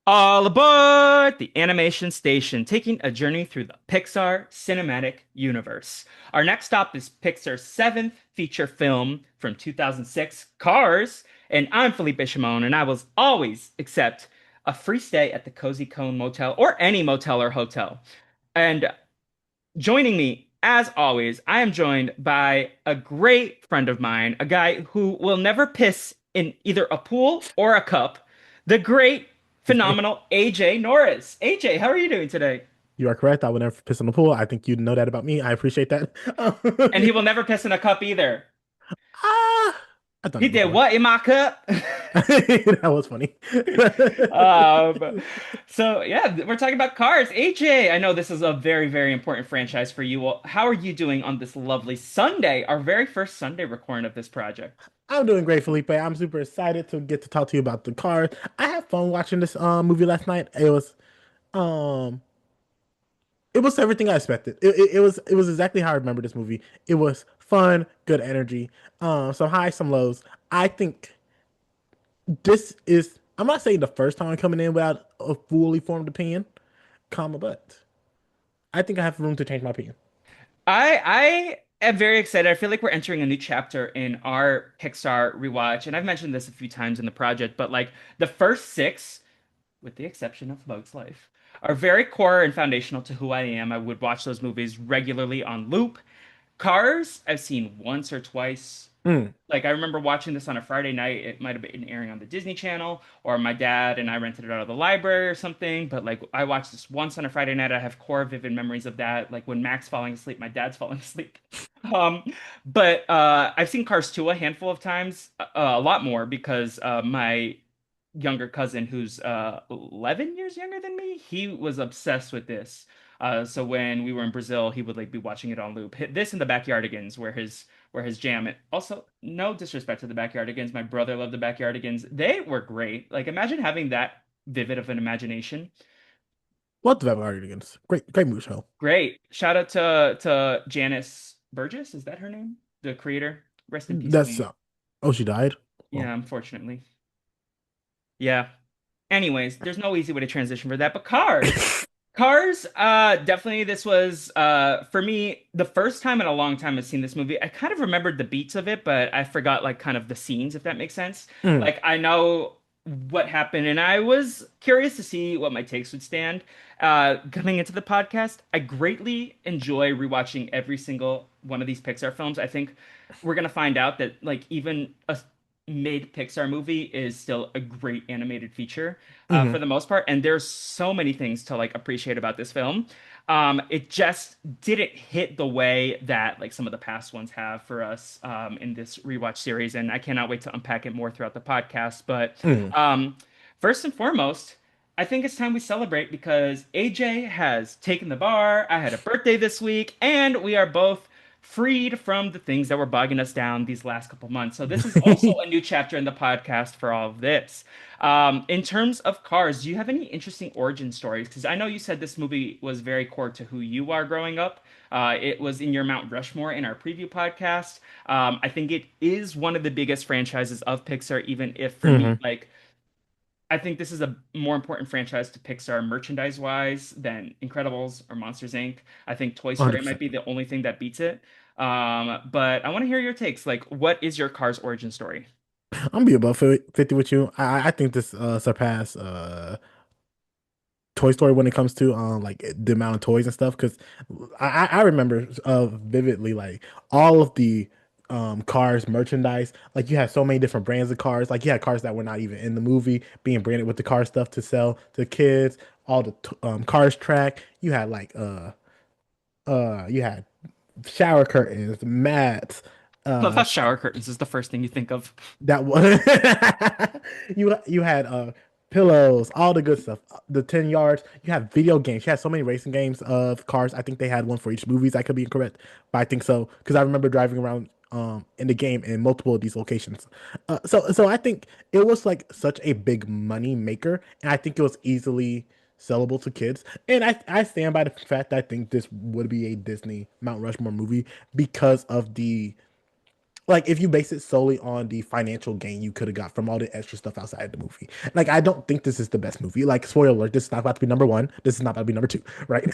All aboard the animation station, taking a journey through the Pixar cinematic universe. Our next stop is Pixar's seventh feature film from 2006, Cars. And I'm Felipe Shimon, and I will always accept a free stay at the Cozy Cone Motel or any motel or hotel. And joining me, as always, I am joined by a great friend of mine, a guy who will never piss in either a pool or a cup, the great, phenomenal AJ Norris. AJ, how are you doing today? You are correct. I would never piss in the pool. I think you know that about me. I appreciate that. And he will never piss in a cup either. Ah, I've done He it did before. what in my cup? That was funny. Um, so yeah, we're talking about cars. AJ, I know this is a very, very important franchise for you. Well, how are you doing on this lovely Sunday, our very first Sunday recording of this project? I'm doing great, Felipe. I'm super excited to get to talk to you about the cars. I had fun watching this movie last night. Um it was everything I expected. It was exactly how I remember this movie. It was fun, good energy, some highs, some lows. I think this is I'm not saying the first time coming in without a fully formed opinion, comma, but I think I have room to change my opinion. I am very excited. I feel like we're entering a new chapter in our Pixar rewatch, and I've mentioned this a few times in the project, but like the first six, with the exception of Bugs Life, are very core and foundational to who I am. I would watch those movies regularly on loop. Cars, I've seen once or twice. Mm. Like I remember watching this on a Friday night. It might have been airing on the Disney Channel, or my dad and I rented it out of the library or something. But like I watched this once on a Friday night. I have core vivid memories of that. Like when Mac's falling asleep, my dad's falling asleep. Um, but I've seen Cars 2 a handful of times, a lot more because my younger cousin who's 11 years younger than me, he was obsessed with this. So when we were in Brazil, he would like be watching it on loop. This and the Backyardigans were his jam. And also, no disrespect to the Backyardigans, my brother loved the Backyardigans. They were great. Like imagine having that vivid of an imagination. Love the Vapid Great, great movie show. Great. Shout out to Janice Burgess, is that her name? The creator. Rest in peace, That's Queen. oh, she died. Yeah, Well, unfortunately. Yeah. Anyways, there's no easy way to transition for that, but Cars. Cars, definitely this was for me the first time in a long time I've seen this movie. I kind of remembered the beats of it, but I forgot like kind of the scenes, if that makes sense. mm, Like I know what happened, and I was curious to see what my takes would stand. Coming into the podcast, I greatly enjoy rewatching every single one of these Pixar films. I think we're gonna find out that like even a mid Pixar movie is still a great animated feature for hmm the most part. And there's so many things to like appreciate about this film. It just didn't hit the way that like some of the past ones have for us in this rewatch series. And I cannot wait to unpack it more throughout the podcast. But mm. um, first and foremost, I think it's time we celebrate because AJ has taken the bar. I had a birthday this week, and we are both freed from the things that were bogging us down these last couple months. So this is also a new chapter in the podcast for all of this. In terms of Cars, do you have any interesting origin stories? Because I know you said this movie was very core to who you are growing up. It was in your Mount Rushmore in our preview podcast. I think it is one of the biggest franchises of Pixar, even if for me, hmm like I think this is a more important franchise to Pixar merchandise wise than Incredibles or Monsters Inc. I think Toy Story might 100%. be the only thing that beats it. But I want to hear your takes. Like, what is your Cars origin story? I'm be above 50 with you. I think this surpass Toy Story when it comes to like the amount of toys and stuff. Because I remember vividly like all of the cars merchandise. Like you had so many different brands of cars. Like you had cars that were not even in the movie being branded with the car stuff to sell to kids. All the cars track. You had shower curtains, mats, Love uh how shower curtains is the first thing you think of. that was you had pillows, all the good stuff. The 10 yards. You have video games. You had so many racing games of cars. I think they had one for each movies. I could be incorrect, but I think so because I remember driving around in the game in multiple of these locations. So I think it was like such a big money maker, and I think it was easily sellable to kids. And I stand by the fact that I think this would be a Disney Mount Rushmore movie because of the Like if you base it solely on the financial gain you could have got from all the extra stuff outside the movie. Like I don't think this is the best movie. Like spoiler alert, this is not about to be number one. This is not about to be number two, right?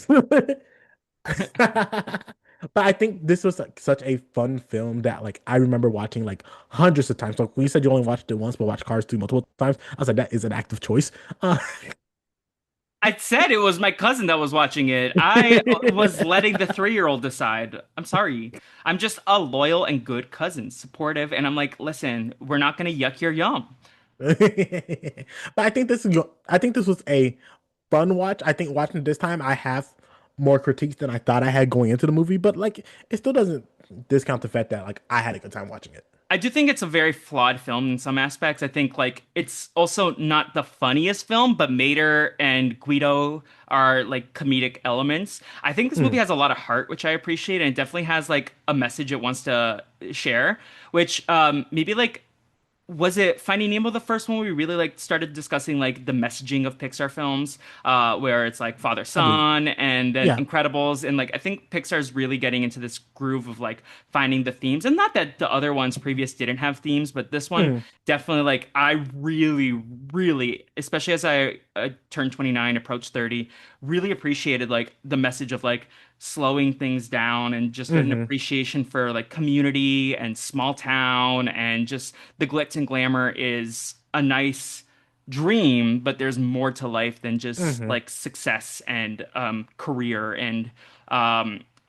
But I think this was like such a fun film that like I remember watching like hundreds of times. Like when you said you only watched it once but watched Cars 2 multiple times, I was like, that is an active choice. I said it was my cousin that was watching it. I was letting the 3-year-old decide. I'm sorry. I'm just a loyal and good cousin, supportive, and I'm like, listen, we're not gonna yuck your yum. But I think this was a fun watch. I think watching it this time I have more critiques than I thought I had going into the movie, but like it still doesn't discount the fact that like I had a good time watching it. I do think it's a very flawed film in some aspects. I think like it's also not the funniest film, but Mater and Guido are like comedic elements. I think this movie Mm. has a lot of heart, which I appreciate, and it definitely has like a message it wants to share, which maybe like was it Finding Nemo the first one where we really like started discussing like the messaging of Pixar films, where it's like father I believe. son and then Yeah. Incredibles, and like I think Pixar's really getting into this groove of like finding the themes, and not that the other ones previous didn't have themes, but this one Mm. definitely like I really, especially as I turned 29, approached 30, really appreciated like the message of like slowing things down and just an Hmm. appreciation for like community and small town and just the glitz and glamour is a nice dream, but there's more to life than just Hmm. like success and career and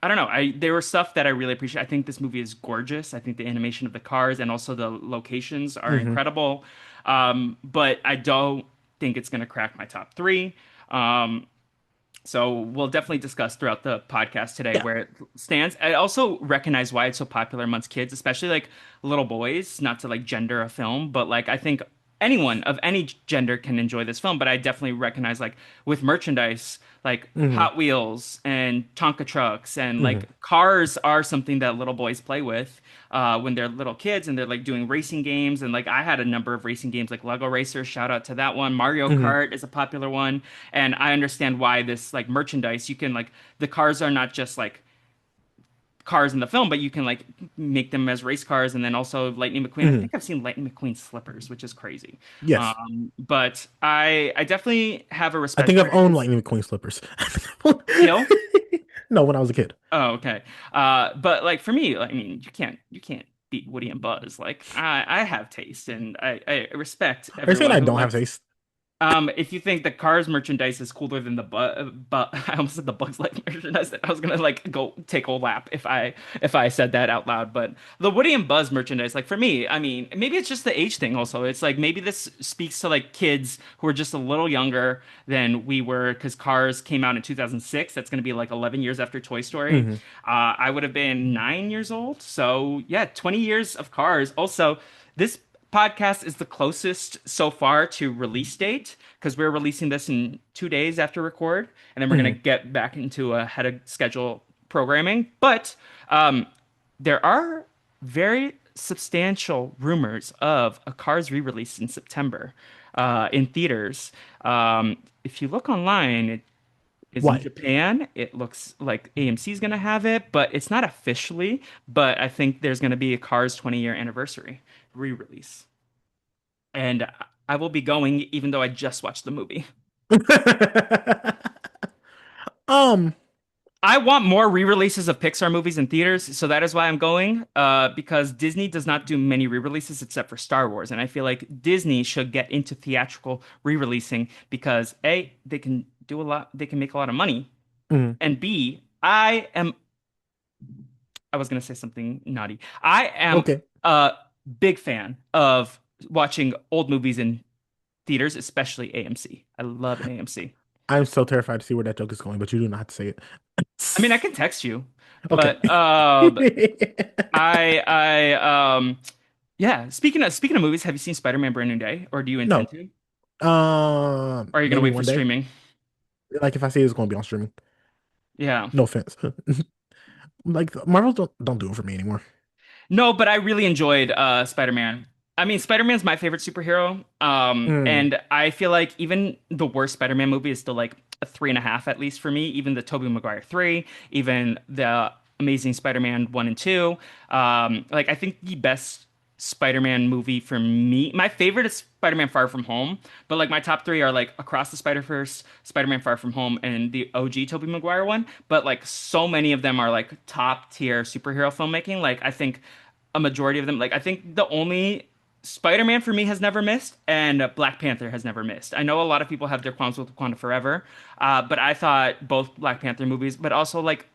I don't know. I there were stuff that I really appreciate. I think this movie is gorgeous. I think the animation of the cars and also the locations are Hmm. incredible. But I don't think it's gonna crack my top three. Um, so we'll definitely discuss throughout the podcast today Yeah. where it stands. I also recognize why it's so popular amongst kids, especially like little boys, not to like gender a film, but like I think anyone of any gender can enjoy this film, but I definitely recognize like with merchandise, like Hmm. Hot Wheels and Tonka trucks and Hmm. like cars are something that little boys play with when they're little kids and they're like doing racing games. And like I had a number of racing games like Lego Racer, shout out to that one. Mario Hmm. Kart is a popular one. And I understand why this like merchandise, you can like the cars are not just like cars in the film, but you can like make them as race cars, and then also Lightning McQueen. I Hmm. think I've seen Lightning McQueen slippers, which is crazy. Yes. But I definitely have a I respect think for I've owned his Lightning McQueen slippers. skill. No, when I was a kid. Oh, okay. But like for me, I mean, you can't beat Woody and Buzz. Like I have taste, and I respect Are you saying everyone I who don't have likes. taste? If you think the Cars merchandise is cooler than the but I almost said the Bugs Life merchandise. I was gonna like go take a lap if I said that out loud. But the Woody and Buzz merchandise, like for me, I mean, maybe it's just the age thing. Also, it's like maybe this speaks to like kids who are just a little younger than we were because Cars came out in 2006. That's gonna be like 11 years after Toy Story. Hmm. I would have been 9 years old. So yeah, 20 years of Cars. Also, this podcast is the closest so far to release date because we're releasing this in 2 days after record, and then we're gonna Hmm. get back into a head of schedule programming. But um, there are very substantial rumors of a Cars re-release in September in theaters. If you look online, it is in Why? Japan. It looks like AMC is gonna have it, but it's not officially. But I think there's gonna be a Cars 20-year anniversary re-release and I will be going even though I just watched the movie. um, I want more re-releases of Pixar movies in theaters, so that is why I'm going. Because Disney does not do many re-releases except for Star Wars, and I feel like Disney should get into theatrical re-releasing because A, they can do a lot, they can make a lot of money, mhm. and B, I was gonna say something naughty. I am Okay. a big fan of watching old movies in theaters, especially AMC. I love AMC. I'm so terrified to see where that joke is going, but you do not have to say it. I mean, I can text you, Okay. but yeah. Speaking of movies, have you seen Spider-Man Brand New Day, or do you intend No. to? Or are you gonna Maybe wait for one day. streaming? Like if I see it's going to be on streaming. Yeah. No offense. Like Marvel don't do it for me anymore. No, but I really enjoyed Spider-Man. I mean, Spider-Man's my favorite superhero. Mm. And I feel like even the worst Spider-Man movie is still like a 3.5 at least for me. Even the Tobey Maguire 3, even the Amazing Spider-Man 1 and 2. Like I think the best Spider-Man movie for me, my favorite is Spider-Man Far From Home, but like my top three are like Across the Spider-Verse, Spider-Man Far From Home, and the OG Tobey Maguire one. But like so many of them are like top tier superhero filmmaking. Like I think a majority of them, like I think the only Spider-Man for me has never missed, and Black Panther has never missed. I know a lot of people have their qualms with Wakanda Forever, but I thought both Black Panther movies, but also like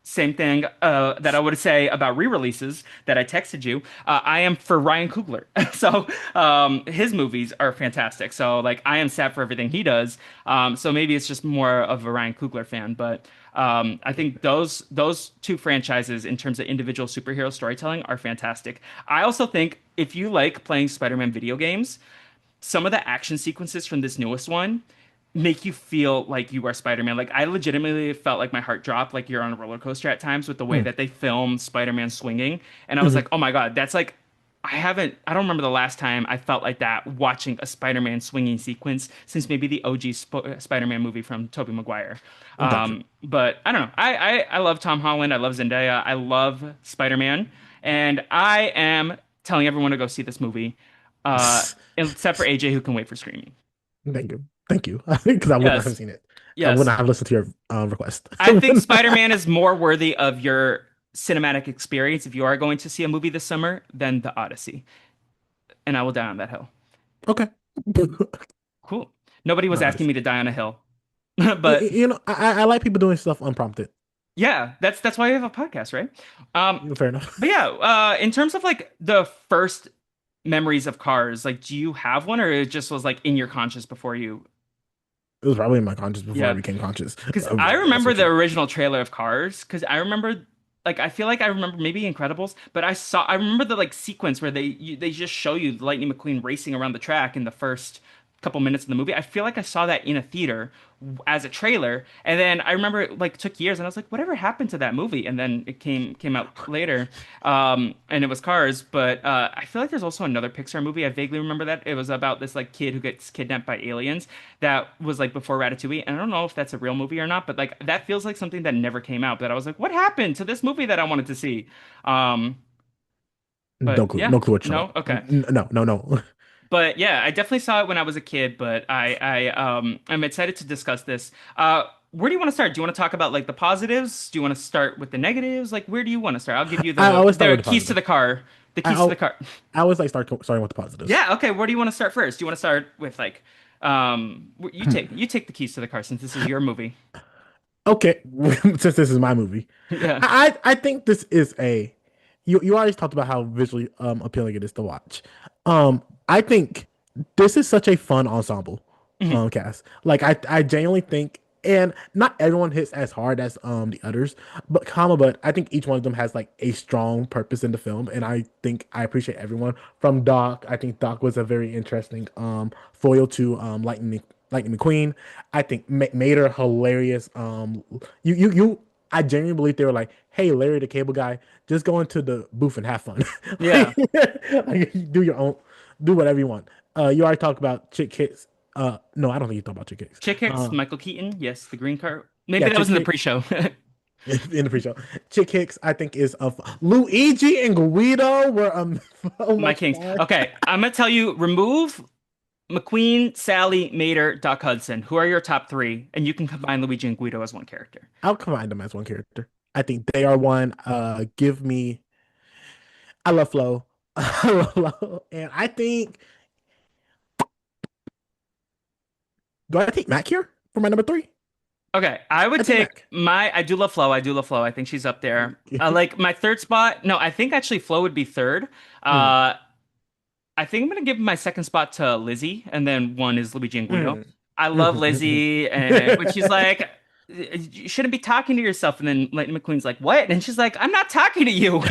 same thing that I would say about re-releases that I texted you. I am for Ryan Coogler, so his movies are fantastic. So like I am sad for everything he does. So maybe it's just more of a Ryan Coogler fan, but I think those two franchises in terms of individual superhero storytelling are fantastic. I also think if you like playing Spider-Man video games, some of the action sequences from this newest one make you feel like you are Spider-Man. Like I legitimately felt like my heart dropped, like you're on a roller coaster at times with the way Mm. that they filmed Spider-Man swinging. And I was Mhm. like, oh my God, that's like I don't remember the last time I felt like that watching a Spider-Man swinging sequence since maybe the OG Spider-Man movie from Tobey Maguire. Gotcha. But I don't know. I love Tom Holland. I love Zendaya. I love Spider-Man. And I am telling everyone to go see this movie, except for AJ who can wait for screaming. Thank you. Thank you. Because I would not have Yes. seen it. I would Yes. not have listened to your request. I think Spider-Man is more worthy of your cinematic experience if you are going to see a movie this summer than The Odyssey. And I will die on that hill. Okay. Cool. Nobody was asking Nice. me to die on a hill. But You know, I like people doing stuff unprompted. yeah, that's why we have a podcast, right? Um, Fair enough. but yeah, in terms of like the first memories of cars, like do you have one or it just was like in your conscious before you? It was probably in my conscious before I Yeah. became conscious Because of I all remember sorts the of. original trailer of Cars. Because I remember, like, I feel like I remember maybe Incredibles, but I remember the like sequence where they just show you Lightning McQueen racing around the track in the first couple minutes of the movie. I feel like I saw that in a theater as a trailer, and then I remember it like took years, and I was like, whatever happened to that movie? And then it came out later, and it was Cars. But I feel like there's also another Pixar movie. I vaguely remember that it was about this like kid who gets kidnapped by aliens that was like before Ratatouille. And I don't know if that's a real movie or not, but like that feels like something that never came out. That I was like, what happened to this movie that I wanted to see? Um, No but clue. yeah, No clue what you're no, talking okay. about. No, no, no. But yeah, I definitely saw it when I was a kid. But I'm excited to discuss this. Where do you want to start? Do you want to talk about like the positives? Do you want to start with the negatives? Like, where do you want to start? I'll give you I always start the with the keys to positive. the car. The I keys to the al- car. I always like starting with the positives. Yeah, okay. Where do you want to start first? Do you want to start with like, you take the keys to the car since this is your movie. Okay, since this is my movie, Yeah. I think this is a you already talked about how visually appealing it is to watch. I think this is such a fun ensemble Mhm. cast. Like I genuinely think, and not everyone hits as hard as the others, but I think each one of them has like a strong purpose in the film, and I think I appreciate everyone from Doc. I think Doc was a very interesting foil to Lightning McQueen. I think made her hilarious. You. I genuinely believe they were like, "Hey, Larry the Cable Guy, just go into the booth and have fun. Yeah. like, like, do your own, do whatever you want." You already talked about Chick Hicks. No, I don't think you talked about Chick Hicks. Chick Hicks, Michael Keaton. Yes, the green card. Maybe Yeah, that was Chick in the Hicks pre-show. in the pre-show. Chick Hicks, I think, is of Luigi and Guido were so My much kings. fun. Okay, I'm gonna tell you, remove McQueen, Sally, Mater, Doc Hudson. Who are your top three? And you can combine Luigi and Guido as one character. I'll combine them as one character. I think they are one. Give me. I love Flo. I love Flo, and I think. Do I take Mac here for my number three? Okay, I would I take take Mac. my. I do love Flo. I do love Flo. I think she's up there. Like my third spot. No, I think actually Flo would be third. Mm, Uh, I think I'm gonna give my second spot to Lizzie, and then one is Luigi and Guido. mm, I love mm, Lizzie, and when she's like, "You shouldn't be talking to yourself," and then Lightning McQueen's like, "What?" And she's like, "I'm not talking to you."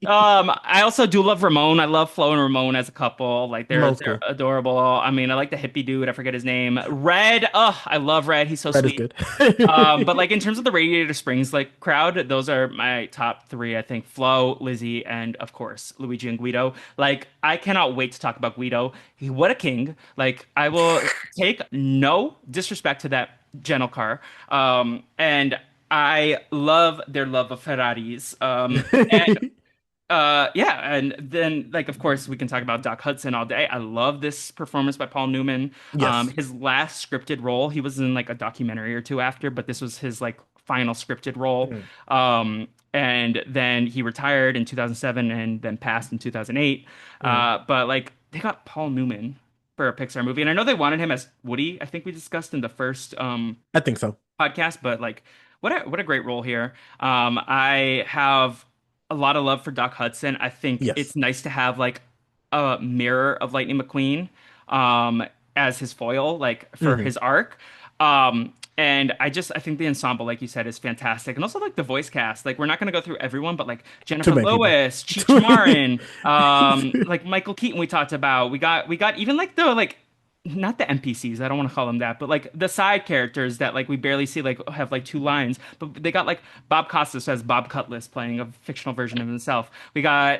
I also do love Ramon. I love Flo and Ramon as a couple. Like Most they're cool. adorable. I mean, I like the hippie dude. I forget his name. Red. Oh, I love Red. He's so Red is sweet. good. But like in terms of the Radiator Springs like crowd, those are my top three. I think Flo, Lizzie, and of course Luigi and Guido. Like I cannot wait to talk about Guido. What a king! Like I will take no disrespect to that gentle car. And I love their love of Ferraris. Yeah, and then like of course we can talk about Doc Hudson all day. I love this performance by Paul Newman. Yes. His last scripted role, he was in like a documentary or two after, but this was his like final scripted role. Mm, And then he retired in 2007 and then passed in 2008. mm. But like they got Paul Newman for a Pixar movie, and I know they wanted him as Woody. I think we discussed in the first I think so. podcast, but like what a great role here. I have a lot of love for Doc Hudson. I think Yes. it's nice to have like a mirror of Lightning McQueen um as his foil, like for Hmm. his arc. And I think the ensemble, like you said, is fantastic. And also like the voice cast. Like we're not gonna go through everyone, but like Too Jennifer many people. Lewis, Cheech Too many. Marin, like Michael Keaton we talked about. We got even like the like not the NPCs, I don't want to call them that, but like the side characters that like we barely see like have like two lines, but they got like Bob Costas as Bob Cutlass playing a fictional version of himself. We got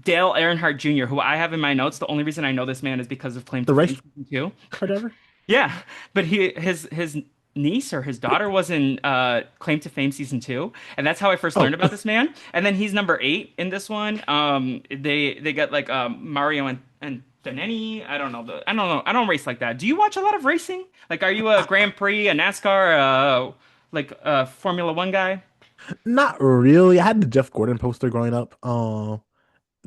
Dale Earnhardt Jr., who I have in my notes. The only reason I know this man is because of Claim The to race Fame season two. car driver? Yeah, but his niece or his daughter was in Claim to Fame season two, and that's how I first learned Oh, about this man. And then he's number eight in this one. They got like Mario and Beneni. I don't know. I don't race like that. Do you watch a lot of racing? Like, are you a Grand Prix, a NASCAR, like a Formula One guy? not really. I had the Jeff Gordon poster growing up.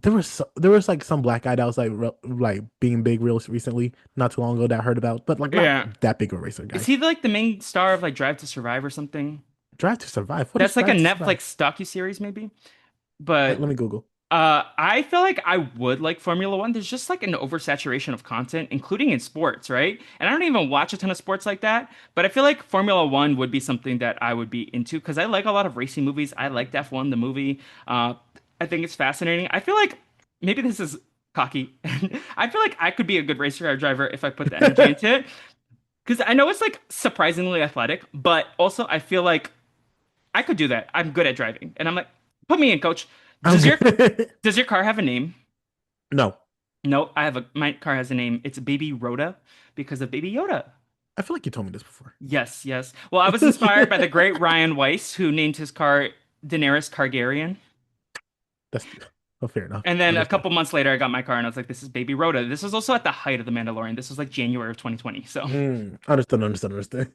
There was like some black guy that was like like being big real recently, not too long ago that I heard about, but like not Yeah. that big of a racer Is guy. he like the main star of like Drive to Survive or something? Drive to Survive. What is That's like a Drive to Survive? Netflix docu-series, maybe. But Let me Google. I feel like I would like Formula One. There's just like an oversaturation of content, including in sports, right? And I don't even watch a ton of sports like that, but I feel like Formula One would be something that I would be into because I like a lot of racing movies. I liked F1, the movie. I think it's fascinating. I feel like maybe this is cocky. I feel like I could be a good race car driver if I put the energy into it. Because I know it's like surprisingly athletic, but also I feel like I could do that. I'm good at driving. And I'm like, put me in, coach. I'm Does your good. does your car have a name? No, No, my car has a name. It's Baby Rhoda because of Baby Yoda. I feel like you told me this before. Yes, yes. Well, I was inspired by the great Ryan Weiss, who named his car Daenerys Targaryen. That's oh, fair enough. And then a Understand. couple months later, I got my car and I was like, this is Baby Rhoda. This was also at the height of The Mandalorian. This was like January of 2020. So, Understood. Understood. Understood.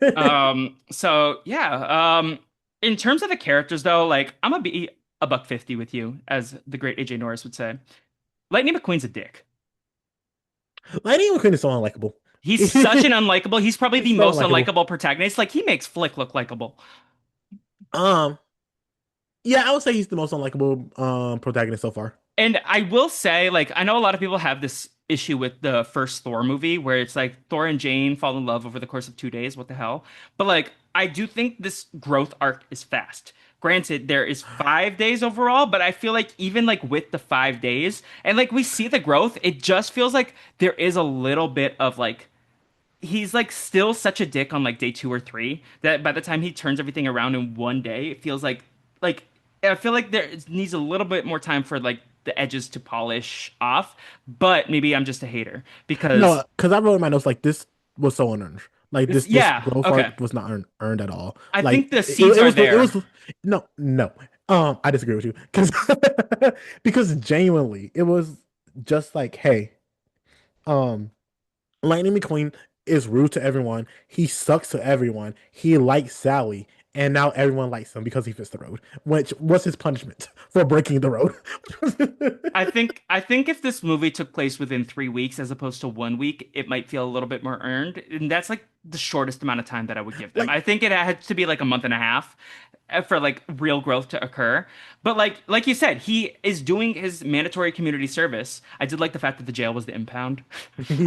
yeah. In terms of the characters, though, like I'm gonna be a buck 50 with you, as the great AJ Norris would say. Lightning McQueen's a dick. Lightning McQueen is so unlikable. He's such an He's unlikable. He's probably the so most unlikable. unlikable protagonist. Like he makes Flick look likable. Um, yeah, I would say he's the most unlikable protagonist so far. And I will say, like, I know a lot of people have this issue with the first Thor movie where it's like Thor and Jane fall in love over the course of 2 days. What the hell? But like, I do think this growth arc is fast. Granted, there is 5 days overall, but I feel like even like with the 5 days and like we see the growth, it just feels like there is a little bit of like he's like still such a dick on like day two or three that by the time he turns everything around in one day, it feels like I feel like there needs a little bit more time for like the edges to polish off. But maybe I'm just a hater because No, because I wrote in my notes like this was so unearned. Like this, this yeah, growth okay. arc was not earned at all. I Like think the seeds are it there. was no. I disagree with you because because genuinely it was just like, hey, um, Lightning McQueen is rude to everyone. He sucks to everyone. He likes Sally, and now everyone likes him because he fits the road. Which was his punishment for breaking the road. I think if this movie took place within 3 weeks as opposed to 1 week, it might feel a little bit more earned. And that's like the shortest amount of time that I would give them. Like I think it had to be like a month and a half for like real growth to occur. But like you said, he is doing his mandatory community service. I did like the fact that the jail was the impound.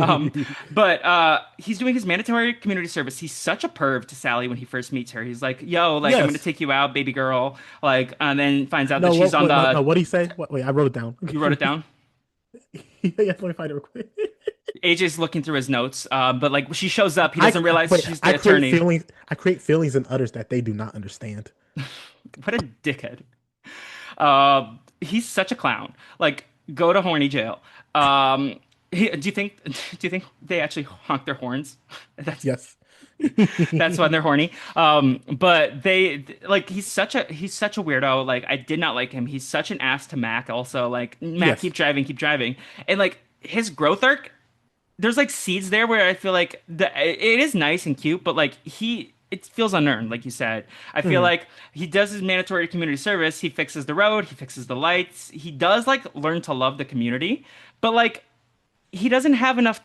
Um, but he's doing his mandatory community service. He's such a perv to Sally when he first meets her. He's like, "Yo, like I'm gonna yes. take you out, baby girl." Like, and then finds out that No, she's on no, the. no, what did he say? Wait, I wrote it down. You wrote it down. Yeah, let me find it real quick. AJ's looking through his notes, but like she shows up, he doesn't realize Wait, she's the attorney. I create feelings in others that they do not understand. What a dickhead. He's such a clown. Like, go to horny jail. Do you think? Do you think they actually honk their horns? That's Yes. That's when they're horny. But they like he's such a weirdo. Like I did not like him. He's such an ass to Mac. Also, like Mac, Yes. keep driving, and like his growth arc. There's like seeds there where I feel like it is nice and cute, but like it feels unearned, like you said. I feel Mhm. like he does his mandatory community service. He fixes the road. He fixes the lights. He does like learn to love the community, but like he doesn't have enough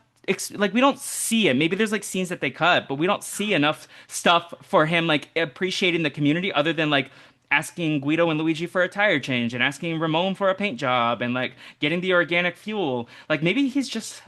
like we don't see it. Maybe there's like scenes that they cut, but we don't see enough stuff for him like appreciating the community other than like asking Guido and Luigi for a tire change and asking Ramon for a paint job and like getting the organic fuel. Like maybe he's just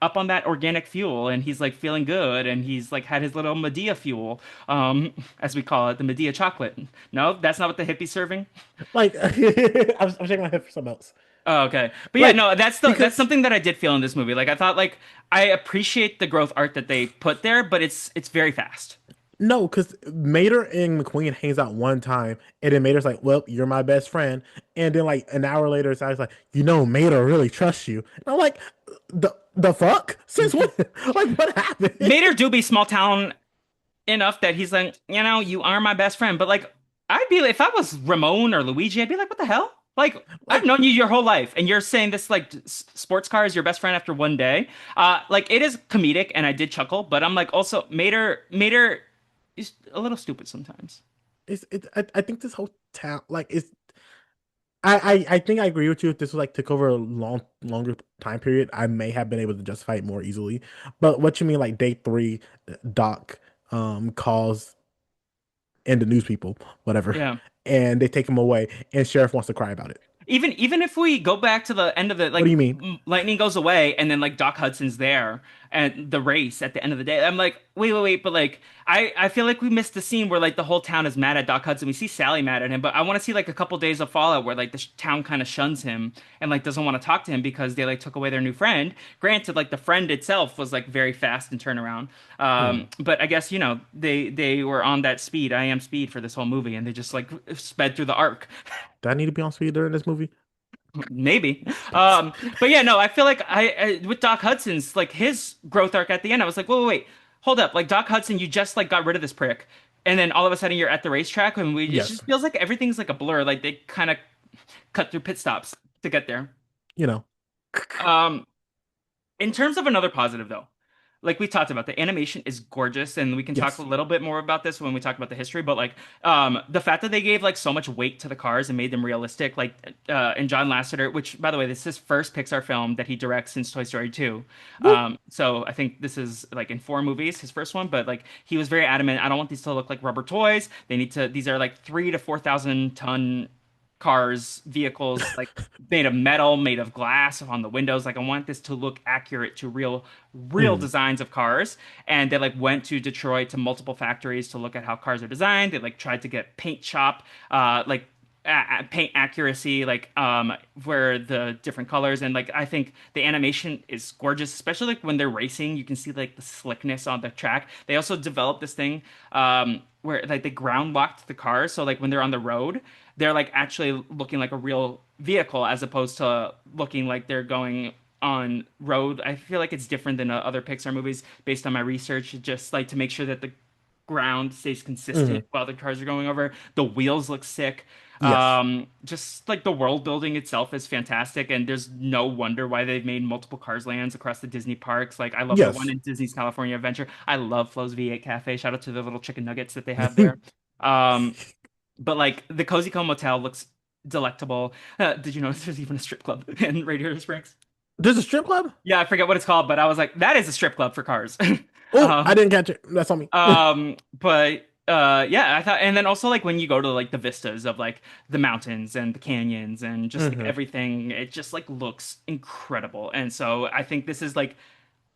up on that organic fuel and he's like feeling good and he's like had his little Medea fuel, as we call it, the Medea chocolate. No, that's not what the hippie's serving. Like I'm shaking my head for something else. Oh, okay. But yeah, Like no, that's because something that I did feel in this movie. Like I thought like I appreciate the growth art that they put there, but it's very fast. no, because Mater and McQueen hangs out one time, and then Mater's like, "Well, you're my best friend," and then like an hour later, it's like, Mater really trusts you." And I'm like, the fuck? Since when? Like, what happened? Mater do be small town enough that he's like, you are my best friend. But like I'd be if I was Ramon or Luigi, I'd be like, what the hell? Like I've Like, known you your whole life, and you're saying this like sports car is your best friend after one day. Like it is comedic, and I did chuckle, but I'm like also Mater is a little stupid sometimes. I think this whole town, like, it's I think I agree with you. If this was like took over a longer time period, I may have been able to justify it more easily. But what you mean, like day three, Doc calls in the news people, whatever, Yeah. and they take him away, and Sheriff wants to cry about it. Even if we go back to the end of it, What do like you mean? Lightning goes away, and then like Doc Hudson's there, and the race at the end of the day, I'm like, wait, but like I feel like we missed the scene where like the whole town is mad at Doc Hudson. We see Sally mad at him, but I want to see like a couple days of fallout where like the town kind of shuns him and like doesn't want to talk to him because they like took away their new friend. Granted, like the friend itself was like very fast and turnaround, Hmm. but I guess they were on that speed, I am speed for this whole movie, and they just like sped through the arc. Do I need to be on speed during this movie? Maybe. Thanks. But yeah, no, I feel like I with Doc Hudson's like his growth arc at the end, I was like, wait, hold up. Like Doc Hudson, you just like got rid of this prick. And then all of a sudden you're at the racetrack and it Yes, just feels like everything's like a blur. Like they kind of cut through pit stops to get there. you know. Um, in terms of another positive, though, like we talked about, the animation is gorgeous, and we can talk a Yes. little bit more about this when we talk about the history. But like, the fact that they gave like so much weight to the cars and made them realistic, like, and John Lasseter, which by the way, this is his first Pixar film that he directs since Toy Story 2. Woo. So I think this is like in four movies, his first one. But like, he was very adamant. I don't want these to look like rubber toys. They need to. These are like 3 to 4,000 ton cars, vehicles like made of metal, made of glass on the windows. Like I want this to look accurate to real Mm. designs of cars. And they like went to Detroit to multiple factories to look at how cars are designed. They like tried to get paint shop, like paint accuracy, like where the different colors and like I think the animation is gorgeous, especially like when they're racing. You can see like the slickness on the track. They also developed this thing where like they ground locked the cars, so like when they're on the road, they're like actually looking like a real vehicle as opposed to looking like they're going on road. I feel like it's different than other Pixar movies based on my research, just like to make sure that the ground stays Hmm. consistent while the cars are going over. The wheels look sick. Yes. Just like the world building itself is fantastic, and there's no wonder why they've made multiple Cars lands across the Disney parks. Like I love the one Yes. in Disney's California Adventure. I love Flo's V8 Cafe. Shout out to the little chicken nuggets that they have there. Um, but like the Cozy Cone Motel looks delectable. Did you notice there's even a strip club in Radiator Springs? There's a strip club? Yeah, I forget what it's called, but I was like, that is a strip club for cars. Oh, I Um, didn't catch it. That's on me. but yeah, I thought, and then also like when you go to like the vistas of like the mountains and the canyons and just like Hmm. everything, it just like looks incredible. And so I think this is like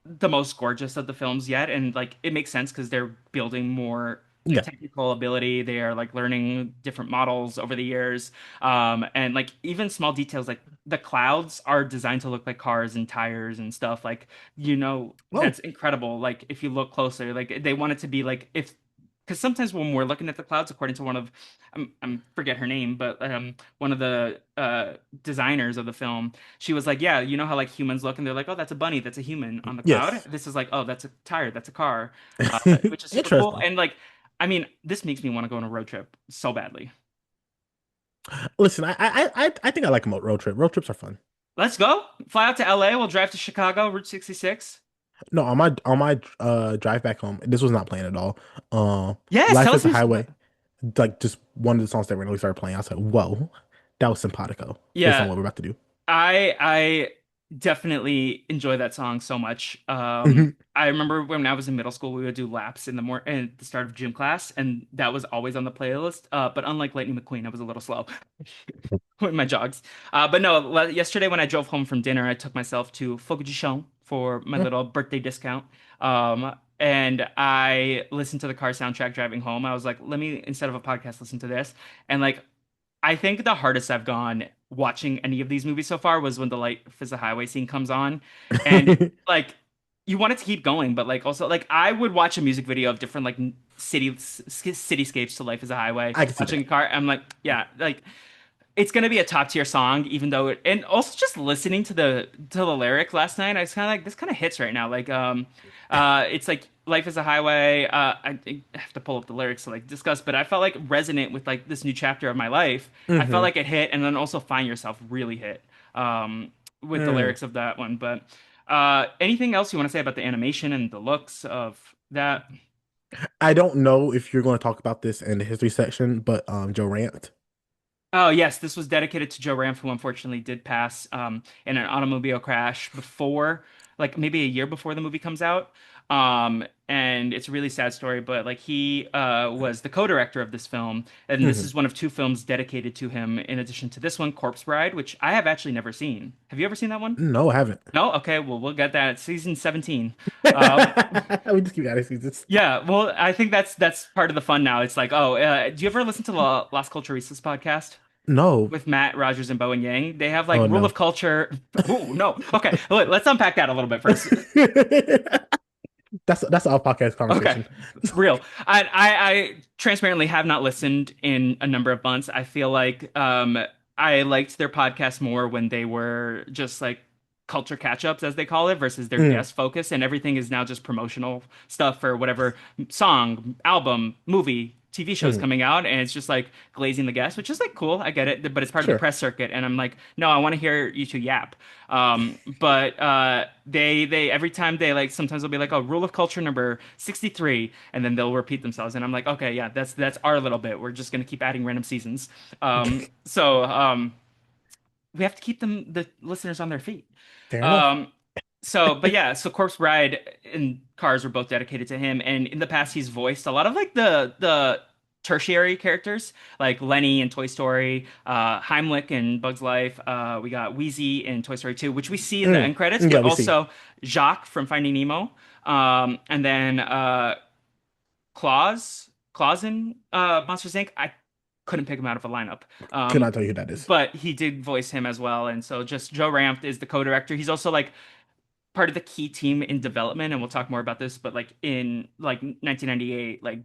the most gorgeous of the films yet, and like it makes sense because they're building more Yeah. technical ability. They are like learning different models over the years, and like even small details like the clouds are designed to look like cars and tires and stuff. Like Oh, that's incredible. Like if you look closer, like they want it to be like if because sometimes when we're looking at the clouds, according to one of forget her name, but one of the designers of the film, she was like, yeah, you know how like humans look and they're like, oh, that's a bunny, that's a human on the cloud. Yes. This is like, oh, that's a tire, that's a car, which is super cool. Interesting. And like, I mean, this makes me want to go on a road trip so badly. Listen, I think I like a road trip. Road trips are fun. Let's go. Fly out to LA. We'll drive to Chicago, Route 66. No, on my drive back home, this was not playing at all. Yes, Life tell is us a music. Highway, like just one of the songs that randomly started playing. I was like, whoa, that was simpatico based on Yeah, what we're about to do. I definitely enjoy that song so much. Mhm. I remember when I was in middle school, we would do laps in the at the start of gym class, and that was always on the playlist. But unlike Lightning McQueen, I was a little slow with my jogs. But no, yesterday when I drove home from dinner, I took myself to Focaccia for my little birthday discount. And I listened to the car soundtrack driving home. I was like, let me, instead of a podcast, listen to this. And like, I think the hardest I've gone watching any of these movies so far was when the Life is a Highway scene comes on. And like, you want it to keep going, but like also like I would watch a music video of different like cityscapes to Life is a Highway, I can see watching a that. car. I'm like, yeah, like it's gonna be a top tier song, even though and also just listening to the lyric last night, I was kind of like, this kind of hits right now. Like, it's like life is a highway. I have to pull up the lyrics to like discuss, but I felt like resonant with like this new chapter of my life. I felt Hmm. like it hit, and then also Find Yourself really hit, with the Mm. lyrics of that one. But anything else you want to say about the animation and the looks of that? I don't know if you're going to talk about this in the history section, but Joe Rant. Oh yes, this was dedicated to Joe Ranft, who unfortunately did pass in an automobile crash before, like maybe a year before the movie comes out. And it's a really sad story, but like he was the co-director of this film, and this Hmm. is one of two films dedicated to him. In addition to this one, Corpse Bride, which I have actually never seen. Have you ever seen that one? No, I haven't. No? Okay, well we'll get that. It's season 17. Um, We just keep adding seasons. yeah, well I think that's part of the fun now. It's like, oh, do you ever listen to the Las Culturistas podcast? No. With Matt Rogers and Bowen Yang. They have like Oh rule of no. culture. Oh no. Okay, let's unpack that a little bit first. That's our podcast Okay, conversation. real. I transparently have not listened in a number of months. I feel like I liked their podcast more when they were just like culture catch-ups as they call it versus their Mm, guest focus, and everything is now just promotional stuff for whatever song, album, movie, TV shows mm, coming out, and it's just like glazing the guests, which is like cool. I get it, but it's part of the sure. press circuit, and I'm like, no, I want to hear you two yap. But they every time they like sometimes they'll be like, oh, rule of culture number 63, and then they'll repeat themselves, and I'm like, okay, yeah, that's our little bit. We're just gonna keep adding random seasons. So we have to keep the listeners on their feet. Fair enough. Um, but yeah, so Corpse Bride and Cars were both dedicated to him, and in the past he's voiced a lot of like the tertiary characters like Lenny in Toy Story, Heimlich in Bug's Life. We got Wheezy in Toy Story 2, which we see in the Mm, end credits, yeah, but we see. also Jacques from Finding Nemo, and then Claus in Monsters Inc. I couldn't pick him out of a lineup. Could Um, not tell you who that is. but he did voice him as well, and so just Joe Ranft is the co-director. He's also like part of the key team in development, and we'll talk more about this. But like in like 1998, like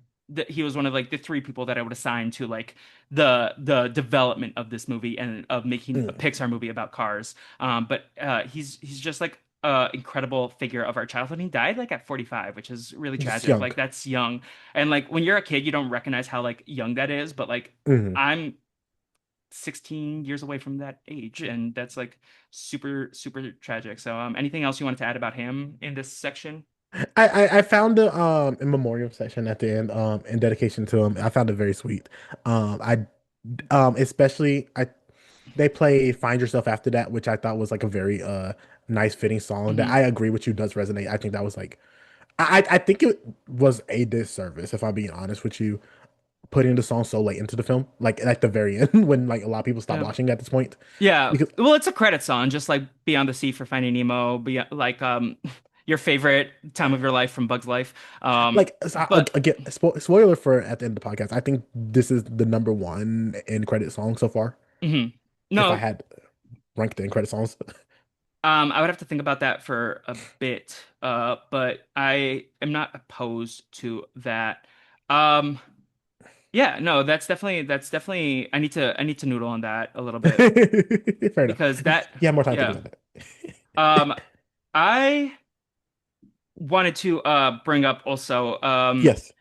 he was one of like the three people that I would assign to like the development of this movie and of making a Mm, Pixar movie about cars. But he's just like incredible figure of our childhood. He died like at 45, which is really just tragic. young. Like that's young, and like when you're a kid, you don't recognize how like young that is. But like Hmm. I'm 16 years away from that age, and that's like super super tragic. So anything else you wanted to add about him in this section? I found the in memoriam section at the end in dedication to him. I found it very sweet. I especially I they play Find Yourself after that, which I thought was like a very nice fitting song that Hmm. I agree with you does resonate. I think that was like I think it was a disservice if I'm being honest with you putting the song so late into the film like at the very end when like a lot of people stop Yeah. watching at this point Yeah. because Well, it's a credit song, just like Beyond the Sea for Finding Nemo, like your favorite time of your life from Bug's Life. like But again spoiler for at the end of the podcast I think this is the number one end credit song so far mhm. if I No, had ranked the end credit songs. I would have to think about that for a bit. But I am not opposed to that. Um, yeah, no, that's definitely I need to noodle on that a little bit Fair enough. because that You have more time to think yeah. about that. Um, I wanted to bring up also Yes.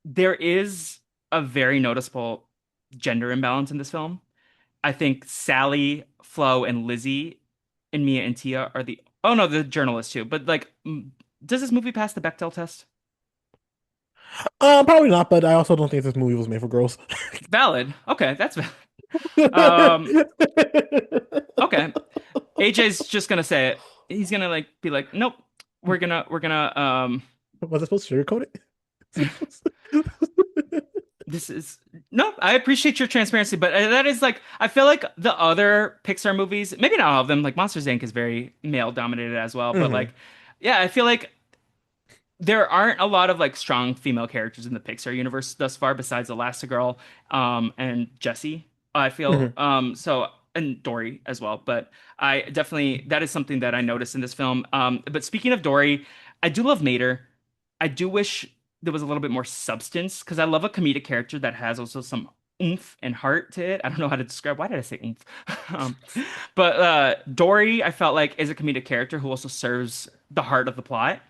there is a very noticeable gender imbalance in this film. I think Sally, Flo, and Lizzie and Mia and Tia are the oh no, the journalist too. But like, does this movie pass the Bechdel test? Probably not, but I also don't think this movie was made for girls. Valid. Okay, that's valid. Um, okay. AJ's just gonna say it. He's gonna like be like, nope, we're gonna Was I supposed to sugarcoat it? this is no, I appreciate your transparency, but that is like I feel like the other Pixar movies, maybe not all of them, like Monsters Inc. is very male dominated as well, but Hmm. like yeah, I feel like there aren't a lot of like strong female characters in the Pixar universe thus far besides Elastigirl and Jessie. I feel Hmm. so and Dory as well, but I definitely that is something that I noticed in this film. But speaking of Dory, I do love Mater. I do wish there was a little bit more substance because I love a comedic character that has also some oomph and heart to it. I don't know how to describe. Why did I say oomph? um, but Dory, I felt like is a comedic character who also serves the heart of the plot.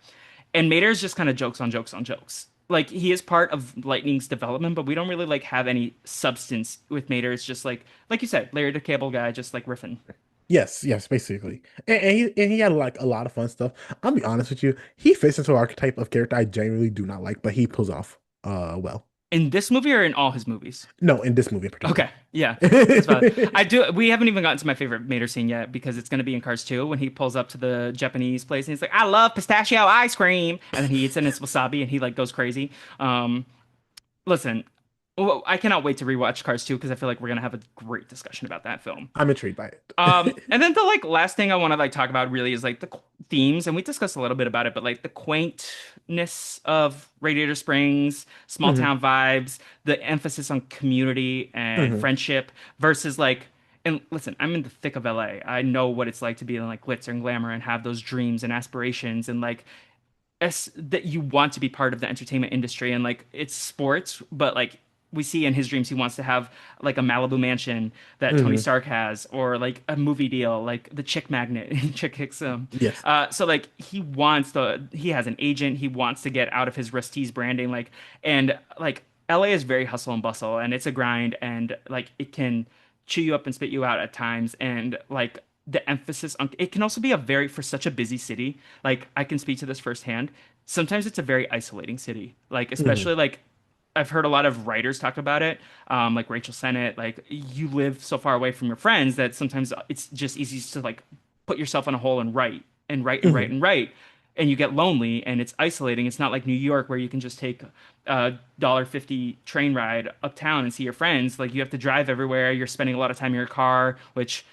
And Mater's just kind of jokes on jokes on jokes. Like he is part of Lightning's development, but we don't really like have any substance with Mater. It's just like you said, Larry the Cable Guy, just like riffing. Yes, yes, basically. And he had like a lot of fun stuff. I'll be honest with you, he fits into an archetype of character I genuinely do not like, but he pulls off well. In this movie or in all his movies? No, in this movie in particular. Okay, yeah, that's valid. I do. We haven't even gotten to my favorite Mater scene yet because it's going to be in Cars 2 when he pulls up to the Japanese place and he's like, "I love pistachio ice cream," and then he eats it and it's wasabi and he like goes crazy. Listen, well, I cannot wait to rewatch Cars 2 because I feel like we're gonna have a great discussion about that film. I'm intrigued by it. And then the like last thing I want to like talk about really is like the themes, and we discussed a little bit about it, but like the quaintness of Radiator Springs, small Hmm. town vibes, the emphasis on community and Hmm. friendship versus like, and listen, I'm in the thick of LA. I know what it's like to be in like glitzer and glamour and have those dreams and aspirations and like that you want to be part of the entertainment industry and like it's sports, but like we see in his dreams he wants to have like a Malibu mansion that Tony Hmm. Stark has or like a movie deal like the chick magnet in Chick Hicks Yes. so like he has an agent, he wants to get out of his Rusty's branding like and like LA is very hustle and bustle and it's a grind and like it can chew you up and spit you out at times and like the emphasis on it can also be a very for such a busy city like I can speak to this firsthand. Sometimes it's a very isolating city. Like Hmm. especially like I've heard a lot of writers talk about it, like Rachel Sennett. Like you live so far away from your friends that sometimes it's just easy to like put yourself in a hole and write and write and write Hmm. and write, and you get lonely and it's isolating. It's not like New York where you can just take a $1.50 train ride uptown and see your friends. Like you have to drive everywhere. You're spending a lot of time in your car, which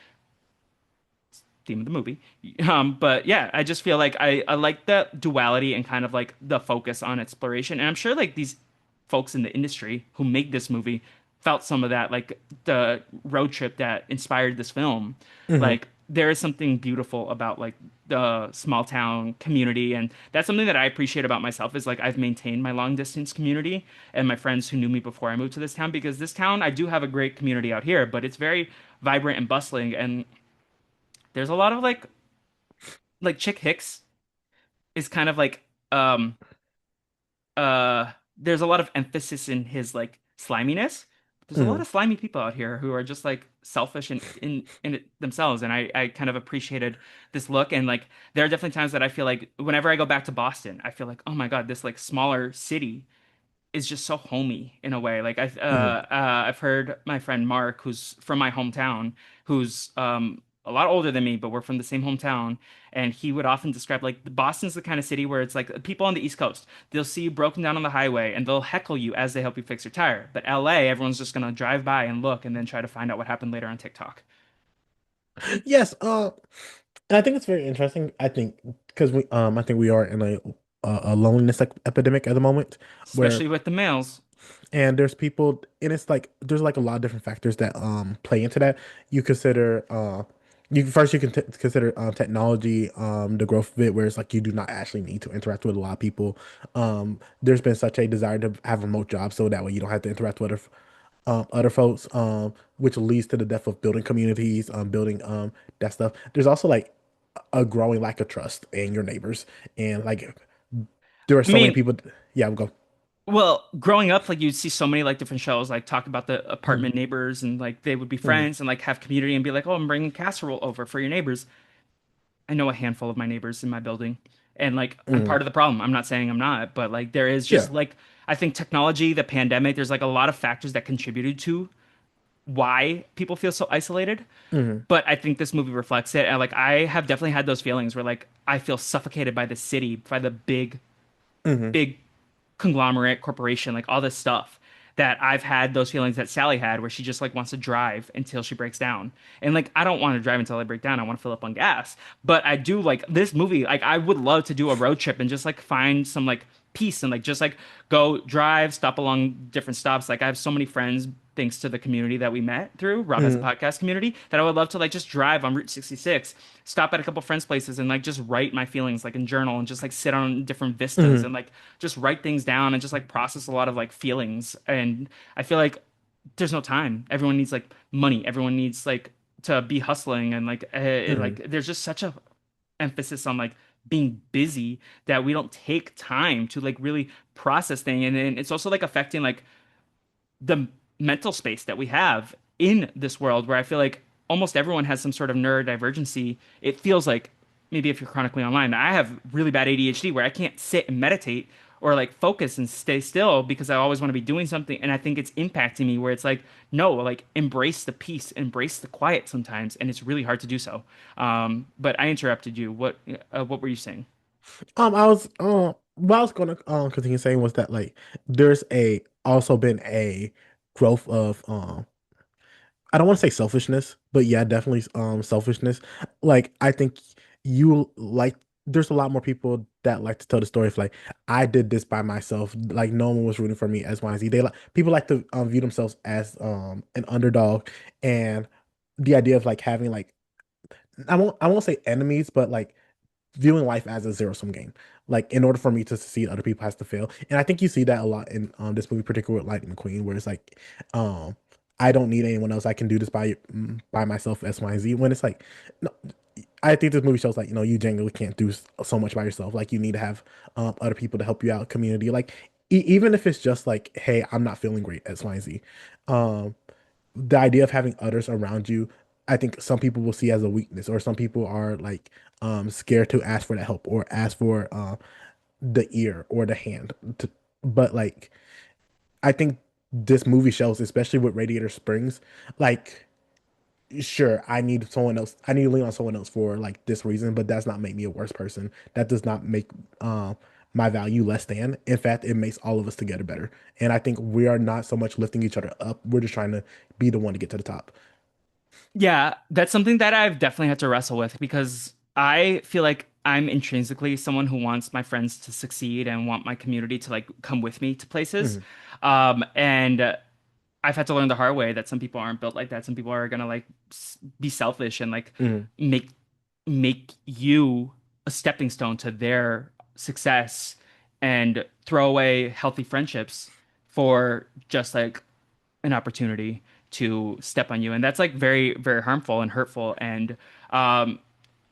theme of the movie. But yeah, I just feel like I like the duality and kind of like the focus on exploration. And I'm sure like these folks in the industry who make this movie felt some of that, like the road trip that inspired this film. Hmm. Like there is something beautiful about like the small town community and that's something that I appreciate about myself is like I've maintained my long distance community and my friends who knew me before I moved to this town because this town I do have a great community out here but it's very vibrant and bustling and there's a lot of like Chick Hicks is kind of like um there's a lot of emphasis in his like sliminess. There's a lot Hmm. of slimy people out here who are just like selfish and in it themselves and I kind of appreciated this look and like there are definitely times that I feel like whenever I go back to Boston, I feel like oh my God, this like smaller city is just so homey in a way. Like Hmm. I've heard my friend Mark, who's from my hometown, who's a lot older than me, but we're from the same hometown, and he would often describe like Boston's the kind of city where it's like people on the East Coast, they'll see you broken down on the highway and they'll heckle you as they help you fix your tire. But LA, everyone's just gonna drive by and look and then try to find out what happened later on TikTok, Yes. And I think it's very interesting. I think because I think we are in a loneliness epidemic at the moment, where especially with the males. and there's people, and it's like there's like a lot of different factors that play into that. You consider you can consider technology, the growth of it, where it's like you do not actually need to interact with a lot of people. There's been such a desire to have remote jobs, so that way you don't have to interact with other folks, which leads to the death of building communities, building that stuff. There's also like a growing lack of trust in your neighbors, and like there are I so many mean, people. Yeah, we'll go. well, growing up, like you'd see so many like different shows, like talk about the Mhm, apartment neighbors, and like they would be mhm, friends and like have community and be like, "Oh, I'm bringing casserole over for your neighbors." I know a handful of my neighbors in my building, and like I'm mhm. part of the problem. I'm not saying I'm not, but like there is Yeah. just like I think technology, the pandemic, there's like a lot of factors that contributed to why people feel so isolated. Hmm. But I think this movie reflects it, and like I have definitely had those feelings where like I feel suffocated by the city, by the Hmm. big conglomerate corporation, like all this stuff that I've had those feelings that Sally had where she just like wants to drive until she breaks down. And like I don't want to drive until I break down. I want to fill up on gas. But I do like this movie. Like I would love to do a road trip and just like find some like peace and like just like go drive, stop along different stops. Like I have so many friends thanks to the community that we met through Rob has a Hmm. podcast community that I would love to like just drive on Route 66, stop at a couple friends' places and like just write my feelings like in journal and just like sit on different vistas Hmm. and like just write things down and just like process a lot of like feelings. And I feel like there's no time. Everyone needs like money. Everyone needs like to be hustling and Hmm. like there's just such a emphasis on like being busy that we don't take time to like really process things. And then it's also like affecting like the mental space that we have in this world where I feel like almost everyone has some sort of neurodivergency. It feels like maybe if you're chronically online, I have really bad ADHD where I can't sit and meditate or like focus and stay still because I always want to be doing something. And I think it's impacting me where it's like, no, like embrace the peace, embrace the quiet sometimes. And it's really hard to do so. But I interrupted you. What were you saying? What I was gonna continue saying was that like there's a also been a growth of I don't want to say selfishness, but yeah, definitely selfishness. Like I think you like there's a lot more people that like to tell the story of like I did this by myself. Like no one was rooting for me as Y and Z. They like people like to view themselves as an underdog, and the idea of like having like I won't say enemies, but like viewing life as a zero sum game. Like in order for me to succeed, other people has to fail, and I think you see that a lot in this movie, particularly with Lightning McQueen, where it's like, um, I don't need anyone else. I can do this by myself, X, Y, and Z. When it's like, no, I think this movie shows like you genuinely can't do so much by yourself. Like you need to have other people to help you out, community. Like even if it's just like, hey, I'm not feeling great, X, Y, and Z. Um, the idea of having others around you, I think some people will see as a weakness, or some people are like scared to ask for that help or ask for the ear or the hand. But like I think this movie shows, especially with Radiator Springs, like sure, I need someone else. I need to lean on someone else for like this reason, but that's not make me a worse person. That does not make my value less than. In fact, it makes all of us together better. And I think we are not so much lifting each other up. We're just trying to be the one to get to the top. Yeah, that's something that I've definitely had to wrestle with because I feel like I'm intrinsically someone who wants my friends to succeed and want my community to like come with me to places. Hmm. And I've had to learn the hard way that some people aren't built like that. Some people are gonna like be selfish and like Hmm. make make you a stepping stone to their success and throw away healthy friendships for just like an opportunity to step on you. And that's like very, very harmful and hurtful. And um,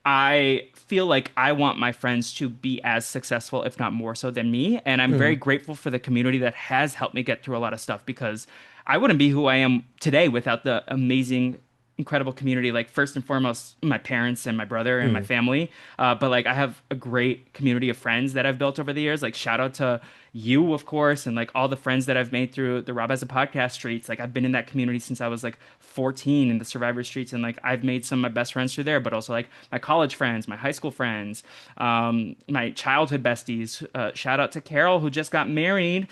I feel like I want my friends to be as successful, if not more so than me. And I'm very Hmm. grateful for the community that has helped me get through a lot of stuff because I wouldn't be who I am today without the amazing, incredible community. Like, first and foremost, my parents and my brother and my Hmm. family. But like, I have a great community of friends that I've built over the years. Like, shout out to you, of course, and like all the friends that I've made through the Rob as a podcast streets. Like, I've been in that community since I was like 14 in the Survivor streets, and like I've made some of my best friends through there. But also like my college friends, my high school friends, my childhood besties. Shout out to Carol who just got married.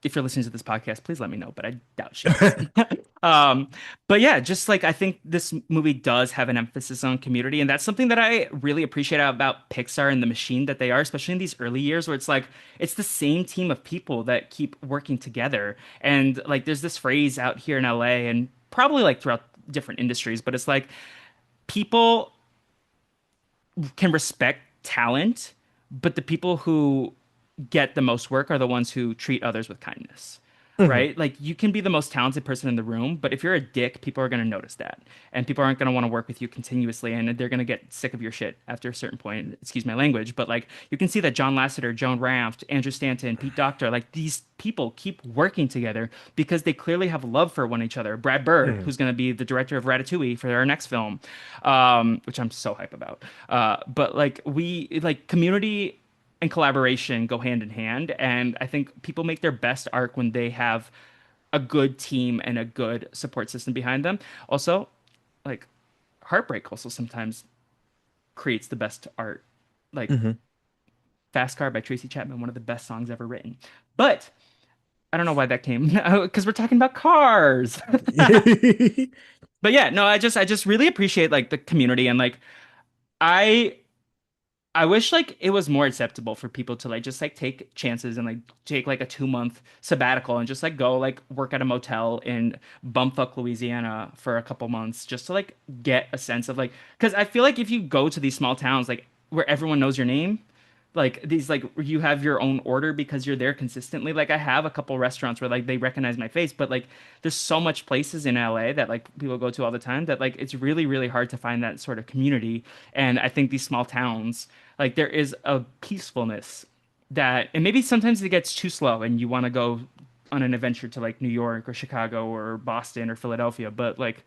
If you're listening to this podcast, please let me know, but I doubt she is. Um, but yeah, just like I think this movie does have an emphasis on community, and that's something that I really appreciate about Pixar and the machine that they are, especially in these early years where it's like it's the same team of people that keep working together. And like there's this phrase out here in LA and probably like throughout different industries, but it's like people can respect talent, but the people who get the most work are the ones who treat others with kindness. Hmm. Right? Like you can be the most talented person in the room, but if you're a dick, people are going to notice that. And people aren't going to want to work with you continuously and they're going to get sick of your shit after a certain point. Excuse my language, but like you can see that John Lasseter, Joan Raft, Andrew Stanton, Pete Docter, like these people keep working together because they clearly have love for one each other. Brad Bird, Hmm. who's going to be the director of Ratatouille for our next film, which I'm so hype about. But like we like community and collaboration go hand in hand. And I think people make their best art when they have a good team and a good support system behind them. Also, like heartbreak also sometimes creates the best art. Like Hmm. Fast Car by Tracy Chapman, one of the best songs ever written. But I don't know why that came because we're talking about cars. But yeah, no, I just really appreciate like the community and like I I wish like it was more acceptable for people to like just like take chances and like take like a 2 month sabbatical and just like go like work at a motel in bumfuck Louisiana for a couple months just to like get a sense of like because I feel like if you go to these small towns like where everyone knows your name like these like you have your own order because you're there consistently like I have a couple restaurants where like they recognize my face but like there's so much places in LA that like people go to all the time that like it's really hard to find that sort of community and I think these small towns like there is a peacefulness that and maybe sometimes it gets too slow and you want to go on an adventure to like New York or Chicago or Boston or Philadelphia but like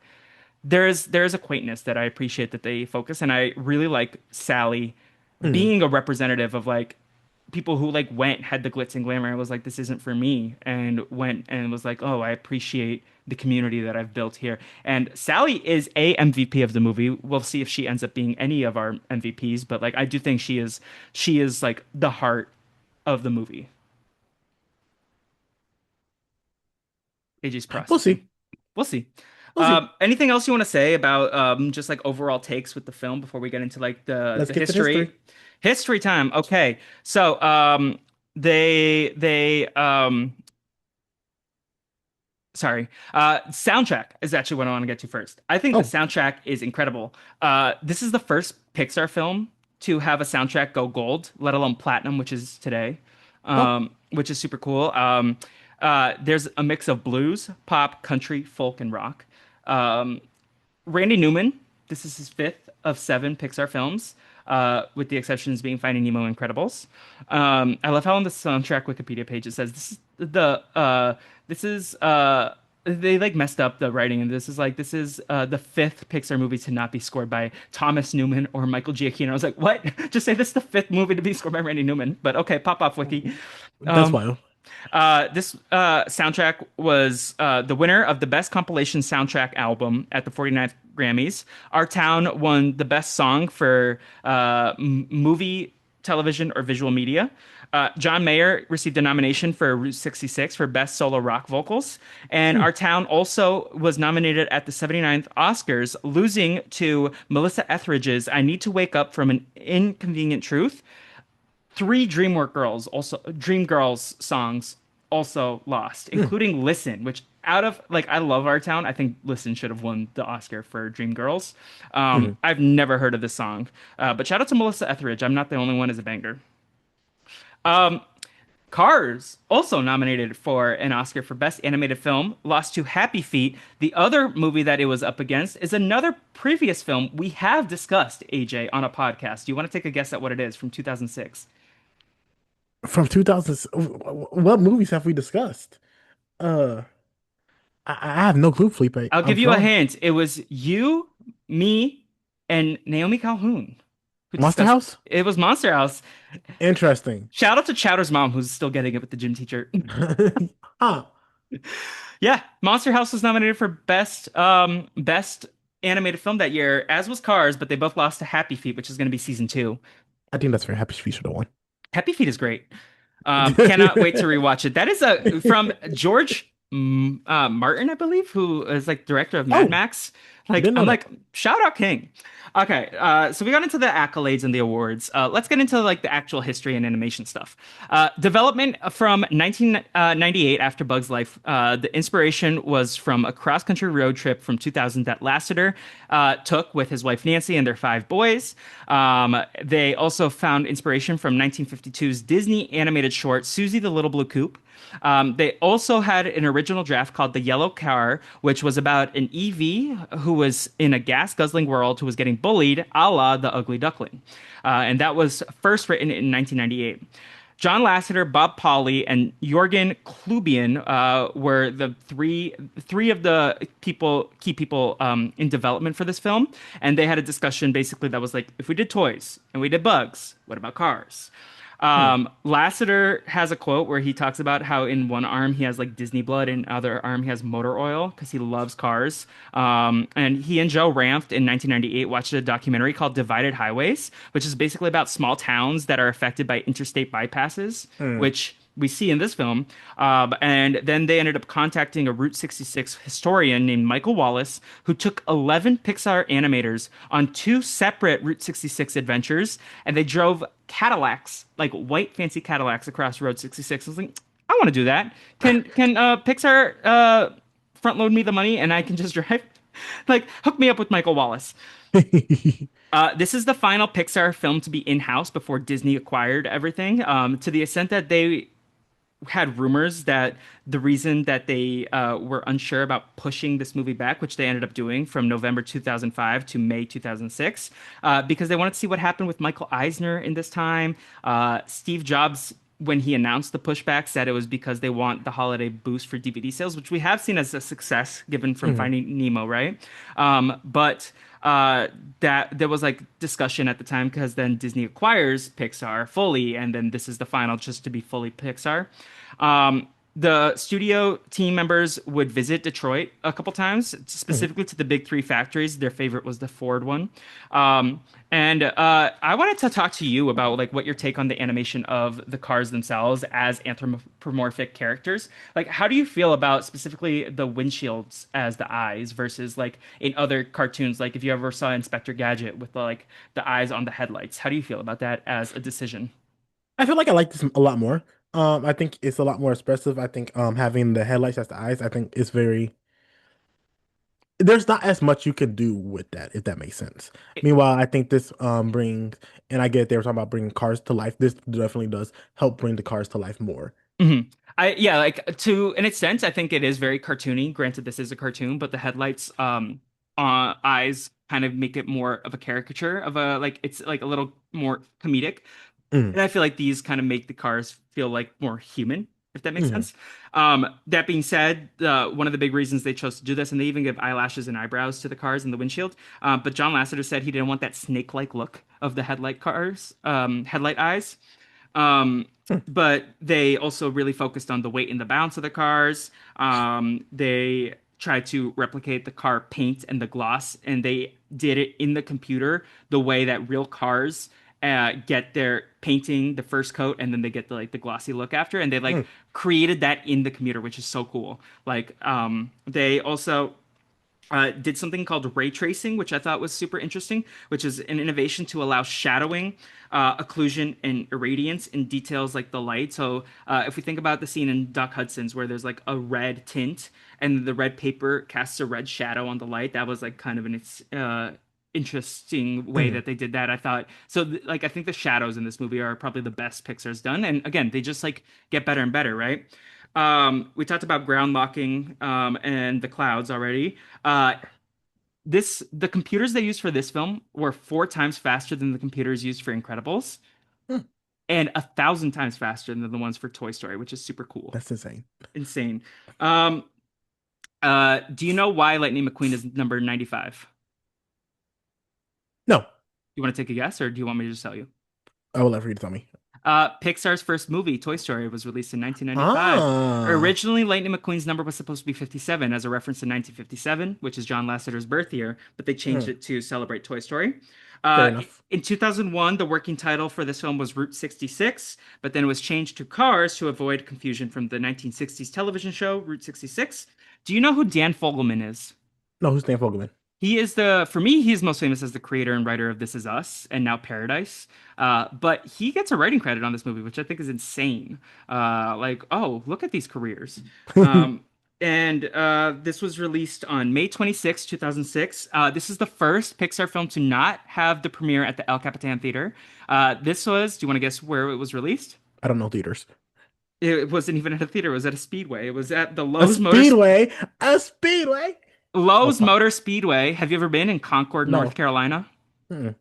there is a quaintness that I appreciate that they focus, and I really like Sally Hmm. being a representative of like people who like went had the glitz and glamour and was like this isn't for me, and went and was like oh I appreciate the community that I've built here. And Sally is a MVP of the movie. We'll see if she ends up being any of our MVPs, but like I do think she is like the heart of the movie. AJ's We'll processing. see. We'll see. We'll see. Anything else you want to say about just like overall takes with the film before we get into like the Let's the get to the history. history? History time. Okay. So they sorry. Soundtrack is actually what I want to get to first. I think the Oh, soundtrack is incredible. This is the first Pixar film to have a soundtrack go gold, let alone platinum, which is today, oh, which is super cool. There's a mix of blues, pop, country, folk, and rock. Um, Randy Newman, this is his fifth of seven Pixar films, with the exceptions being Finding Nemo and Incredibles. I love how on the soundtrack Wikipedia page it says this is they like messed up the writing and this is the fifth Pixar movie to not be scored by Thomas Newman or Michael Giacchino. I was like, what? Just say this is the fifth movie to be scored by Randy Newman. But okay, pop off wiki. that's wild. This soundtrack was the winner of the Best Compilation Soundtrack Album at the 49th Grammys. Our Town won the Best Song for Movie, Television, or Visual Media. John Mayer received a nomination for Route 66 for Best Solo Rock Vocals. And Hmm. Our Town also was nominated at the 79th Oscars, losing to Melissa Etheridge's I Need to Wake Up from an Inconvenient Truth. Three Dream Girls songs also lost, Hmm. including Listen, which out of like I love Our Town. I think Listen should have won the Oscar for Dream Girls. Hmm. I've never heard of this song, but shout out to Melissa Etheridge. I'm not the only one as a banger. Cars also nominated for an Oscar for Best Animated Film, lost to Happy Feet. The other movie that it was up against is another previous film we have discussed, AJ, on a podcast. Do you want to take a guess at what it is from 2006? From 2000, what movies have we discussed? Uh, I have no clue, Felipe. I'll I'm give you a sorry. hint. It was you, me, and Naomi Calhoun who Monster discussed House? it was Monster House. Interesting. Shout out to Chowder's mom, who's still getting it with the gym teacher. Huh. Yeah, Monster House was nominated for best animated film that year, as was Cars, but they both lost to Happy Feet, which is going to be season two. I think that's very happy Feast for the one. Happy Feet is great. Cannot wait to rewatch it. That is a from George Martin, I believe, who is like director of Mad Oh, Max. Like Didn't I'm know that. like shout out King. Okay, so we got into the accolades and the awards. Let's get into like the actual history and animation stuff. Development from 1998 after Bug's Life. The inspiration was from a cross-country road trip from 2000 that Lasseter took with his wife Nancy and their five boys. They also found inspiration from 1952's Disney animated short Susie the Little Blue Coupe. They also had an original draft called The Yellow Car, which was about an EV who was in a gas guzzling world who was getting bullied, a la The Ugly Duckling. And that was first written in 1998. John Lasseter, Bob Pauly, and Jorgen Klubian were the three of the key people in development for this film, and they had a discussion basically that was like, if we did toys and we did bugs, what about cars? Hmm. Lasseter has a quote where he talks about how in one arm he has like Disney blood, and other arm he has motor oil because he loves cars. And he and Joe Ranft in 1998 watched a documentary called Divided Highways, which is basically about small towns that are affected by interstate bypasses, Hmm. which we see in this film. And then they ended up contacting a Route 66 historian named Michael Wallace, who took 11 Pixar animators on two separate Route 66 adventures, and they drove Cadillacs, like white fancy Cadillacs, across Road 66. I was like, I want to do that. Can Pixar front load me the money and I can just drive? Like, hook me up with Michael Wallace. This is the final Pixar film to be in-house before Disney acquired everything. To the extent that they had rumors that the reason that they were unsure about pushing this movie back, which they ended up doing from November 2005 to May 2006, because they wanted to see what happened with Michael Eisner in this time. Steve Jobs, when he announced the pushback, said it was because they want the holiday boost for DVD sales, which we have seen as a success given from Hmm. Finding Nemo, right? But that there was like discussion at the time because then Disney acquires Pixar fully, and then this is the final just to be fully Pixar. Um, the studio team members would visit Detroit a couple times, Hmm. specifically to the big three factories. Their favorite was the Ford one. And I wanted to talk to you about like what your take on the animation of the cars themselves as anthropomorphic characters. Like, how do you feel about specifically the windshields as the eyes versus like in other cartoons? Like, if you ever saw Inspector Gadget with like the eyes on the headlights, how do you feel about that as a decision? I feel like I like this a lot more. I think it's a lot more expressive. I think having the headlights as the eyes, I think is very there's not as much you could do with that, if that makes sense. Meanwhile, I think this brings and I get they were talking about bringing cars to life. This definitely does help bring the cars to life more. Mhm. Yeah, like to an extent, I think it is very cartoony. Granted, this is a cartoon, but the headlights, eyes kind of make it more of a caricature of a like it's like a little more comedic. Mm, And I feel like these kind of make the cars feel like more human, if that makes mhm. sense. That being said, one of the big reasons they chose to do this, and they even give eyelashes and eyebrows to the cars in the windshield. But John Lasseter said he didn't want that snake-like look of the headlight eyes. Um, Hmm. but they also really focused on the weight and the balance of the cars. They tried to replicate the car paint and the gloss, and they did it in the computer the way that real cars get their painting the first coat and then they get the like the glossy look after, and they like Mm, created that in the computer, which is so cool. Like they also did something called ray tracing, which I thought was super interesting, which is an innovation to allow shadowing, occlusion, and irradiance in details like the light. So, if we think about the scene in Doc Hudson's where there's like a red tint and the red paper casts a red shadow on the light, that was like kind of an interesting way mhm. that they did that. I thought so. Like, I think the shadows in this movie are probably the best Pixar's done, and again, they just like get better and better, right? We talked about ground locking and the clouds already. Uh, the computers they used for this film were 4 times faster than the computers used for Incredibles, Hmm. and 1,000 times faster than the ones for Toy Story, which is super cool, That's insane. insane. Um, do you know why Lightning McQueen is number 95? No, You want to take a guess, or do you want me to just tell you? I will let for you to tell me. Pixar's first movie, Toy Story, was released in 1995. Ah, Originally, Lightning McQueen's number was supposed to be 57 as a reference to 1957, which is John Lasseter's birth year, but they changed mm, it to celebrate Toy Story. fair Uh, enough. in 2001, the working title for this film was Route 66, but then it was changed to Cars to avoid confusion from the 1960s television show Route 66. Do you know who Dan Fogelman is? No, who's Dan Fogelman? He is the, for me, he's most famous as the creator and writer of This Is Us and now Paradise. But he gets a writing credit on this movie, which I think is insane. Like, oh, look at these careers. Um, and This was released on May 26, 2006. This is the first Pixar film to not have the premiere at the El Capitan Theater. This was, do you want to guess where it was released? I don't know theaters. It wasn't even at a theater, it was at a speedway. It was at the A speedway, a speedway. Oh Lowe's fuck, Motor Speedway. Have you ever been in Concord, North no. Carolina? Mm.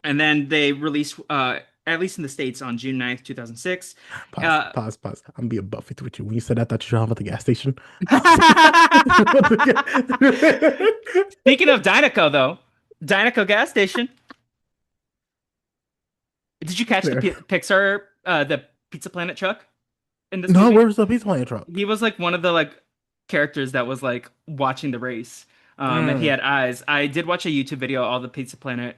And then they released, at least in the States, on June 9th, 2006. Pause, Uh, pause, pause. I'm being Buffett with you. When you said that, I thought you were talking about the gas station. I was like, Speaking of Dynaco, though, Dynaco gas station. Did you catch the Fair. Pixar, the Pizza Planet truck in this No, movie? where was the pizza playing truck? He was like one of the like characters that was like watching the race. And he Mm. had eyes. I did watch a YouTube video, all the Pizza Planet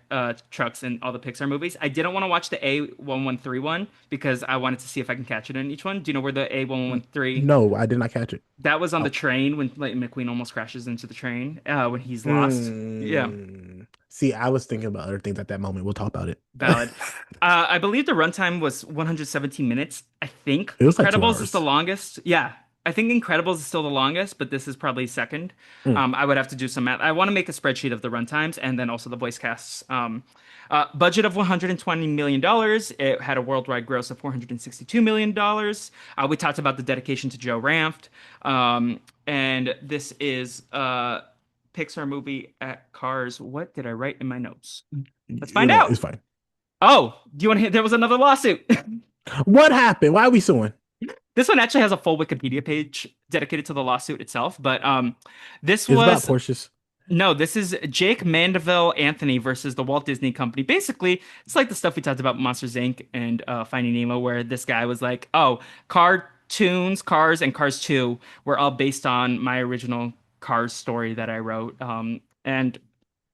trucks and all the Pixar movies. I didn't want to watch the A1131 because I wanted to see if I can catch it in each one. Do you know where the A113? No, I did not catch it. That was on the Oh. train when Lightning McQueen almost crashes into the train when he's lost. Yeah, Mm. See, I was thinking about other things at that moment. We'll talk about it. valid. I believe the runtime was 117 minutes. I think It was like two Incredibles is the hours. longest. Yeah, I think Incredibles is still the longest, but this is probably second. Mm. I would have to do some math. I want to make a spreadsheet of the runtimes and then also the voice casts. Budget of $120 million. It had a worldwide gross of $462 million. We talked about the dedication to Joe Ranft. And this is a Pixar movie at Cars. What did I write in my notes? Let's You find know, out. it's fine. Oh, do you want to hear? There was another lawsuit. What happened? Why are we suing? This one actually has a full Wikipedia page dedicated to the lawsuit itself, but this It's about was Porsches. no, this is Jake Mandeville Anthony versus the Walt Disney Company. Basically, it's like the stuff we talked about Monsters Inc. and Finding Nemo, where this guy was like, "Oh, cartoons, Cars, and Cars 2 were all based on my original Cars story that I wrote." And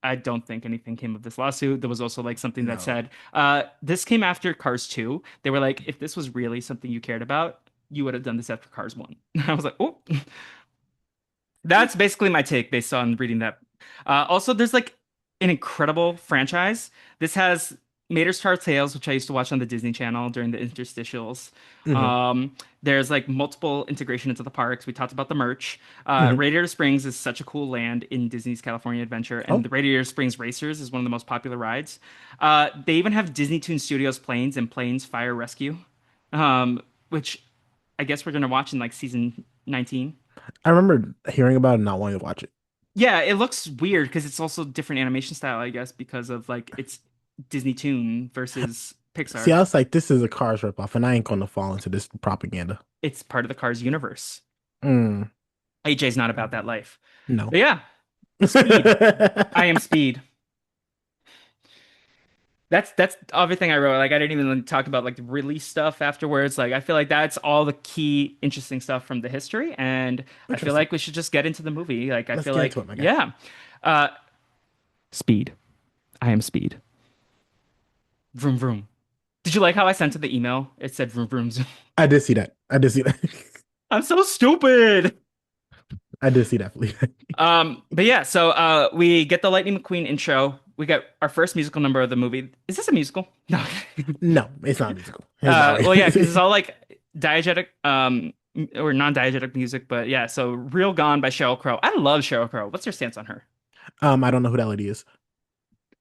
I don't think anything came of this lawsuit. There was also like something that No. said, "This came after Cars 2." They were like, "If this was really something you cared about, you would have done this after Cars 1." I was like, "Oh." That's basically my take based on reading that. Also, there's like an incredible franchise. This has Mater's Star Tales, which I used to watch on the Disney Channel during the interstitials. Hmm. There's like multiple integration into the parks. We talked about the merch. Hmm. Radiator Springs is such a cool land in Disney's California Adventure, and the Oh, Radiator Springs Racers is one of the most popular rides. They even have Disney Toon Studios planes and Planes Fire Rescue, which I guess we're gonna watch in like season 19. I remember hearing about it and not wanting to watch it. Yeah, it looks weird because it's also different animation style, I guess, because of like it's Disney Toon versus See, Pixar. I was like, this is a Cars ripoff, and I ain't gonna fall into this propaganda. It's part of the Cars universe. Mm, AJ's not about that life. no. But yeah, Speed. I am Speed. That's everything I wrote. Like I didn't even like, talk about like the release stuff afterwards. Like I feel like that's all the key interesting stuff from the history, and I feel Interesting. like we should just get into the movie. Like I Let's feel get into like it, my guy. yeah, uh, Speed. I am Speed. Vroom vroom. Did you like how I sent it the email? It said vroom vroom zoom. I did see that. I did see that. I'm so stupid. I did see that, Felipe. But yeah, so we get the Lightning McQueen intro. We got our first musical number of the movie. Is this a musical? No. No, it's not a musical. It's not Well, yeah, because it's right. all like diegetic or non-diegetic music. But yeah, so Real Gone by Sheryl Crow. I love Sheryl Crow. What's your stance on her? I don't know who that lady is.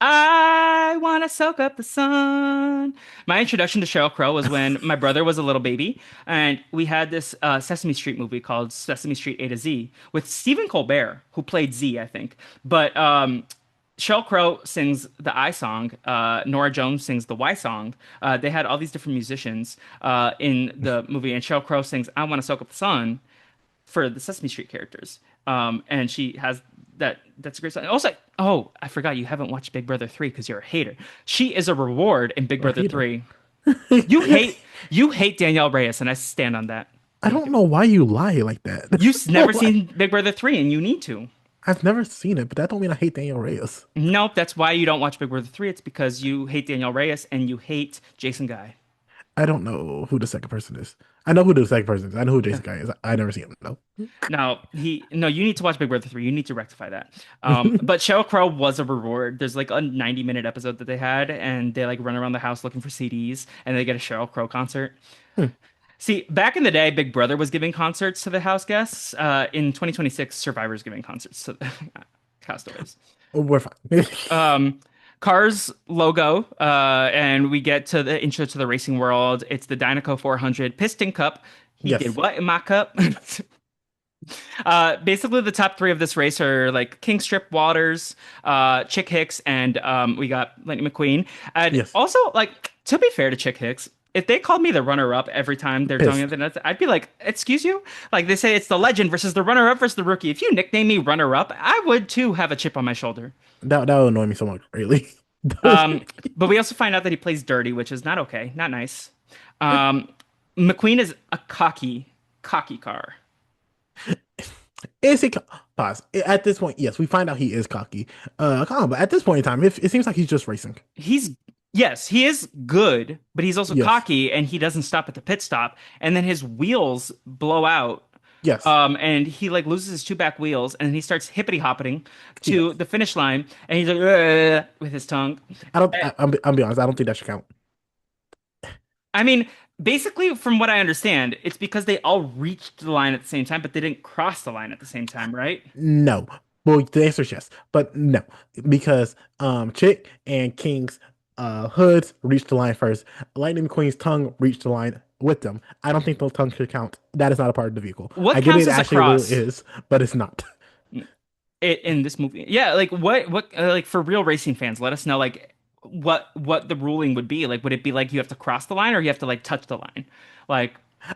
I want to soak up the sun. My introduction to Sheryl Crow was when my brother was a little baby, and we had this Sesame Street movie called Sesame Street A to Z with Stephen Colbert, who played Z, I think. But Sheryl Crow sings the I song. Nora Jones sings the Y song. They had all these different musicians in the movie, and Sheryl Crow sings "I Want to Soak Up the Sun" for the Sesame Street characters. And she has that. That's a great song. Also, oh, I forgot you haven't watched Big Brother 3 because you're a hater. She is a reward in Big A Brother hater. 3. You hate Danielle Reyes, and I stand on that. I don't know why you lie like that. You've never Why? seen Big Brother 3, and you need to. I've never seen it, but that don't mean I hate Daniel Reyes. Nope, that's why you don't watch Big Brother 3. It's because you hate Danielle Reyes and you hate Jason Guy. I don't know who the second person is. I know who the second person is. I know who Jason Guy is. I never see him though. No, you need to watch Big Brother 3. You need to rectify that. But Sheryl Crow was a reward. There's like a 90-minute episode that they had, and they like run around the house looking for CDs, and they get a Sheryl Crow concert. See, back in the day, Big Brother was giving concerts to the house guests. In 2026, Survivor's giving concerts to the castaways. We're fine. Um, Cars logo, and we get to the intro to the racing world. It's the Dynaco 400 Piston Cup. He did Yes. what in my cup? Basically, the top three of this race are like King Strip Waters, Chick Hicks, and we got Lightning McQueen. And Yes. also, like, to be fair to Chick Hicks, if they called me the runner-up every time they're talking Pissed. about that, I'd be like, "Excuse you?" Like they say, it's the legend versus the runner-up versus the rookie. If you nickname me runner-up, I would too have a chip on my shoulder. That would annoy me so much, really. Um, but we also find out that he plays dirty, which is not okay, not nice. Um, McQueen is a cocky car. Is he pause? At this point, yes, we find out he is cocky. Come on, but at this point in time, it seems like he's just racing. He's Yes, he is good, but he's also Yes. cocky and he doesn't stop at the pit stop. And then his wheels blow out. Yes. And he like loses his two back wheels and he starts hippity hopping He to does. the finish line and he's like "Ugh," with his tongue. I don't. Eh, I'm be honest. I don't think that should count. I mean, basically, from what I understand, it's because they all reached the line at the same time, but they didn't cross the line at the same time, right? No. Well, the answer is yes, but no, because Chick and King's hoods reached the line first. Lightning McQueen's tongue reached the line with them. I don't think those tongues should count. That is not a part of the vehicle. What I get counts it as a actually really cross? is, but it's not. In this movie. Yeah, like what like for real racing fans, let us know like what the ruling would be. Like would it be like you have to cross the line or you have to like touch the line? Like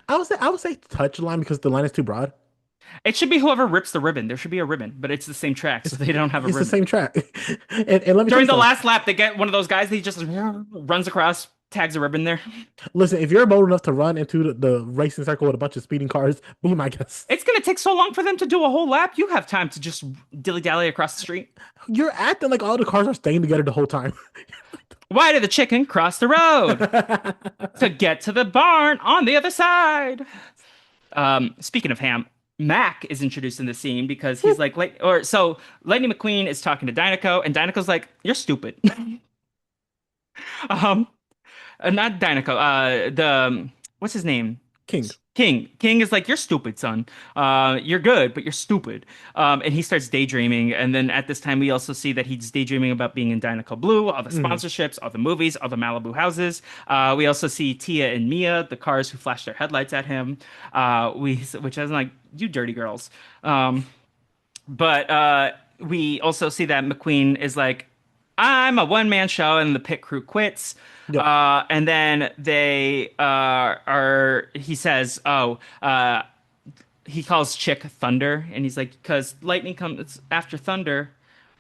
I would say touch the line because the line is too broad. it should be whoever rips the ribbon. There should be a ribbon, but it's the same track, so It's they don't have a it's the ribbon. same track. And let me tell you During the something. last lap, they get one of those guys, they just runs across, tags a ribbon there. Listen, if you're bold enough to run into the racing circle with a bunch of speeding cars, be my guest. It's gonna take so long for them to do a whole lap. You have time to just dilly-dally across the street. You're acting like all the cars are staying together the whole time. Why did the chicken cross the road? To get to the barn on the other side. Speaking of ham, Mac is introduced in the scene because he's like, Lightning McQueen is talking to Dynaco, and Dynaco's like, "You're stupid." um, Not Dynaco. What's his name? King. King. King is like, "You're stupid, son. You're good, but you're stupid." And he starts daydreaming. And then at this time, we also see that he's daydreaming about being in Dynaco Blue, all the Mhm. sponsorships, all the movies, all the Malibu houses. We also see Tia and Mia, the cars who flash their headlights at him. Which I was like, "You dirty girls." Um, but we also see that McQueen is like, "I'm a one-man show," and the pit crew quits. Yep. And then he says, he calls Chick Thunder, and he's like, because lightning comes after thunder,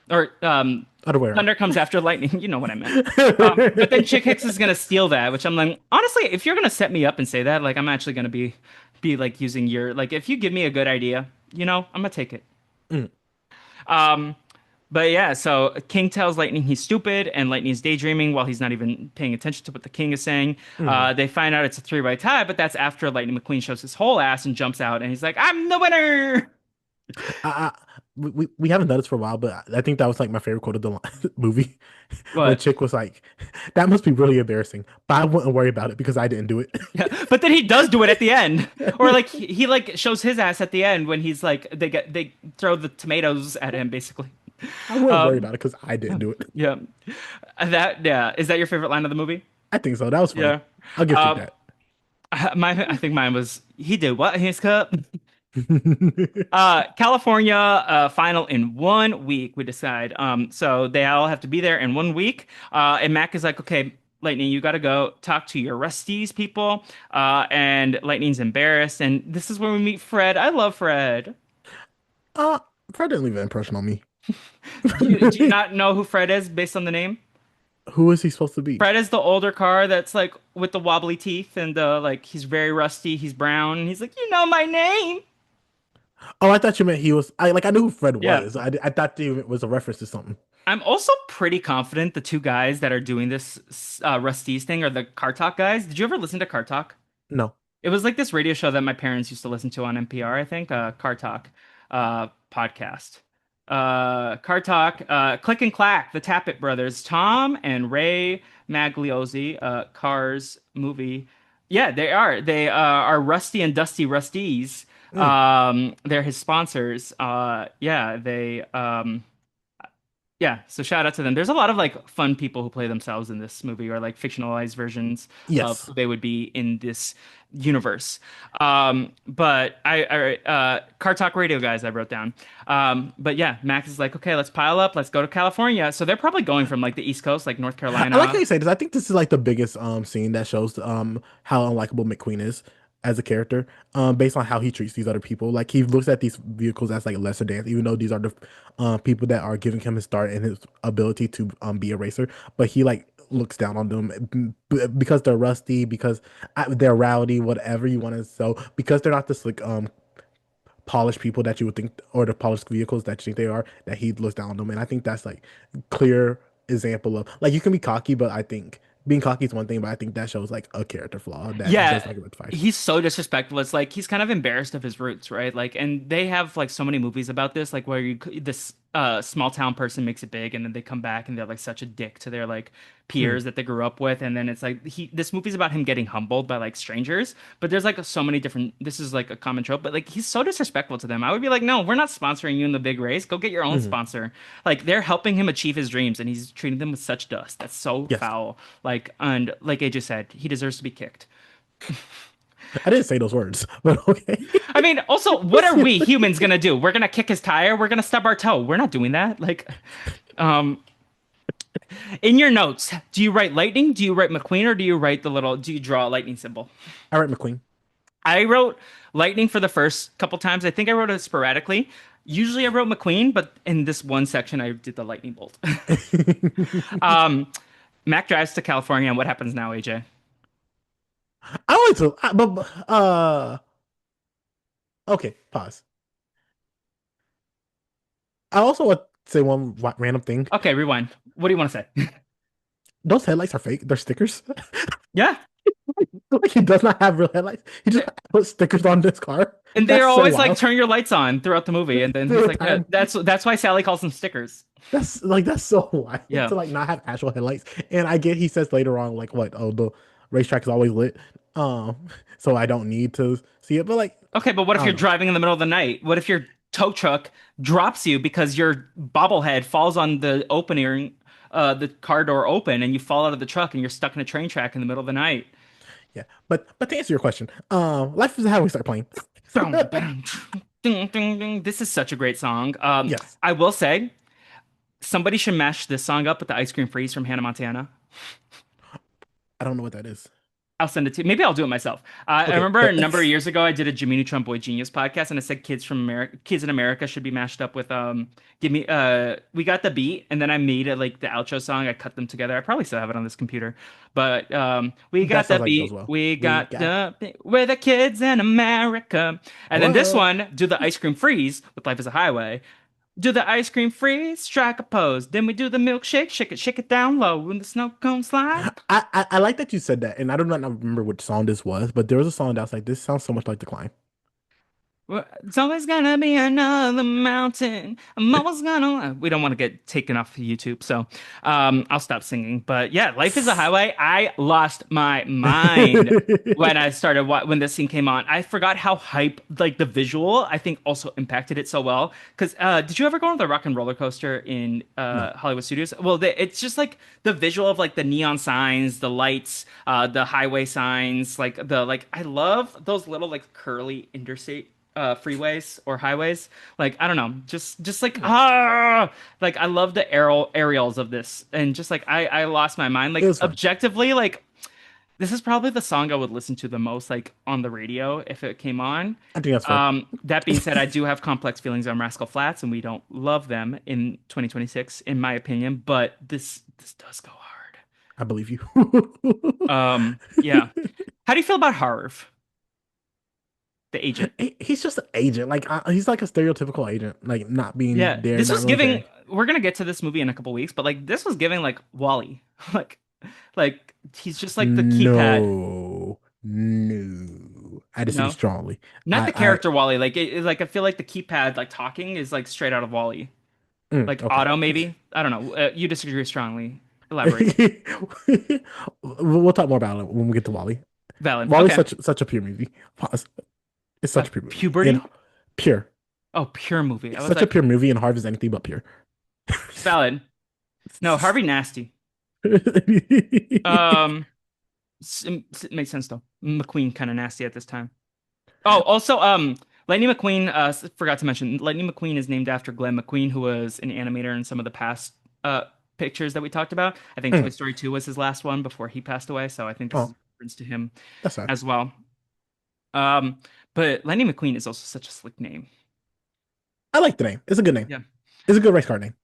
or Other way around. thunder comes after lightning. You know what I meant. But then Chick Hicks is gonna steal that, which I'm like, honestly, if you're gonna set me up and say that, like, I'm actually gonna be like using your like, if you give me a good idea, I'm gonna take it. Mm, Um, but yeah, so King tells Lightning he's stupid, and Lightning's daydreaming while he's not even paying attention to what the King is saying. mm. They find out it's a three-way tie, but that's after Lightning McQueen shows his whole ass and jumps out, and he's like, "I'm the winner!" I, I, we haven't done this for a while, but I think that was like my favorite quote of the movie when But Chick was like, "That must be really embarrassing, but I wouldn't worry about it because I didn't do it." yeah, but then he does do it at the end, or like he like shows his ass at the end when he's like they throw the tomatoes at him basically. I wouldn't worry Um, about it because I didn't do it. yeah, that yeah is that your favorite line of the movie? I think so. That was funny. Yeah. I'll give Chick Um, that. I think mine was he did what in his cup? California, final in 1 week, we decide. So they all have to be there in 1 week. And Mac is like, okay, Lightning, you gotta go talk to your Rusty's people. And Lightning's embarrassed. And this is where we meet Fred. I love Fred. uh, Fred didn't leave an impression on me. Do you not know who Fred is based on the name? Who is he supposed to be? Fred is the older car that's like with the wobbly teeth and like he's very rusty, he's brown, and he's like, you know my name. Oh, I thought you meant he was. I knew who Fred Yeah. was. I thought it was a reference to something. I'm also pretty confident the two guys that are doing this Rusty's thing are the Car Talk guys. Did you ever listen to Car Talk? No. It was like this radio show that my parents used to listen to on NPR, I think, Car Talk podcast. Car Talk, Click and Clack, the Tappet brothers, Tom and Ray Magliozzi, Cars movie. Yeah, they are. They are Rusty and Dusty Rusties. Mm, They're his sponsors. Yeah, yeah, so shout out to them. There's a lot of like fun people who play themselves in this movie or like fictionalized versions of yes. who they would be in this universe. But Car Talk Radio guys, I wrote down. But yeah, Max is like, okay, let's pile up, let's go to California. So they're probably going from like the East Coast, like North I like how Carolina. you say this. I think this is like the biggest scene that shows how unlikable McQueen is as a character, based on how he treats these other people. Like he looks at these vehicles as like lesser than, even though these are the people that are giving him his start and his ability to be a racer. But he like looks down on them because they're rusty, because they're rowdy, whatever you want to. So because they're not this like polished people that you would think, or the polished vehicles that you think they are, that he looks down on them. And I think that's like clear example of like you can be cocky, but I think being cocky is one thing, but I think that shows like a character flaw that just Yeah, like rectified. he's so disrespectful. It's like he's kind of embarrassed of his roots, right? Like, and they have like so many movies about this, like where this small town person makes it big, and then they come back and they're like such a dick to their like Hmm. peers that they grew up with, and then it's like this movie's about him getting humbled by like strangers. But there's like so many different. This is like a common trope, but like he's so disrespectful to them. I would be like, no, we're not sponsoring you in the big race. Go get your own Hmm. sponsor. Like they're helping him achieve his dreams, and he's treating them with such dust. That's so Yes. foul. Like, and like AJ said, he deserves to be kicked. I didn't say those words, but okay. I mean, also, what are we humans gonna do? We're gonna kick his tire? We're gonna stub our toe? We're not doing that. Like, um, in your notes, do you write lightning? Do you write McQueen? Or do you write the little? Do you draw a lightning symbol? All right, McQueen. I wrote lightning for the first couple times. I think I wrote it sporadically. Usually, I wrote McQueen, but in this one section, I did the lightning bolt. um, Mac drives to California, and what happens now, AJ? I went to, but okay, pause. I also want to say one random thing. Okay, rewind. What do you want to say? Those headlights are fake. They're stickers. Yeah, Like he does not have real headlights. He just put stickers on this car. and they're That's so always like, wild. turn your lights on throughout the movie. And then he's The like, yeah, time. that's why Sally calls them stickers. That's so wild Yeah. to like not have actual headlights. And I get he says later on like what, oh, the racetrack is always lit. Um, so I don't need to see it. But like Okay, but what if I you're don't know. driving in the middle of the night? What if your tow truck drops you because your bobblehead falls on the opening, the car door open, and you fall out of the truck and you're stuck in a train track in the middle of the night? Yeah. But to answer your question, Life is how we start playing. Boom, boom, ding, ding, ding. This is such a great song. Yes. I will say somebody should mash this song up with the Ice Cream Freeze from Hannah Montana. I don't know what that is. I'll send it to you. Maybe I'll do it myself. I Okay, remember a but number of years ago, I did a Jimmy Neutron Boy Genius podcast, and I said kids in America should be mashed up with give me we got the beat, and then I made it like the outro song. I cut them together. I probably still have it on this computer, but we that got the sounds like it goes beat, well. we We got got we're the kids in America, and then this what? one do the ice cream freeze with Life is a Highway. Do the ice cream freeze, strike a pose. Then we do the milkshake, shake it down low when the snow cone slide. I like that you said that, and I do not remember which song this was, but there was a song that was like, this sounds so much like The Climb. Well, it's always gonna be another mountain. I'm always gonna. We don't want to get taken off of YouTube, so I'll stop singing. But yeah, Life is a Highway. I lost my mind when I started when this scene came on. I forgot how hype, like the visual, I think also impacted it so well. Because did you ever go on the Rock and Roller Coaster in No. Hollywood Studios? Well, it's just like the visual of like the neon signs, the lights, the highway signs, like the like. I love those little like curly interstate freeways or highways. Like I don't know, just like like I love the aerials of this, and just like I lost my mind. It Like was fun. objectively, like this is probably the song I would listen to the most, like on the radio if it came on. I think that's fair. That being said, I do have complex feelings on Rascal Flats, and we don't love them in 2026, in my opinion. But this does go hard. I believe you. Yeah. How do you feel about Harv? the agent. He's just an agent. Like he's like a stereotypical agent, like not being Yeah, there, this not was really giving. caring. We're gonna get to this movie in a couple weeks, but like this was giving like Wally, like like he's just like the keypad. No, no. I disagree No, strongly. not the I character Wally. Like like I feel like the keypad like talking is like straight out of Wally. Like okay. Otto maybe. I don't know. You disagree strongly. Elaborate. We'll talk more about it when we get to Wally. Valid. Wally's Okay. such a pure movie. Pause. It's such a pure movie and Puberty. pure. Oh, pure movie. I It's was such a like pure movie, and Harv is anything but pure. valid. No, Harvey nasty. Um, makes sense though. McQueen kind of nasty at this time. Oh, also, Lightning McQueen. Forgot to mention, Lightning McQueen is named after Glenn McQueen, who was an animator in some of the past pictures that we talked about. I think Toy Mm. Story 2 was his last one before he passed away, so I think this is a Oh, reference to him that's sad. as well. Um, but Lightning McQueen is also such a slick name. I like the name. It's a good name. Yeah. It's a good race car name.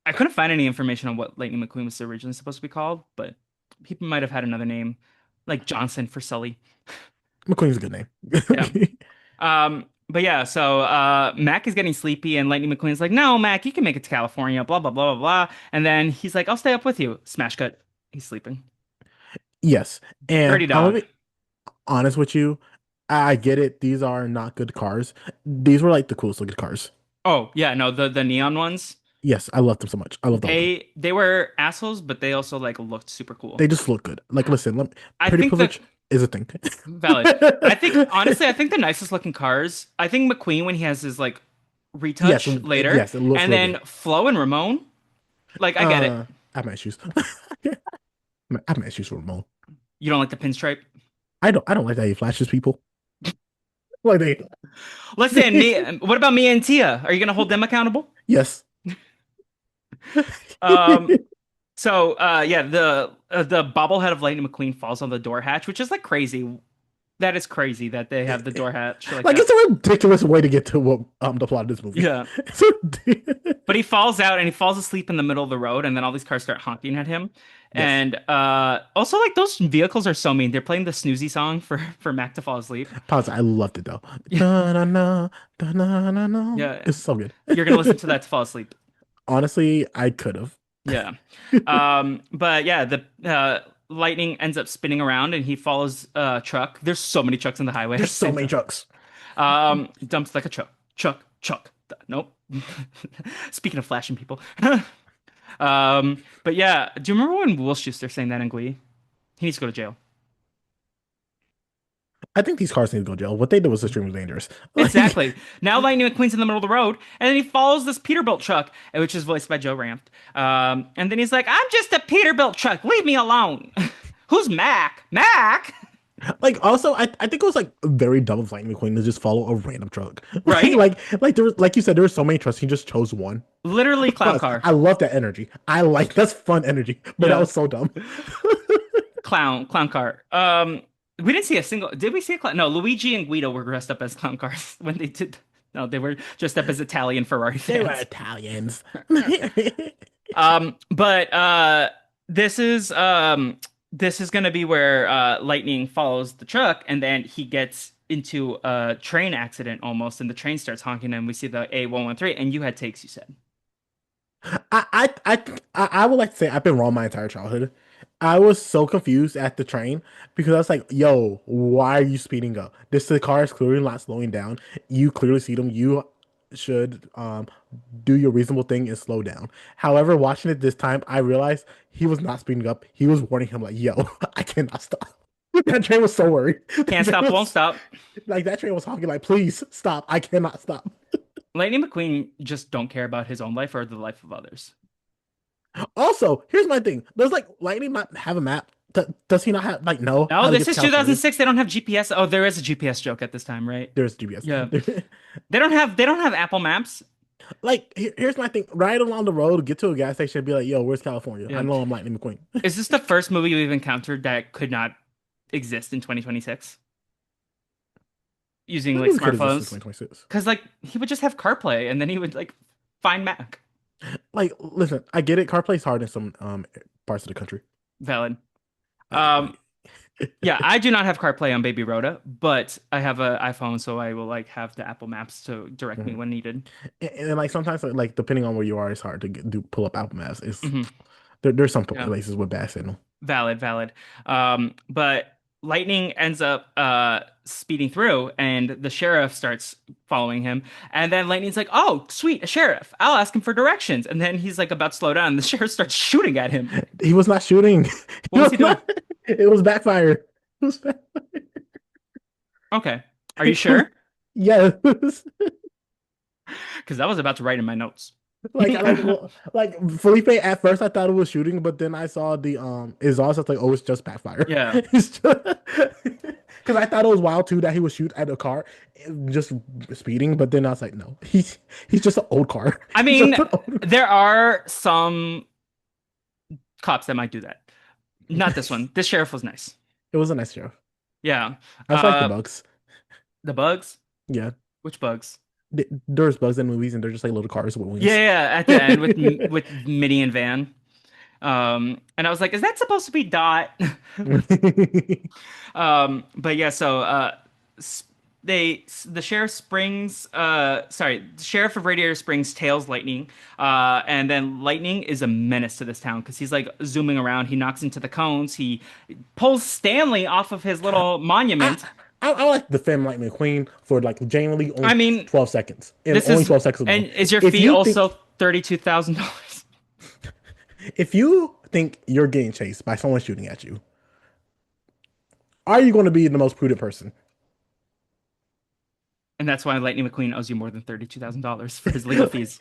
I couldn't find any information on what Lightning McQueen was originally supposed to be called, but people might have had another name, like Johnson for Sully. McQueen's a good name. Yeah. But yeah, so Mac is getting sleepy, and Lightning McQueen's like, "No, Mac, you can make it to California." Blah blah blah blah blah. And then he's like, "I'll stay up with you." Smash cut. He's sleeping. Yes, and Dirty I'm gonna dog. be honest with you. I get it. These are not good cars. These were like the coolest looking cars. Oh yeah, no, the neon ones. Yes, I love them so much. I love the whole thing. They were assholes, but they also like looked super cool. They just look good. Like, listen, I pretty think the privilege is a thing. valid. I think honestly, I think the nicest looking cars. I think McQueen when he has his like Yes, retouch later, yes, it looks and real then good. Flo and Ramon. Like I get it. I have my issues. I have my issues with Ramon. You don't like the pinstripe. I don't like that he flashes people. Like Listen, me. What about me and Tia? Are you gonna hold them accountable? yes. Um. So, yeah, the bobblehead of Lightning McQueen falls on the door hatch, which is like crazy. That is crazy that they have the door hatch like Like that. it's a ridiculous way to get to what the plot of this movie. Yeah. It's ridiculous. But he falls out and he falls asleep in the middle of the road, and then all these cars start honking at him. Yes. And also like those vehicles are so mean. They're playing the snoozy song for Mac to fall asleep. Pause. I loved it though. Da, na, na, da, na, na, na. Yeah, It's so good. you're gonna listen to that to fall asleep. Honestly, I could have. Yeah. But yeah, the lightning ends up spinning around and he follows a truck. There's so many trucks on the highway at There's the so same many time. trucks. Dumps like a truck. Chuck. Nope. Speaking of flashing people. But yeah, do you remember when Will Schuster saying that in Glee? He needs to go to jail. I think these cars need to go to jail. What they did was extremely dangerous. Like, Exactly. Now Lightning McQueen's in the middle of the road, and then he follows this Peterbilt truck, which is voiced by Joe Ranft. And then he's like, "I'm just a Peterbilt truck. Leave me alone." Who's Mac? Mac? also, I think it was like very dumb of Lightning McQueen to just follow a random truck. Right? Like there was, like you said, there were so many trucks. He just chose one. Literally clown Plus, car. I love that energy. I like that's fun energy, but that Yeah. was so dumb. Clown car. We didn't see a single. Did we see a clown? No, Luigi and Guido were dressed up as clown cars when they did. No, they were dressed up as Italian Ferrari They were fans. Italians. But this is gonna be where Lightning follows the truck, and then he gets into a train accident almost, and the train starts honking, and we see the A113. And you had takes, you said. I would like to say I've been wrong my entire childhood. I was so confused at the train because I was like, "Yo, why are you speeding up? This the car is clearly not slowing down. You clearly see them. You should do your reasonable thing and slow down." However, watching it this time, I realized he was not speeding up. He was warning him like, "Yo, I cannot stop." That train was so worried. That Can't train stop, won't was stop. like that train was honking like, "Please stop! I cannot stop." Lightning McQueen just don't care about his own life or the life of others. Also, here's my thing. Does like Lightning not have a map? Does he not have like know No, how to this get to is California? 2006. They don't have GPS. Oh, there is a GPS joke at this time, right? There's GPS. Yeah. They don't have Apple Maps. Like here's my thing. Ride along the road, get to a gas station, and be like, "Yo, where's California? I Yeah. know I'm Lightning McQueen." Is this the first movie we've encountered that could not exist in 2026 using What like movie could exist in smartphones? 2026? Because like he would just have CarPlay and then he would like find Mac. Like, listen, I get it. CarPlay's hard in some parts of the country. Valid. I Um, agree. Yeah, I do not have CarPlay on Baby Rhoda, but I have an iPhone, so I will like have the Apple Maps to direct me Mhm. when needed. And, like sometimes like depending on where you are, it's hard to pull up Apple Maps. Hmm. There's some Yeah. places with bad signal. Valid, valid. But Lightning ends up speeding through, and the sheriff starts following him. And then Lightning's like, "Oh, sweet, a sheriff! I'll ask him for directions." And then he's like about to slow down, and the sheriff starts shooting at him. He was not shooting. What He was was he doing? not. It was backfire. It was Okay, are you sure? yes. Because I was about to write in my notes. Like Felipe at first I thought it was shooting, but then I saw the exhaust. I was like, oh, it's just backfire. Yeah. It's just because I thought it was wild too that he would shoot at a car just speeding, but then I was like, no, he's just an old car. I He's just mean, an old. there are some cops that might do that. Not this one. This sheriff was nice. It was a nice show. Yeah. I just like the Uh, bugs. the bugs? Yeah, Which bugs? there's bugs in movies, and they're just like little cars with Yeah, wings. yeah, at the end with Minnie and Van. And I was like, is that supposed to be Dot? But yeah, so the sheriff Springs sorry, the sheriff of Radiator Springs tails Lightning. And then Lightning is a menace to this town because he's like zooming around, he knocks into the cones, he pulls Stanley off of his little I, monument. I like defend Lightning McQueen for like genuinely I only mean, 12 seconds and this only is 12 seconds and alone. is your If fee you think also $32,000? if you think you're getting chased by someone shooting at you, are you going to be the most prudent person? And that's why Lightning McQueen owes you more than $32,000 for his legal fees.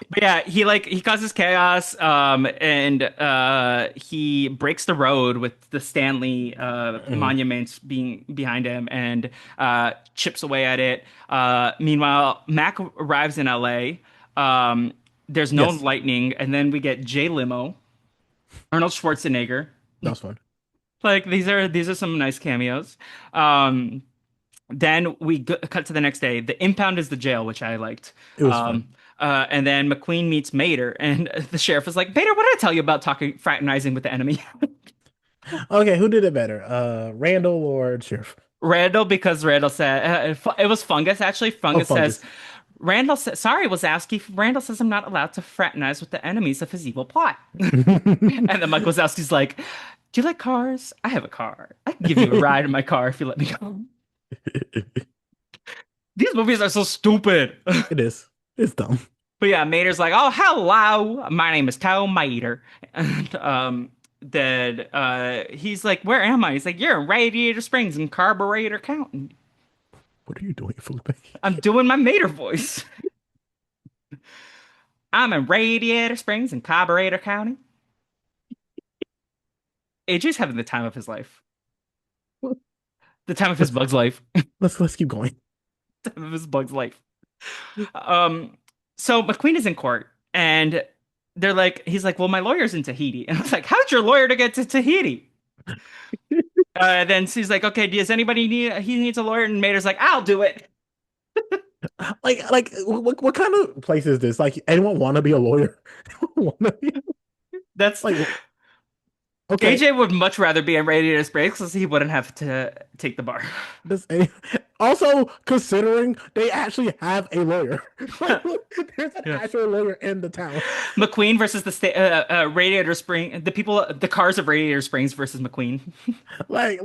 But yeah, he causes chaos, and he breaks the road with the Stanley Mhm. monument being behind him and chips away at it. Meanwhile, Mac arrives in LA. Um, there's no Yes, lightning, and then we get Jay Limo, Arnold Schwarzenegger. that was fun. Like these are some nice cameos. Um, then cut to the next day. The impound is the jail, which I liked. It was fun. And then McQueen meets Mater, and the sheriff is like, "Mater, what did I tell you about talking fraternizing with the enemy?" Okay, who did it better? Randall or Sheriff? Randall, because Randall said it was Fungus actually. Oh, Fungus says, Fungus. "Randall said, sorry, Wazowski. Randall says I'm not allowed to fraternize with the enemies of his evil plot." And then Mike Wazowski's like, "Do you like cars? I have a car. I can give you a ride in my car if you let me go." These movies are so stupid. It is. It's dumb. But yeah, Mater's like, "Oh, hello, my name is Tom Mater," and then he's like, "Where am I?" He's like, "You're in Radiator Springs in Carburetor County." What are you doing, Felipe? I'm doing my Mater voice. I'm in Radiator Springs in Carburetor County. AJ's having the time of his life, the time of his Let's bug's life, let's keep going. time of his bug's life. Um, so McQueen is in court, and he's like, "Well, my lawyer's in Tahiti," and I was like, "How'd your lawyer to get to Tahiti?" Then she's like, okay, does anybody need, he needs a lawyer? And Mater's like, I'll do it. What kind of place is this? Like, anyone want to be a lawyer? Wanna be- That's like, okay, AJ would much rather be in Radiator Springs because he wouldn't have to take the bar. does any, also considering they actually have a lawyer. Like, look, there's an Yeah. actual lawyer in the town. McQueen versus Radiator Spring, the cars of Radiator Springs versus McQueen. Like,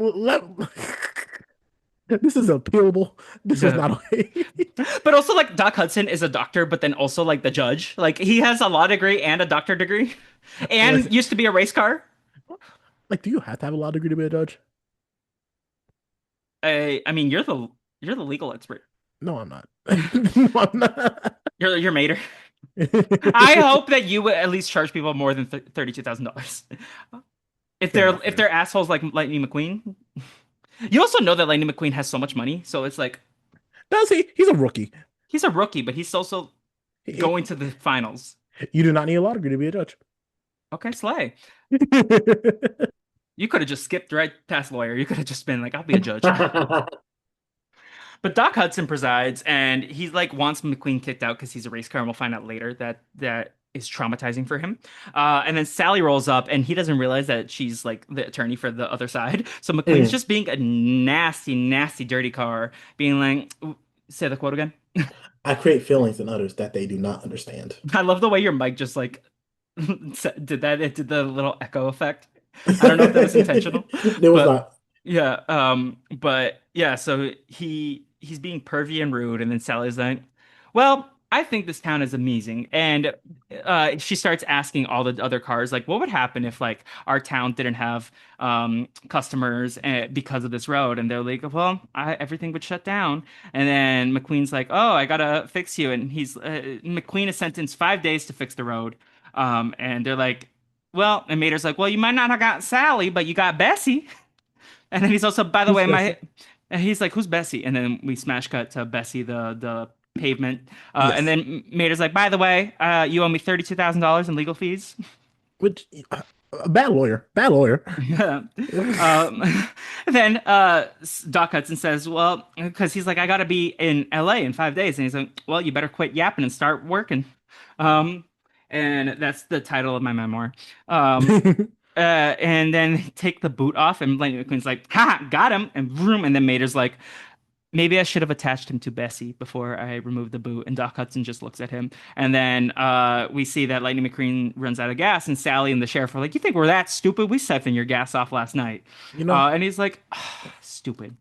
this is appealable. This was Yeah. not okay. But also, like, Doc Hudson is a doctor, but then also, like, the judge. Like, he has a law degree and a doctor degree and Listen, used to be a race car. like, do you have to have a law degree to be a judge? I mean, you're the legal expert. No, I'm not. No, I'm not. You're Mater. I hope that you would at least charge people more than $32,000. If Fair they're enough, if fair. they're assholes like Lightning McQueen. You also know that Lightning McQueen has so much money, so it's like Does he? He's a rookie. he's a rookie, but he's also going to the finals. You do not need a law degree to be a judge. Okay, Slay. You could have just skipped right past lawyer. You could have just been like, I'll be a judge. But Doc Hudson presides, and he like wants McQueen kicked out because he's a race car, and we'll find out later that is traumatizing for him. And then Sally rolls up and he doesn't realize that she's like the attorney for the other side. So McQueen's Mm. just being a nasty, nasty, dirty car, being like, say the quote again. I create feelings in others that they do not understand. I love the way your mic just like did that. It did the little echo effect. I don't know if that was intentional, There was but not. yeah. But yeah. So he's being pervy and rude, and then Sally's like, "Well, I think this town is amazing," and she starts asking all the other cars like, "What would happen if like our town didn't have customers because of this road?" And they're like, "Well, everything would shut down." And then McQueen's like, "Oh, I gotta fix you," and he's McQueen is sentenced 5 days to fix the road. And they're like, well, and Mater's like, well, you might not have got Sally, but you got Bessie. And then he's also, by the Who's way, Bessie? and he's like, who's Bessie? And then we smash cut to Bessie, the pavement. And Yes. then Mater's like, by the way, you owe me $32,000 in legal fees. Which bad lawyer. Bad lawyer. Yeah. Um, then Doc Hudson says, well, because he's like, I gotta be in LA in 5 days. And he's like, well, you better quit yapping and start working. Um, and that's the title of my memoir. Um, and then take the boot off, and Lightning McQueen's like, "Ha, got him!" And vroom, and then Mater's like, "Maybe I should have attached him to Bessie before I removed the boot." And Doc Hudson just looks at him, and then we see that Lightning McQueen runs out of gas, and Sally and the sheriff are like, "You think we're that stupid? We siphoned your gas off last night," You know? and he's like, "Ah, stupid.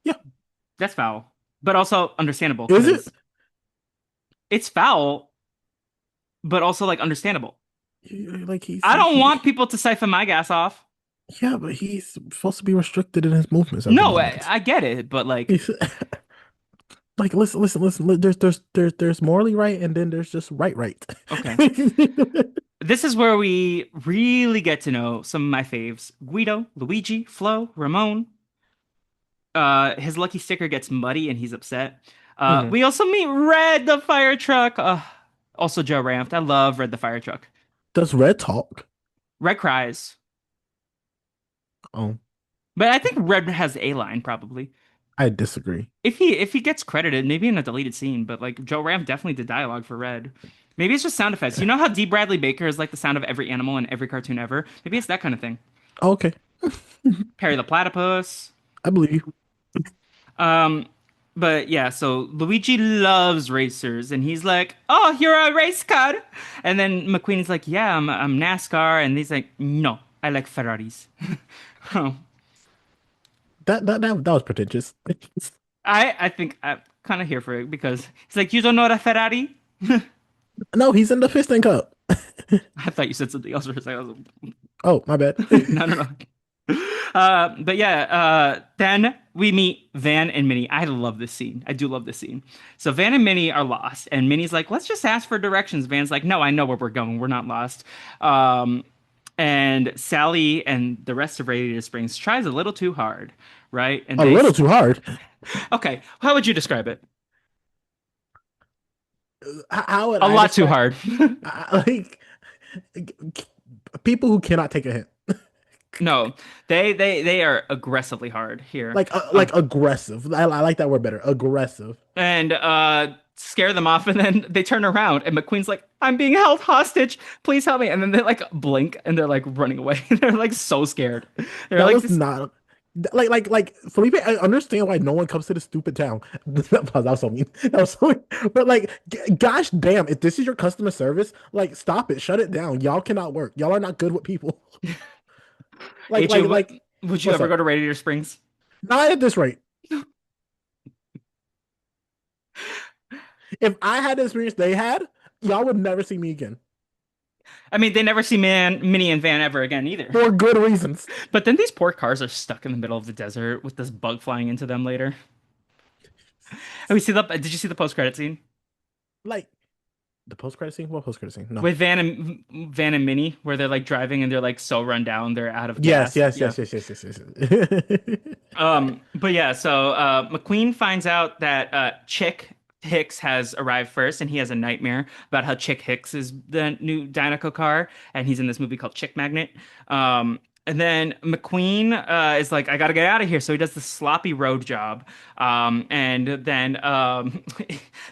Yeah. That's foul, but also understandable Is it? because it's foul, but also like understandable. Like I don't want people to siphon my gas off." yeah, but he's supposed to be restricted in his movements at the No, moment. I get it, but like He's like, listen. There's morally right, and then there's just right. okay. This is where we really get to know some of my faves. Guido, Luigi, Flo, Ramon. His lucky sticker gets muddy and he's upset. Mhm. We also meet Red the fire truck. Also Joe Ranft. I love Red the fire truck. Does Red talk? Red cries. Oh, But I think Red has a line probably. I disagree. If he gets credited, maybe in a deleted scene, but like Joe Ranft definitely did dialogue for Red. Maybe it's just sound effects. You know how D. Bradley Baker is like the sound of every animal in every cartoon ever? Maybe it's that kind of thing. Okay, Perry the Platypus. I believe you. Um, but yeah, so Luigi loves racers, and he's like, "Oh, you're a race car," and then McQueen's like, "Yeah, I'm NASCAR," and he's like, "No, I like Ferraris." Oh, That was pretentious. I think I'm kind of here for it because he's like, "You don't know what a Ferrari?" No, he's in the Piston Cup. I thought you said something else for a second. I was Oh, my bad. like, no, no, no. But yeah, then we meet Van and Minnie. I love this scene. I do love this scene. So Van and Minnie are lost, and Minnie's like, "Let's just ask for directions." Van's like, "No, I know where we're going. We're not lost." Um, and Sally and the rest of Radiator Springs tries a little too hard, right? And A they, little too hard. okay, how would you describe it? How would A I lot too describe hard. like people who cannot take a hint? No, they are aggressively hard here. Like aggressive. I like that word better. Aggressive. And scare them off, and then they turn around and McQueen's like, I'm being held hostage, please help me. And then they like blink and they're like running away. They're like so scared. They're That like was this. not like Felipe. I understand why no one comes to this stupid town. That was so mean. That was so mean. But like, gosh damn, if this is your customer service, like, stop it, shut it down. Y'all cannot work. Y'all are not good with people. Like, AJ, like, like, would you what's ever go up? to Radiator Springs? Not at this rate. If I had the experience they had, y'all would never see me again I mean, they never see Minnie and Van ever again either. for good reasons. But then these poor cars are stuck in the middle of the desert with this bug flying into them later. And we see the. Did you see the post credit scene Like the post credit scene. What post credit scene? No. with Van and Minnie, where they're like driving and they're like so run down, they're out of Yes, gas? yes, Yeah. yes, yes, yes, yes, yes. But yeah, so McQueen finds out that Chick Hicks has arrived first, and he has a nightmare about how Chick Hicks is the new Dynaco car, and he's in this movie called Chick Magnet. And then McQueen is like, I gotta get out of here. So he does the sloppy road job. And then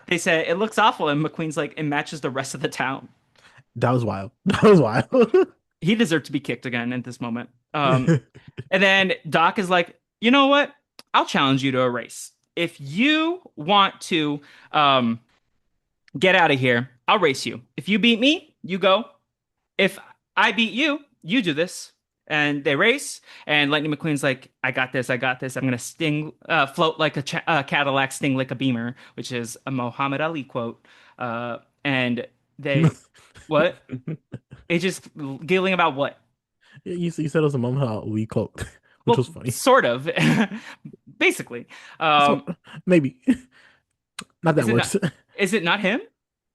they say it looks awful. And McQueen's like, it matches the rest of the town. That was wild. That was wild. He deserved to be kicked again at this moment. And then Doc is like, you know what? I'll challenge you to a race. If you want to get out of here, I'll race you. If you beat me, you go. If I beat you, you do this. And they race, and Lightning McQueen's like, I got this, I got this. I'm gonna float like a Cadillac, sting like a Beamer, which is a Muhammad Ali quote. And they, what? It's just giggling about what? You said it was a moment how we cloaked, which Well, was funny. sort of, basically. So Um, maybe not that is it not? worse. Is it not him?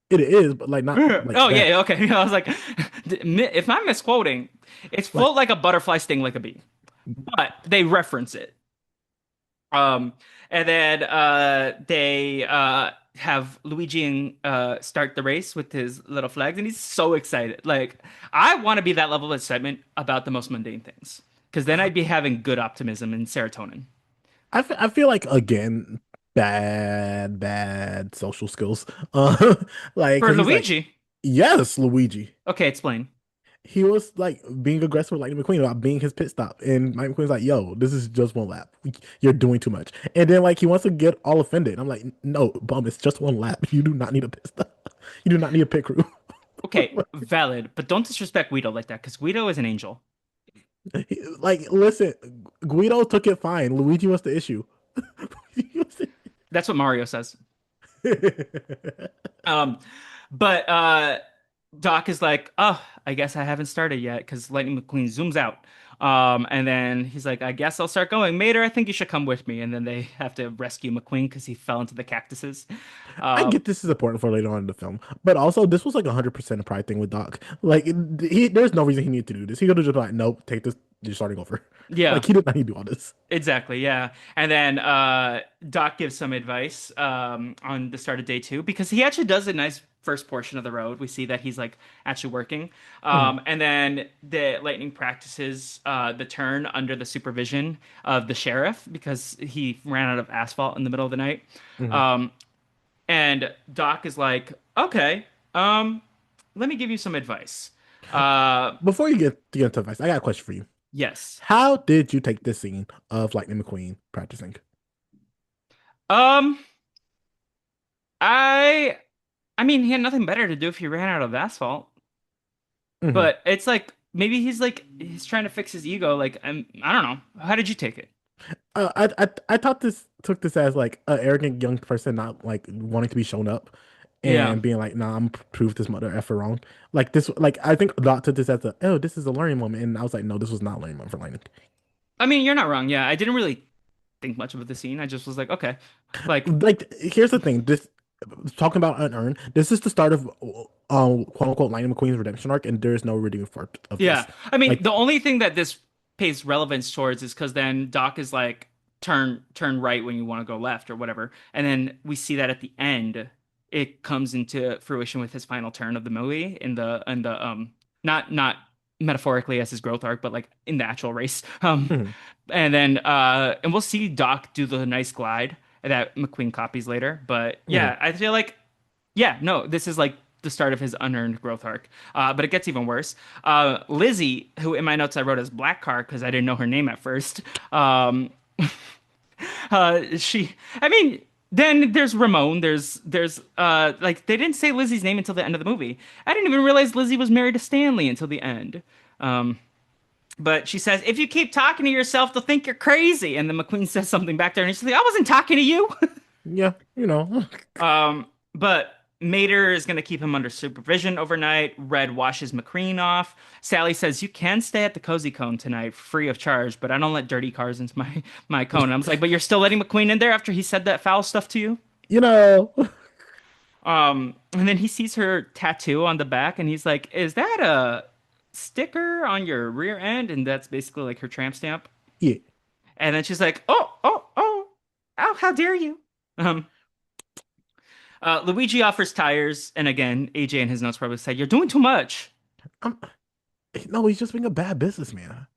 It is, but like not like Oh yeah, that. yeah, okay. I was like, if I'm misquoting, it's Like float like a butterfly, sting like a bee, but they reference it. Um, and then they have Luigi and start the race with his little flags, and he's so excited. Like I want to be that level of excitement about the most mundane things, because then I'd be having good optimism and serotonin. I feel like again bad social skills. Uh, like For because he's like, Luigi, yes, Luigi. okay, explain. He was like being aggressive with Lightning McQueen about being his pit stop, and Lightning McQueen's like, "Yo, this is just one lap. You're doing too much." And then like he wants to get all offended. I'm like, "No, bum, it's just one lap. You do not need a pit stop. You do not need a pit crew." Okay, valid, but don't disrespect Guido like that, because Guido is an angel. Like, listen, Guido took it fine. Luigi was the issue. That's what Mario says. Um, but Doc is like, oh, I guess I haven't started yet because Lightning McQueen zooms out. And then he's like, I guess I'll start going. Mater, I think you should come with me. And then they have to rescue McQueen because he fell into the cactuses. I Um, get this is important for later on in the film, but also this was like 100% a pride thing with Doc. Like, there's no reason he needed to do this. He could have just been like, nope, take this. You're starting over. yeah, Like, he did not need to do all this. exactly. Yeah. And then Doc gives some advice on the start of day two because he actually does a nice first portion of the road. We see that he's like actually working. Mhm, And then the Lightning practices the turn under the supervision of the sheriff because he ran out of asphalt in the middle of the night. mhm. Um, and Doc is like, okay, let me give you some advice. Before you get into advice, I got a question for you. Yes. How did you take this scene of Lightning McQueen practicing? Um, I I mean, he had nothing better to do if he ran out of asphalt. Mhm. But it's like he's trying to fix his ego. Like I don't know. How did you take it? I thought this took this as like an arrogant young person not like wanting to be shown up Yeah. and being like, nah, I'm prove this mother effer wrong. Like this, like I think a lot took this as a, oh, this is a learning moment, and I was like, no, this was not a learning moment for Lightning. I mean, you're not wrong. Yeah, I didn't really think much of the scene. I just was like, okay. Like, Like, here's the thing. This talking about unearned. This is the start of quote unquote Lightning McQueen's redemption arc, and there is no redeeming part of yeah. this. I mean, Like, the only thing that this pays relevance towards is because then Doc is like, turn right when you want to go left or whatever. And then we see that at the end, it comes into fruition with his final turn of the movie in the not metaphorically as his growth arc, but like in the actual race. mhm, And then and we'll see Doc do the nice glide that McQueen copies later. But mhm. yeah, I feel like yeah, no, this is like the start of his unearned growth arc. But it gets even worse. Lizzie, who in my notes I wrote as Black Car because I didn't know her name at first. Um, I mean, then there's Ramon. There's like they didn't say Lizzie's name until the end of the movie. I didn't even realize Lizzie was married to Stanley until the end. Um, but she says, if you keep talking to yourself, they'll think you're crazy. And then McQueen says something back there, and she's like, I wasn't talking to you. Yeah, you know. But Mater is going to keep him under supervision overnight. Red washes McQueen off. Sally says, you can stay at the Cozy Cone tonight free of charge, but I don't let dirty cars into my cone. And I was like, but you're still letting McQueen in there after he said that foul stuff to you? You know. And then he sees her tattoo on the back, and he's like, is that a sticker on your rear end? And that's basically like her tramp stamp. Yeah. And then she's like, oh, how dare you? Um, Luigi offers tires, and again, AJ in his notes probably said, "You're doing too much." Um, no, he's just being a bad businessman.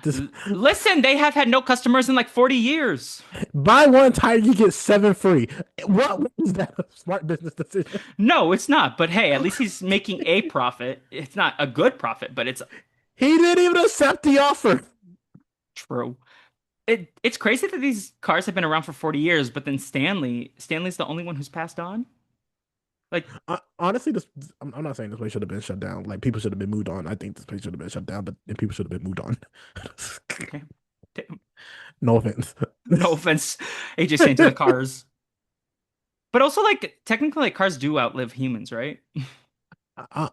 This, Listen, they have had no customers in like 40 years. buy one tire, you get seven free. What is that a smart business decision? No, it's not. But hey, at least he's making a profit. It's not a good profit, but it's He didn't even accept the offer. true. It's crazy that these cars have been around for 40 years, but then Stanley's the only one who's passed on. Like, Honestly, I'm not saying this place should have been shut down. Like people should have been moved on. I think this place should have been shut down, but then people should have been moved on. okay. No offense. No offense, AJ saying to the cars. But also, like, technically, like, cars do outlive humans, right? I,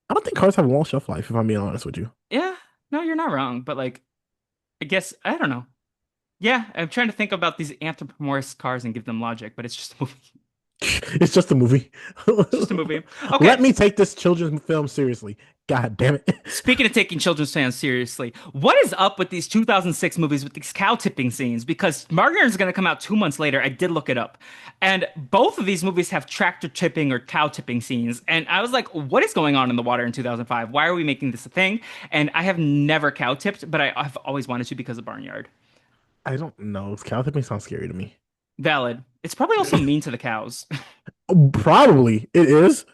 I don't think cars have a long shelf life. If I'm being honest with you, Yeah, no, you're not wrong. But, like, I guess, I don't know. Yeah, I'm trying to think about these anthropomorphic cars and give them logic, but it's just a movie. it's just a movie. It's just a movie. Let Okay, me take this children's film seriously. God damn it. speaking of taking children's fans seriously, what is up with these 2006 movies with these cow tipping scenes? Because Margaret is going to come out 2 months later. I did look it up. And both of these movies have tractor tipping or cow tipping scenes. And I was like, what is going on in the water in 2005? Why are we making this a thing? And I have never cow tipped, but I've always wanted to because of Barnyard. I don't know. Cow tipping sounds scary to me. Valid. It's probably also mean to the cows. Probably it is.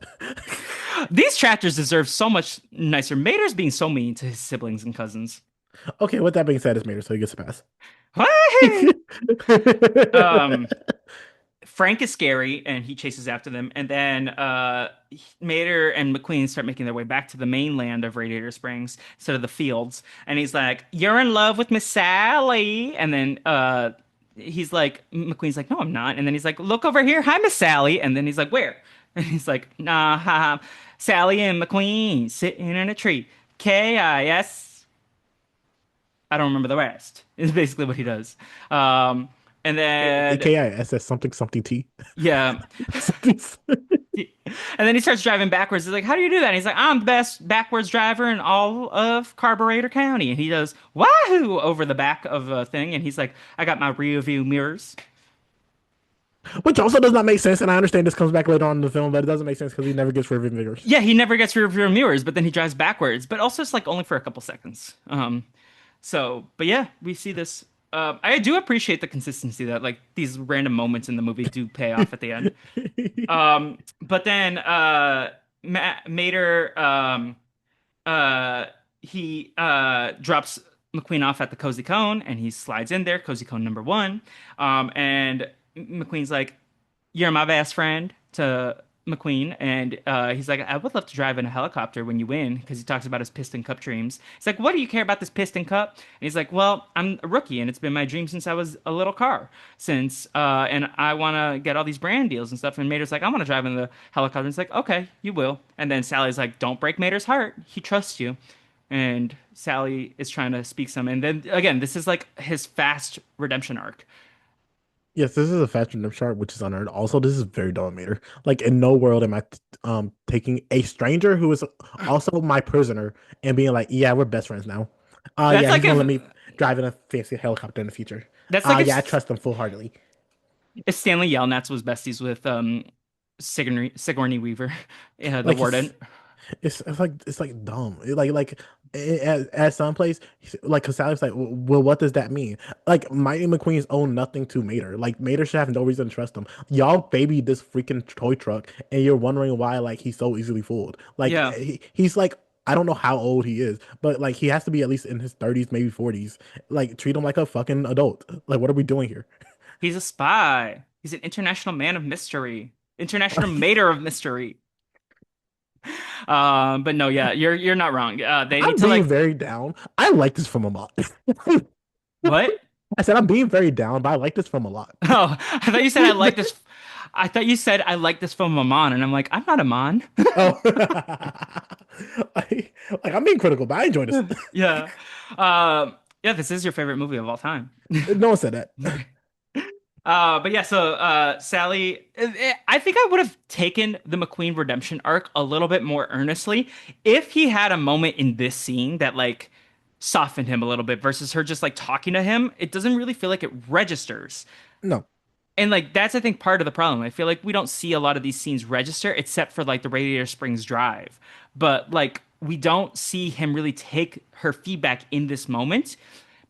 These tractors deserve so much nicer. Mater's being so mean to his siblings and cousins. Okay, with that being said, it's Mater, so he gets a pass. um, Frank is scary and he chases after them. And then Mater and McQueen start making their way back to the mainland of Radiator Springs instead of the fields. And he's like, "You're in love with Miss Sally." And then he's like, McQueen's like, "No, I'm not." And then he's like, "Look over here. Hi, Miss Sally." And then he's like, "Where?" And he's like, "Nah, haha. Sally and McQueen sitting in a tree. KIS. I don't remember the rest." Is basically what he does. And then KISS something something T. yeah. And then he starts driving backwards. He's like, "How do you do that?" And he's like, "I'm the best backwards driver in all of Carburetor County." And he does wahoo over the back of a thing. And he's like, "I got my rear view mirrors." Which also does not make sense, and I understand this comes back later on in the film, but it doesn't make sense because he never gets rid of vigors. Yeah, he never gets rear view mirrors, but then he drives backwards. But also, it's like only for a couple seconds. But yeah, we see this. I do appreciate the consistency that like these random moments in the movie do pay off at the end. But then Mater uh he drops McQueen off at the Cozy Cone and he slides in there, Cozy Cone number one. And McQueen's like, "You're my best friend," to McQueen, and he's like, "I would love to drive in a helicopter when you win," because he talks about his Piston Cup dreams. He's like, "What do you care about this Piston Cup?" And he's like, "Well, I'm a rookie, and it's been my dream since I was a little car, and I want to get all these brand deals and stuff." And Mater's like, "I want to drive in the helicopter." And he's like, "Okay, you will." And then Sally's like, "Don't break Mater's heart. He trusts you." And Sally is trying to speak some, and then again, this is like his fast redemption arc. Yes, this is a Fast and Sharp, which is unearned. Also, this is very Dominator. Like, in no world am I taking a stranger who is also my prisoner and being like, yeah, we're best friends now. That's Yeah, he's like gonna if let me drive in a fancy helicopter in the future. that's like Yeah, I trust him full heartedly. if Stanley Yelnats was besties with Sigourney Weaver, yeah, the Like warden. it's like dumb. At some place, like Cassali's like, well, what does that mean? Like Mighty McQueen's own nothing to Mater. Like Mater should have no reason to trust him. Y'all baby this freaking toy truck, and you're wondering why like he's so easily fooled. Like Yeah, he's like. I don't know how old he is, but like he has to be at least in his 30s, maybe 40s. Like treat him like a fucking adult. Like what are we doing here? he's a spy. He's an international man of mystery, international mater of mystery. But no, yeah, you're not wrong. They need I'm to being like very down. I like this film a lot. what? I said I'm being very down, but I like this film a lot. Oh, I thought you said I like this. I thought you said I like this from Amon, and I'm like, I'm not Amon. Oh, like I'm being critical, but I enjoy this. Yeah, yeah, this is your favorite movie of all time. No one said that. Okay. But yeah, so Sally, I think I would have taken the McQueen redemption arc a little bit more earnestly if he had a moment in this scene that like softened him a little bit versus her just like talking to him. It doesn't really feel like it registers. No, And like that's I think part of the problem. I feel like we don't see a lot of these scenes register except for like the Radiator Springs Drive. But like we don't see him really take her feedback in this moment.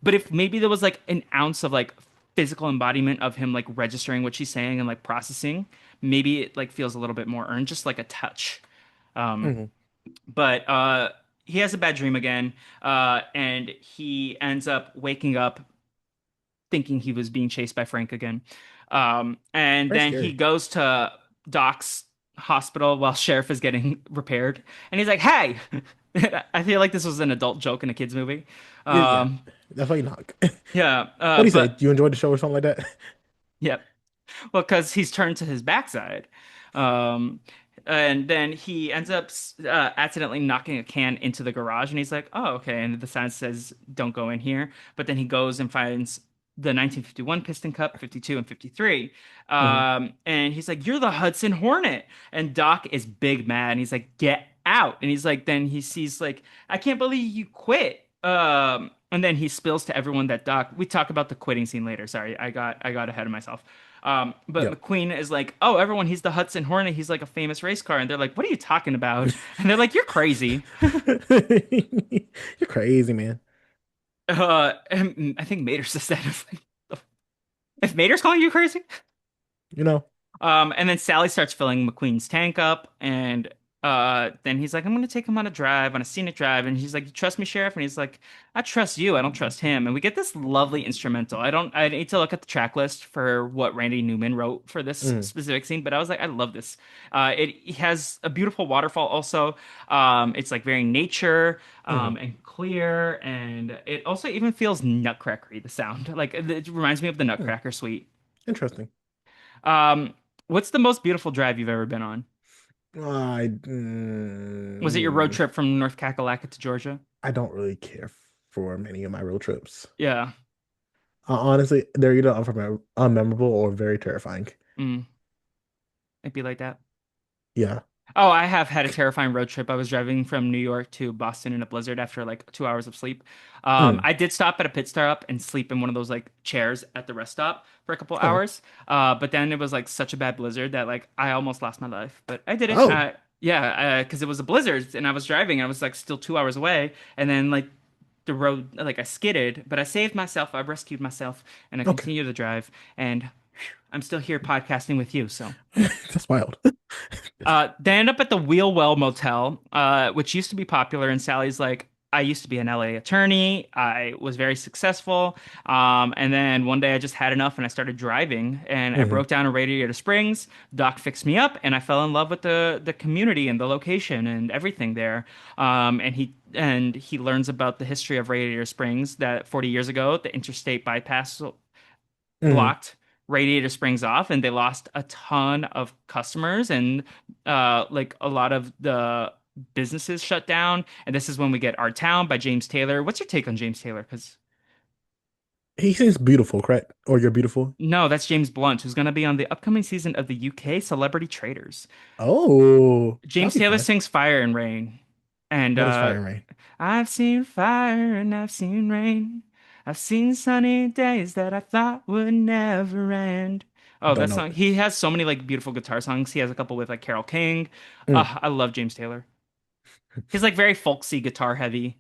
But if maybe there was like an ounce of like physical embodiment of him like registering what she's saying and like processing, maybe it like feels a little bit more earned, just like a touch. Hmm. But he has a bad dream again, and he ends up waking up thinking he was being chased by Frank again. And Very then he scary. goes to Doc's hospital while Sheriff is getting repaired, and he's like, "Hey." I feel like this was an adult joke in a kids movie. Yeah, Um, that's why you knock. yeah, What do you say? but Do you enjoy the show or something like that? yeah, well, because he's turned to his backside. Um, and then he ends up accidentally knocking a can into the garage, and he's like, "Oh, okay." And the sign says, "Don't go in here." But then he goes and finds the 1951 Piston Cup, 52 and 53. Hmm. And he's like, "You're the Hudson Hornet." And Doc is big mad, and he's like, "Get out!" And he's like, then he sees like, "I can't believe you quit." And then he spills to everyone that Doc. We talk about the quitting scene later. Sorry, I got ahead of myself. But Yep. McQueen is like, "Oh, everyone, he's the Hudson Hornet. He's like a famous race car." And they're like, "What are you talking about?" And they're like, "You're crazy." You're crazy, man. And I think Mater says that. If Mater's calling you crazy. You know. And then Sally starts filling McQueen's tank up, and then he's like, "I'm gonna take him on a drive, on a scenic drive," and he's like, "You trust me, Sheriff?" And he's like, "I trust you. I don't trust him." And we get this lovely instrumental. I need to look at the track list for what Randy Newman wrote for this Mm, specific scene, but I was like, I love this. It has a beautiful waterfall. Also, it's like very nature, mm. and clear, and it also even feels nutcrackery. The sound, like it reminds me of the Mm. Nutcracker Suite. Interesting. Um, what's the most beautiful drive you've ever been on? I Was it your road mm, trip from North Kakalaka to Georgia? I don't really care for many of my road trips. Yeah. Honestly, they're either unmemorable or very terrifying. Mm, it'd be like that. Yeah. Oh, I have had a terrifying road trip. I was driving from New York to Boston in a blizzard after like 2 hours of sleep. Mm, I did stop at a pit stop and sleep in one of those like chairs at the rest stop for a couple oh. hours. But then it was like such a bad blizzard that like I almost lost my life. But I did it. Oh. Yeah, because it was a blizzard and I was driving. I was like still 2 hours away, and then like the road like I skidded, but I saved myself. I rescued myself, and I Okay. continued to drive. And I'm still here podcasting with you. So. That's wild. They end up at the Wheelwell Motel, which used to be popular. And Sally's like, "I used to be an LA attorney. I was very successful. And then one day I just had enough and I started driving and I Hmm. broke down in Radiator Springs. Doc fixed me up and I fell in love with the community and the location and everything there. And he learns about the history of Radiator Springs that 40 years ago, the interstate bypass Hmm. blocked Radiator Springs off, and they lost a ton of customers, and like a lot of the businesses shut down. And this is when we get Our Town by James Taylor. What's your take on James Taylor? Because He seems beautiful, correct? Or you're beautiful? no, that's James Blunt, who's going to be on the upcoming season of the UK Celebrity Traders. Oh, that'll James be Taylor fun. sings Fire and Rain. And What is Fire and Rain? I've seen fire and I've seen rain. I've seen sunny days that I thought would never end. Oh, Don't that know song. it. He has so many like beautiful guitar songs. He has a couple with like Carole King. Mm. I love James Taylor. He's like very folksy, guitar heavy,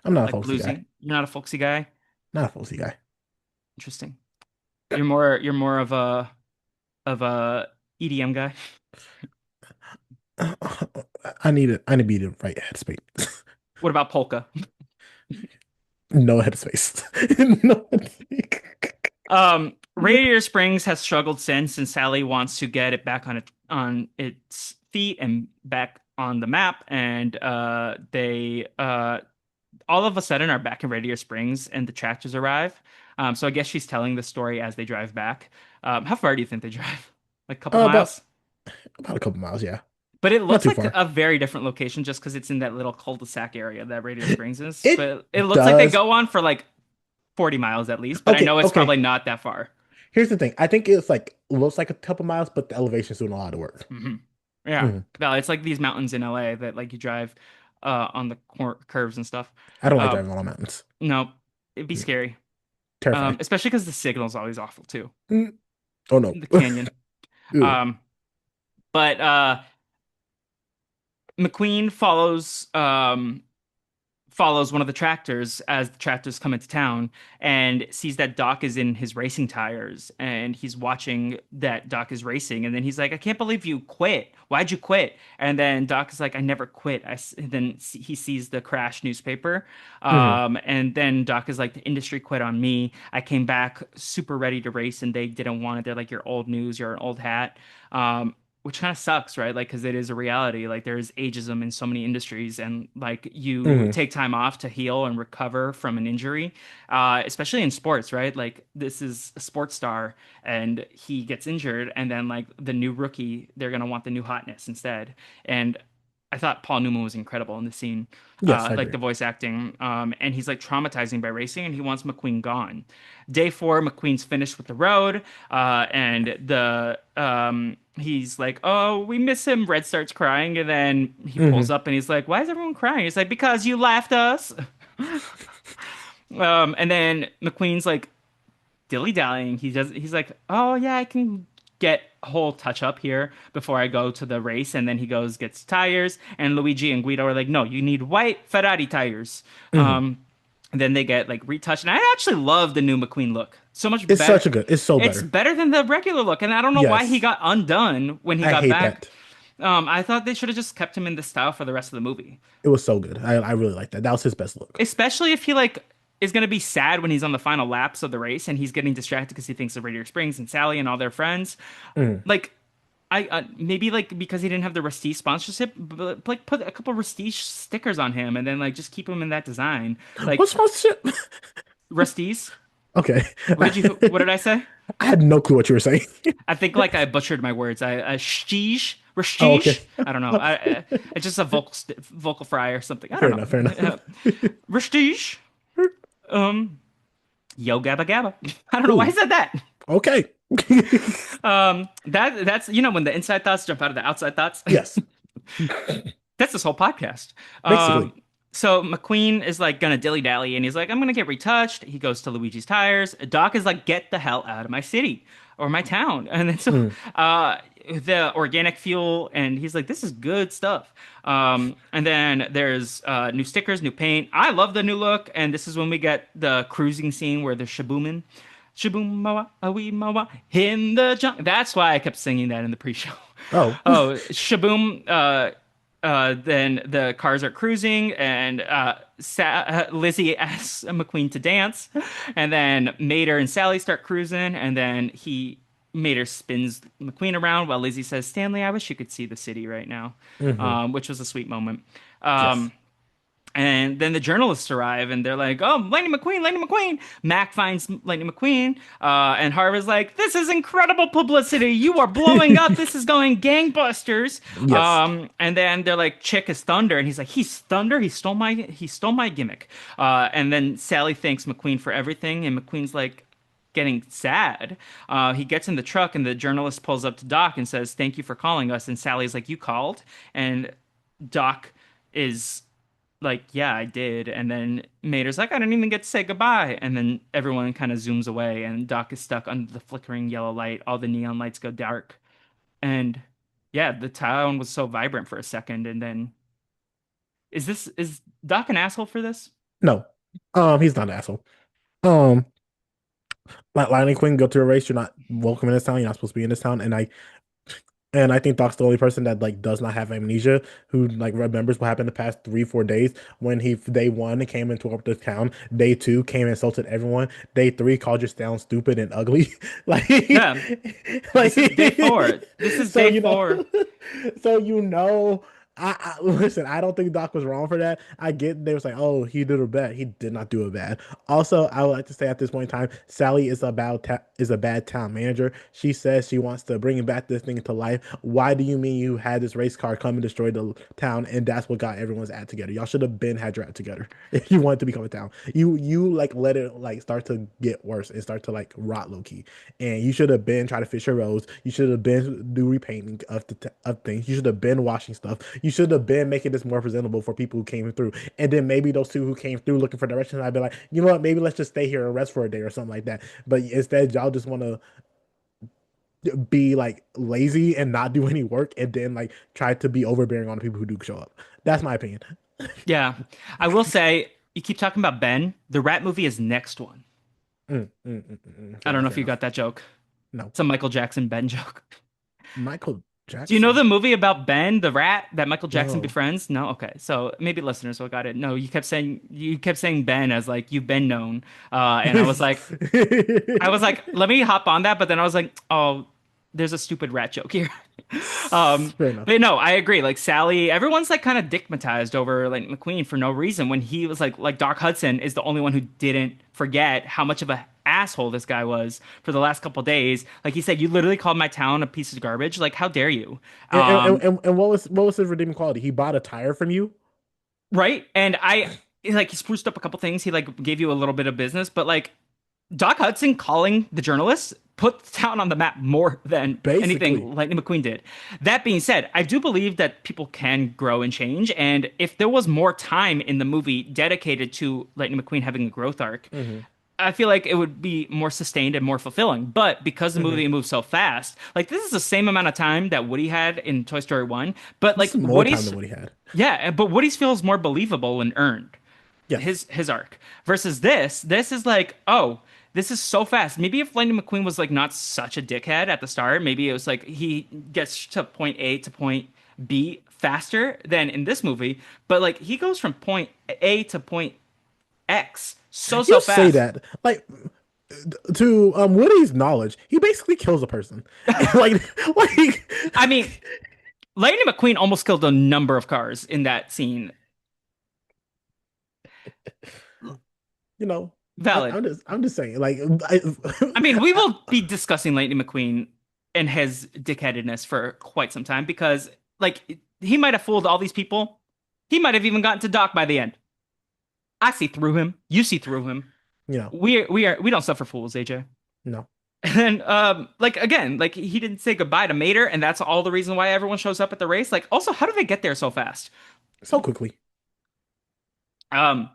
I'm not a like folksy guy. bluesy. You're not a folksy guy? Not a folksy guy. Interesting. You're more of a EDM guy. I need to be the right headspace. What about polka? No headspace. No headspace. Radiator Springs has struggled since, and Sally wants to get it back on its feet and back on the map. And they all of a sudden are back in Radiator Springs, and the tractors arrive. So I guess she's telling the story as they drive back. How far do you think they drive? Like a couple About miles? a couple miles, yeah. But it Not looks too like far. a very different location just because it's in that little cul-de-sac area that Radiator Springs is. It But it looks like they does. go on for like 40 miles at least. But I Okay, know it's okay. probably not that far. Here's the thing. I think it's like looks like a couple miles, but the elevation's doing a lot of work. Hmm. Yeah. Mhm. No, it's like these mountains in LA that like you drive on the curves and stuff. I don't like Um, driving on mountains. no, it'd be Mm. scary. Terrifying. Especially because the signal's always awful too Mm. Oh no. in the canyon. Ew. Um, but McQueen follows one of the tractors as the tractors come into town and sees that Doc is in his racing tires and he's watching that Doc is racing and then he's like, I can't believe you quit. Why'd you quit? And then Doc is like, I never quit. Then he sees the crash newspaper. Hmm. And then Doc is like, the industry quit on me. I came back super ready to race and they didn't want it. They're like, you're old news. You're an old hat. Which kind of sucks, right? Like, because it is a reality. Like, there's ageism in so many industries, and like, you Hmm. take time off to heal and recover from an injury, especially in sports, right? Like, this is a sports star, and he gets injured, and then like the new rookie, they're gonna want the new hotness instead. And I thought Paul Newman was incredible in the scene, Yes, I like agree. the voice acting. And he's like traumatizing by racing, and he wants McQueen gone. Day four, McQueen's finished with the road, and the he's like, "Oh, we miss him." Red starts crying, and then he pulls Hmm. up and he's like, "Why is everyone crying?" He's like, "Because you left us." And then McQueen's like dilly-dallying. He's like, "Oh yeah, I can get a whole touch up here before I go to the race." And then he goes gets tires, and Luigi and Guido are like, "No, you need white Ferrari tires." Hmm. And then they get like retouched, and I actually love the new McQueen look. So much It's better. such a good. It's so It's better. better than the regular look, and I don't know why he Yes, got undone when he I got hate back. that. I thought they should have just kept him in this style for the rest of the movie, It was so good. I really like that. That was his best look. especially if he like is gonna be sad when he's on the final laps of the race and he's getting distracted because he thinks of Radiator Springs and Sally and all their friends. Mm. Like, I maybe like because he didn't have the Prestige sponsorship, but like put a couple Prestige stickers on him and then like just keep him in that design. Like What's my shit? Prestige. Okay. What did I say? I had no clue what you were saying. I think like I butchered my words. I Prestige, Oh, Prestige. okay. I don't know. It's just a vocal fry or something. I Fair don't enough. Fair know. enough. Prestige. Um, Yo Gabba Gabba. I don't know why I Ooh. said that. Okay. That's when the inside thoughts jump out of the outside thoughts. Yes. That's this whole podcast. Basically. So McQueen is like gonna dilly dally, and he's like, "I'm gonna get retouched." He goes to Luigi's tires. Doc is like, "Get the hell out of my city or my town!" And then so Mm. uh, the organic fuel, and he's like, "This is good stuff." And then there's new stickers, new paint. I love the new look, and this is when we get the cruising scene where they're shaboomin'. Shaboom mawa, awi mawa, in the junk. That's why I kept singing that in the pre-show. Oh. Oh, shaboom. Then the cars are cruising, and Lizzie asks McQueen to dance, and then Mater and Sally start cruising, and then Mater spins McQueen around while Lizzie says, "Stanley, I wish you could see the city right now," Hmm. which was a sweet moment. Yes. Um, and then the journalists arrive and they're like, "Oh, Lightning McQueen, Lightning McQueen." Mac finds Lightning McQueen, and Harvard's like, "This is incredible publicity. You are blowing up. This is going gangbusters." Yes. And then they're like, "Chick is Thunder," and he's like, "He's Thunder. He stole my gimmick." And then Sally thanks McQueen for everything, and McQueen's like getting sad. He gets in the truck, and the journalist pulls up to Doc and says, "Thank you for calling us." And Sally's like, "You called?" And Doc is like, "Yeah, I did." And then Mater's like, "I didn't even get to say goodbye." And then everyone kind of zooms away, and Doc is stuck under the flickering yellow light. All the neon lights go dark. And yeah, the town was so vibrant for a second. And then is Doc an asshole for this? No. He's not an asshole. Um, like Lightning Queen, go to a race. You're not welcome in this town. You're not supposed to be in this town. And I think Doc's the only person that like does not have amnesia, who like remembers what happened the past 3, 4 days when he day one came into up the town, day two came and insulted everyone, day three called your town stupid and ugly, like Yeah, like this is day four. This is so day you know, four. so you know. Listen. I don't think Doc was wrong for that. I get they was like, oh, he did a bad. He did not do a bad. Also, I would like to say at this point in time, Sally is a bad town manager. She says she wants to bring back this thing to life. Why do you mean you had this race car come and destroy the town, and that's what got everyone's act together? Y'all should have been had your act together if you wanted to become a town. You like let it like start to get worse and start to like rot low key, and you should have been trying to fix your roads. You should have been do repainting of things. You should have been washing stuff. You should have been making this more presentable for people who came through. And then maybe those two who came through looking for directions, I'd be like, you know what? Maybe let's just stay here and rest for a day or something like that. But instead, y'all just want to be like lazy and not do any work and then like try to be overbearing on the people who do show up. That's my opinion. Yeah. I will say, you keep talking about Ben. The Rat movie is next one. I Fair don't enough, know if fair you got enough. that joke. No. It's a Michael Jackson Ben joke. Michael Do you know Jackson? the movie about Ben, the rat that Michael Jackson No. befriends? No? Okay. So maybe listeners will got it. No, you kept saying Ben as like you've been known. And I was like, let me hop on that, but then I was like, oh, there's a stupid rat joke here. Fair enough. But no, I agree. Like Sally, everyone's like kind of dickmatized over like McQueen for no reason when he was like Doc Hudson is the only one who didn't forget how much of a asshole this guy was for the last couple days. Like he said, you literally called my town a piece of garbage. Like how dare you? And what was his redeeming quality? He bought a tire from you? Right? And I like he spruced up a couple things. He like gave you a little bit of business, but like Doc Hudson calling the journalists put the town on the map more than Basically. anything Lightning McQueen did. That being said, I do believe that people can grow and change. And if there was more time in the movie dedicated to Lightning McQueen having a growth arc, Hmm. I feel like it would be more sustained and more fulfilling. But because the Hmm. movie moves so fast, like this is the same amount of time that Woody had in Toy Story 1, but This like is more time than what he had. Yeah, but Woody's feels more believable and earned Yes. his arc versus this is like, oh, this is so fast. Maybe if Lightning McQueen was like not such a dickhead at the start, maybe it was like he gets to point A to point B faster than in this movie, but like he goes from point A to point X so You say fast. that. Like to Woody's knowledge, he basically kills a person. Like I mean, Lightning McQueen almost killed a number of cars in that scene. you know, Valid. I'm just saying, like, I mean, we will be discussing Lightning McQueen and his dickheadedness for quite some time because, like, he might have fooled all these people. He might have even gotten to Doc by the end. I see through him. You see through him. you know, We don't suffer fools, AJ. no, And like again, like he didn't say goodbye to Mater, and that's all the reason why everyone shows up at the race. Like, also, how do they get there so fast? so quickly. Um,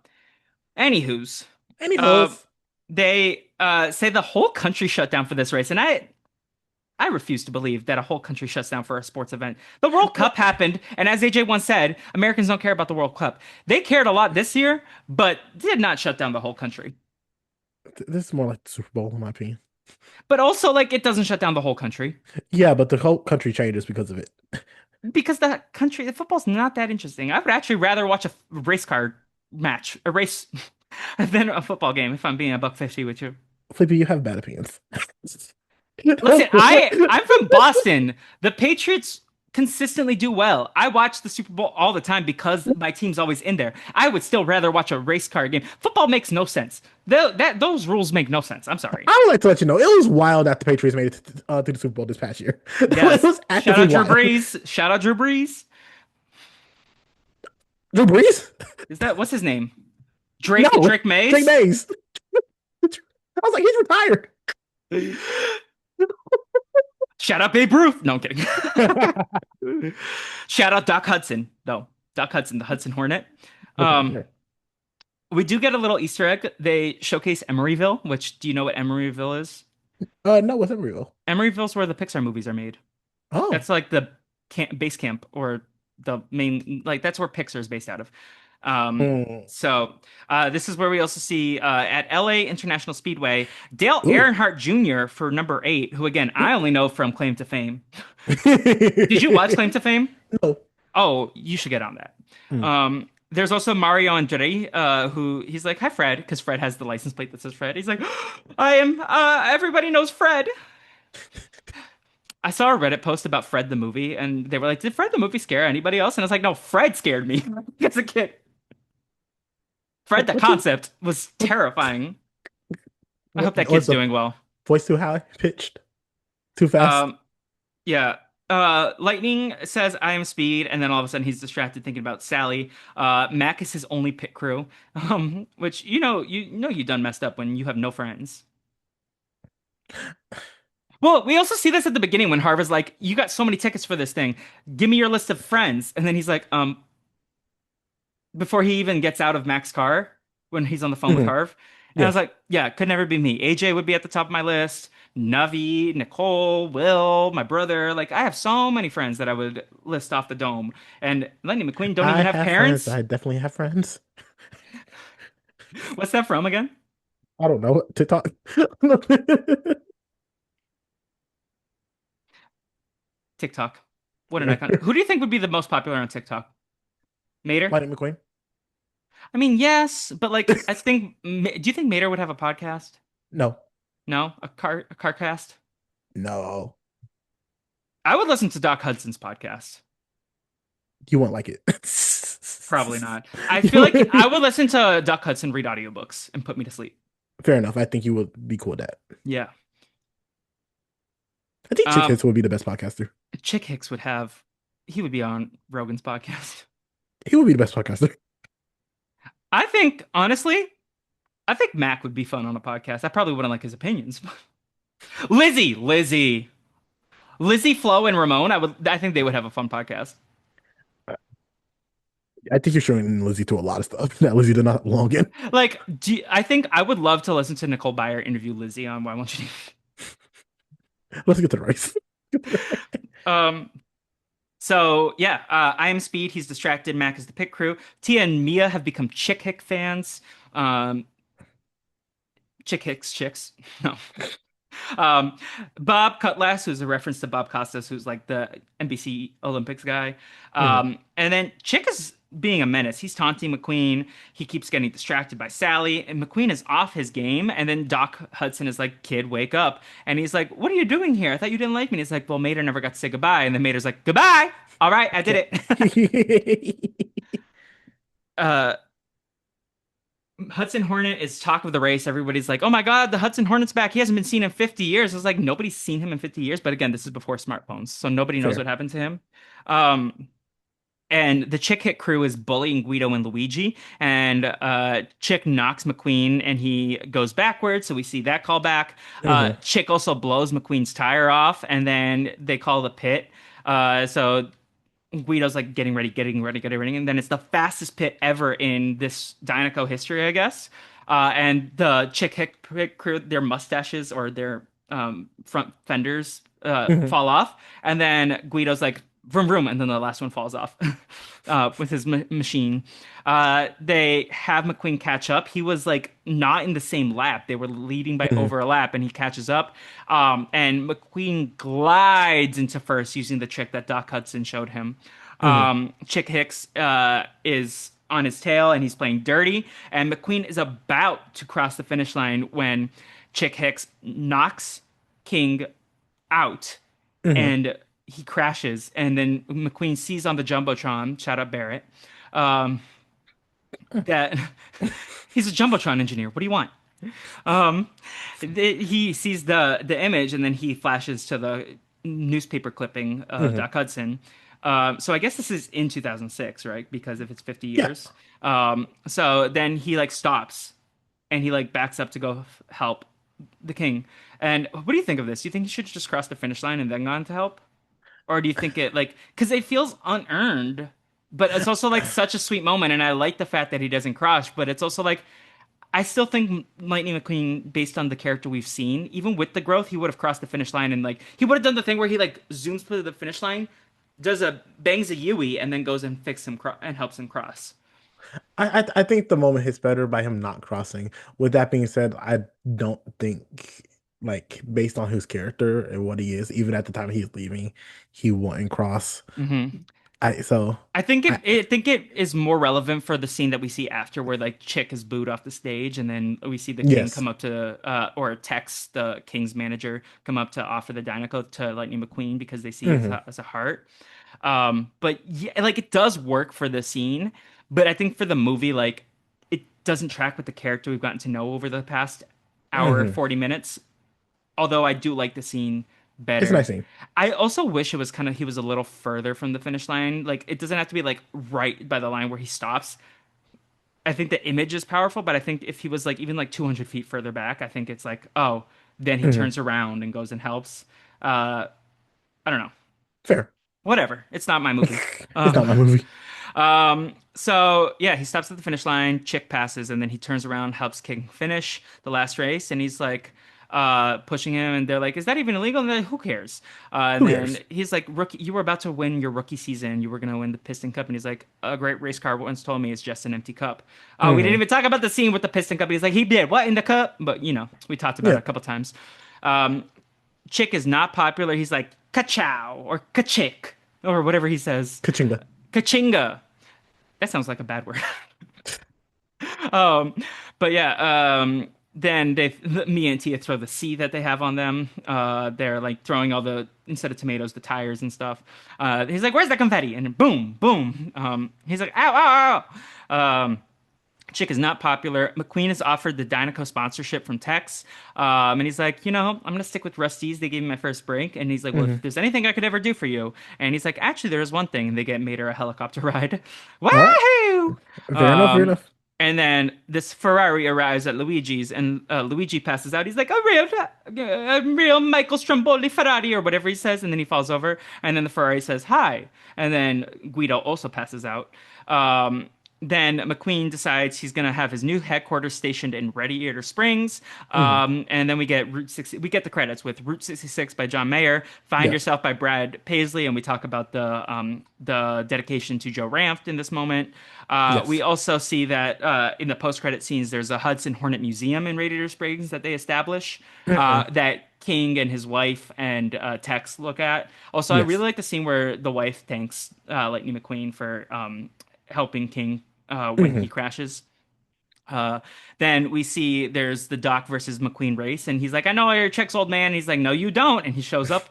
Anywho's, uh, Anyhows, they say the whole country shut down for this race, and I refuse to believe that a whole country shuts down for a sports event. The World well, Cup happened, and as AJ once said, Americans don't care about the World Cup. They cared a lot this year, but did not shut down the whole country. this is more like the Super Bowl, in my opinion. But also, like, it doesn't shut down the whole country Yeah, but the whole country changes because of it. because the football's not that interesting. I would actually rather watch a race car match, a race, than a football game. If I'm being a buck 50 with you. Flippy, you have bad opinions. Listen, I'm from Boston. The Patriots consistently do well. I watch the Super Bowl all the time because my team's always in there. I would still rather watch a race car game. Football makes no sense. Those rules make no sense. I'm sorry. I would like to let you know it was wild that the Patriots made it to the Super Bowl this past year. It Yes. was Shout actively out Drew wild. Brees. Shout out Drew Brees. Drew Brees? Is that what's his name? No, Drake Drake Mays? Mays. I was like, he's retired. Shout out Babe Ruth. No, I'm kidding. Shout out Doc Hudson, though. Doc Hudson, the Hudson Hornet. Okay, Um, okay. we do get a little Easter egg. They showcase Emeryville, which do you know what Emeryville is? No, it wasn't real. Emeryville's where the Pixar movies are made. Oh. That's like the base camp or the main, like that's where Pixar is based out of. Um, Mm. this is where we also see at LA International Speedway Dale Ooh. Earnhardt Jr. for number 8, who again I only know from Claim to Fame. Did you watch Claim to Fame? No. Oh, you should get on that. Mm. There's also Mario Andretti, who he's like, "Hi, Fred," because Fred has the license plate that says Fred. He's like, "I am. Everybody knows Fred." I saw a Reddit post about Fred the movie, and they were like, "Did Fred the movie scare anybody else?" And I was like, "No, Fred scared me as a kid. Fred the What you concept was terrifying." I hope that what's kid's the doing well. voice too high pitched? Too fast? Um, yeah. Lightning says I am Speed, and then all of a sudden he's distracted thinking about Sally. Mac is his only pit crew, which you done messed up when you have no friends. Well, we also see this at the beginning when Harv is like, "You got so many tickets for this thing. Give me your list of friends." And then he's like, before he even gets out of Mac's car, when he's on the phone with Hmm. Harv, And I was Yes. like, yeah, could never be me. AJ would be at the top of my list. Navi, Nicole, Will, my brother. Like, I have so many friends that I would list off the dome. And Lightning McQueen don't I even have have friends. parents. I definitely have friends. What's that from again? I don't know. TikTok. TikTok. What an icon. Who do you think would be the most popular on TikTok? Mater? Lightning McQueen? I mean, yes, but like, I think, do you think Mater would have a podcast? No. No? A car cast? No. I would listen to Doc Hudson's podcast. You won't like it. Probably not. I feel like I would listen to Doc Hudson read audiobooks and put me to sleep. Fair enough. I think you would be cool with that. Yeah. I think Chick Um, Hits would be the best podcaster. Chick Hicks would have, he would be on Rogan's podcast. He would be the best podcaster. I think, honestly, I think Mac would be fun on a podcast. I probably wouldn't like his opinions. Lizzie, Flo, and Ramon. I think they would have a fun podcast. I think you're showing Lizzie to a lot of stuff that Lizzie did not belong in. Like, I think I would love to listen to Nicole Byer interview Lizzie on Why Won't You? Let's get to the race. Um, so yeah, I am Speed. He's distracted. Mac is the pit crew. Tia and Mia have become Chick Hick fans. Um, Chick Hicks chicks. No. Um, Bob Cutlass, who's a reference to Bob Costas, who's like the NBC Olympics guy. Mhm, And then Chick is being a menace. He's taunting McQueen. He keeps getting distracted by Sally, and McQueen is off his game. And then Doc Hudson is like, "Kid, wake up!" And he's like, "What are you doing here? I thought you didn't like me." And he's like, "Well, Mater never got to say goodbye." And then Mater's like, "Goodbye. All right, I did okay. it." uh, Hudson Hornet is talk of the race. Everybody's like, "Oh my God, the Hudson Hornet's back. He hasn't been seen in 50 years." It's like nobody's seen him in 50 years. But again, this is before smartphones, so nobody knows what Fair. happened to him. Um, and the Chick Hit crew is bullying Guido and Luigi, and Chick knocks McQueen, and he goes backwards. So we see that call back. Mhm, Chick also blows McQueen's tire off, and then they call the pit. So Guido's like getting ready, and then it's the fastest pit ever in this Dynaco history, I guess. And the Chick Hick crew, their mustaches or their front fenders mhm, fall off, and then Guido's like vroom vroom, and then the last one falls off with his machine. They have McQueen catch up. He was like not in the same lap. They were leading by mhm, over a lap, and he catches up. And McQueen glides into first using the trick that Doc Hudson showed him. mhm, Chick Hicks is on his tail, and he's playing dirty. And McQueen is about to cross the finish line when Chick Hicks knocks King out, mhm. and he crashes. And then McQueen sees on the jumbotron, shout out Barrett, um, that he's a jumbotron engineer. What do you want? Um, he sees the image, and then he flashes to the newspaper clipping of Mhm. Doc Hudson. So I guess this is in 2006, right? Because if it's 50 Yeah. years. So then he like stops, and he like backs up to go help the king. And what do you think of this? Do you think he should just cross the finish line and then go on to help? Or do you think it like because it feels unearned, but it's also like such a sweet moment, and I like the fact that he doesn't crush, but it's also like I still think Lightning McQueen, based on the character we've seen, even with the growth, he would have crossed the finish line, and like he would have done the thing where he like zooms to the finish line, does a bangs a Yui, and then goes and fixes him and helps him cross. I think the moment hits better by him not crossing. With that being said, I don't think like based on his character and what he is, even at the time he's leaving, he wouldn't cross. Hmm. I so I I think it is more relevant for the scene that we see after where like Chick is booed off the stage, and then we see the king yes. come up to or text the king's manager come up to offer the Dinoco to Lightning McQueen because they see it Hmm. as a heart. But yeah, like it does work for the scene, but I think for the movie, like it doesn't track with the character we've gotten to know over the past hour, Hmm. 40 minutes. Although I do like the scene It's a better. nice scene. I also wish it was kind of he was a little further from the finish line. Like it doesn't have to be like right by the line where he stops. I think the image is powerful, but I think if he was like even like 200 feet further back, I think it's like, oh, then he Hmm. turns around and goes and helps. Uh, I don't know. Fair. Whatever. It's not my movie. It's not Um, my movie. So yeah, he stops at the finish line, Chick passes, and then he turns around, helps King finish the last race, and he's like pushing him, and they're like, "Is that even illegal?" And they're like, who cares? And Who then cares? he's like, "Rookie, you were about to win your rookie season. You were gonna win the Piston Cup." And he's like, "A great race car once told me it's just an empty cup." We didn't Hmm. even talk about the scene with the Piston Cup. He's like, "He did what in the cup?" But you know, we talked about it Yeah. a couple times. Um, Chick is not popular. He's like, "Ka-chow" or "ka-chick" or whatever he says. Kachinga. Kachinga. That sounds like a bad word. Um, but yeah, then me and Tia throw the C that they have on them. They're like throwing all the, instead of tomatoes, the tires and stuff. He's like, "Where's the confetti?" And boom, boom. He's like, "Ow, ow, ow." Chick is not popular. McQueen is offered the Dynaco sponsorship from Tex. And he's like, I'm going to stick with Rusty's. They gave me my first break. And he's like, "Well, if Hmm. there's anything I could ever do for you." And he's like, "Actually, there is one thing." And they get Mater a helicopter ride. All right. Wahoo! Fair enough. Fair Um, enough. and then this Ferrari arrives at Luigi's, and Luigi passes out. He's like, a real Michael Stromboli Ferrari," or whatever he says, and then he falls over. And then the Ferrari says, "Hi." And then Guido also passes out. Um, then McQueen decides he's going to have his new headquarters stationed in Radiator Springs. Hmm. And then we get Route 60. We get the credits with Route 66 by John Mayer, Find Yes. Yourself by Brad Paisley, and we talk about the dedication to Joe Ranft in this moment. We Yes. also see that in the post-credit scenes, there's a Hudson Hornet Museum in Radiator Springs that they establish Hmm. that King and his wife and Tex look at. Also, I really Yes. like the scene where the wife thanks Lightning McQueen for helping King when he Hmm. crashes. Uh, then we see there's the Doc versus McQueen race, and he's like, "I know you're Chick's old man." And he's like, "No, you don't." And he shows up.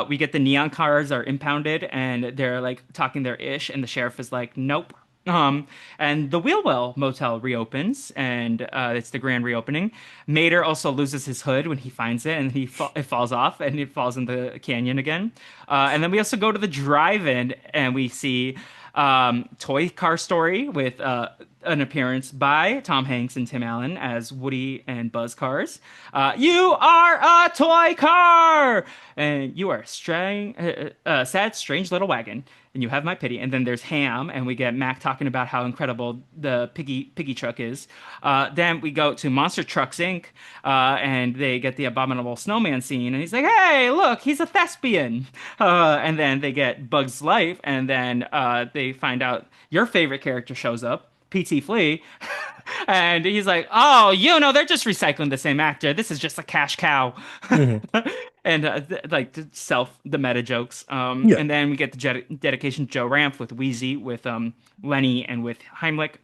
We get the neon cars are impounded, and they're like talking their ish, and the sheriff is like, "Nope." And the Wheelwell Motel reopens, and it's the grand reopening. Mater also loses his hood when he finds it, and it falls off, and it falls in the canyon again. And then we also go to the drive-in, and we see Toy Car Story with an appearance by Tom Hanks and Tim Allen as Woody and Buzz Cars. "You are a toy car, and you are a sad, strange little wagon, and you have my pity." And then there's Ham, and we get Mac talking about how incredible the piggy truck is. Then we go to Monster Trucks Inc., and they get the abominable snowman scene, and he's like, "Hey, look, he's a thespian." And then they get Bug's Life, and then they find out your favorite character shows up, PT Flea, and he's like, "Oh, they're just recycling the same actor. This is just a cash cow." Hmm. And like the meta jokes. Yeah. And then we get the dedication to Joe Ranft with Wheezy, with Lenny, and with Heimlich.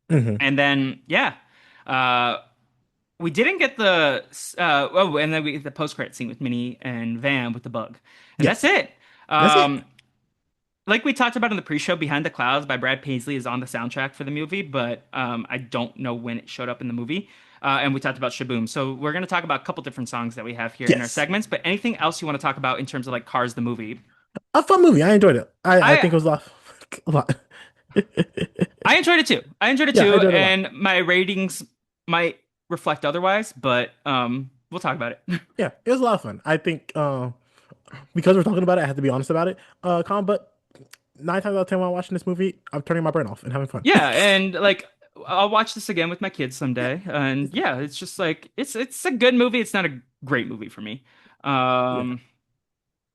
Hmm. And then yeah, uh, we didn't get and then we get the post credit scene with Minnie and Van with the bug, and that's Yes. it. That's it. Um, like we talked about in the pre-show, "Behind the Clouds" by Brad Paisley is on the soundtrack for the movie, but I don't know when it showed up in the movie. And we talked about Shaboom. So we're going to talk about a couple different songs that we have here in our Yes. segments, but anything else you want to talk about in terms of like Cars the movie? A fun movie. I enjoyed it. I I think it was a lot. A lot. I enjoyed it too. I enjoyed it Yeah, I too, enjoyed it a lot. and my ratings might reflect otherwise, but we'll talk about it. Yeah, it was a lot of fun. I think because we're talking about it, I have to be honest about it. Colin, but 9 times out of 10 while watching this movie, I'm turning my brain off and having fun. Yeah, and like I'll watch this again with my kids someday. And yeah, it's just like it's a good movie. It's not a great movie for me. Yeah. Um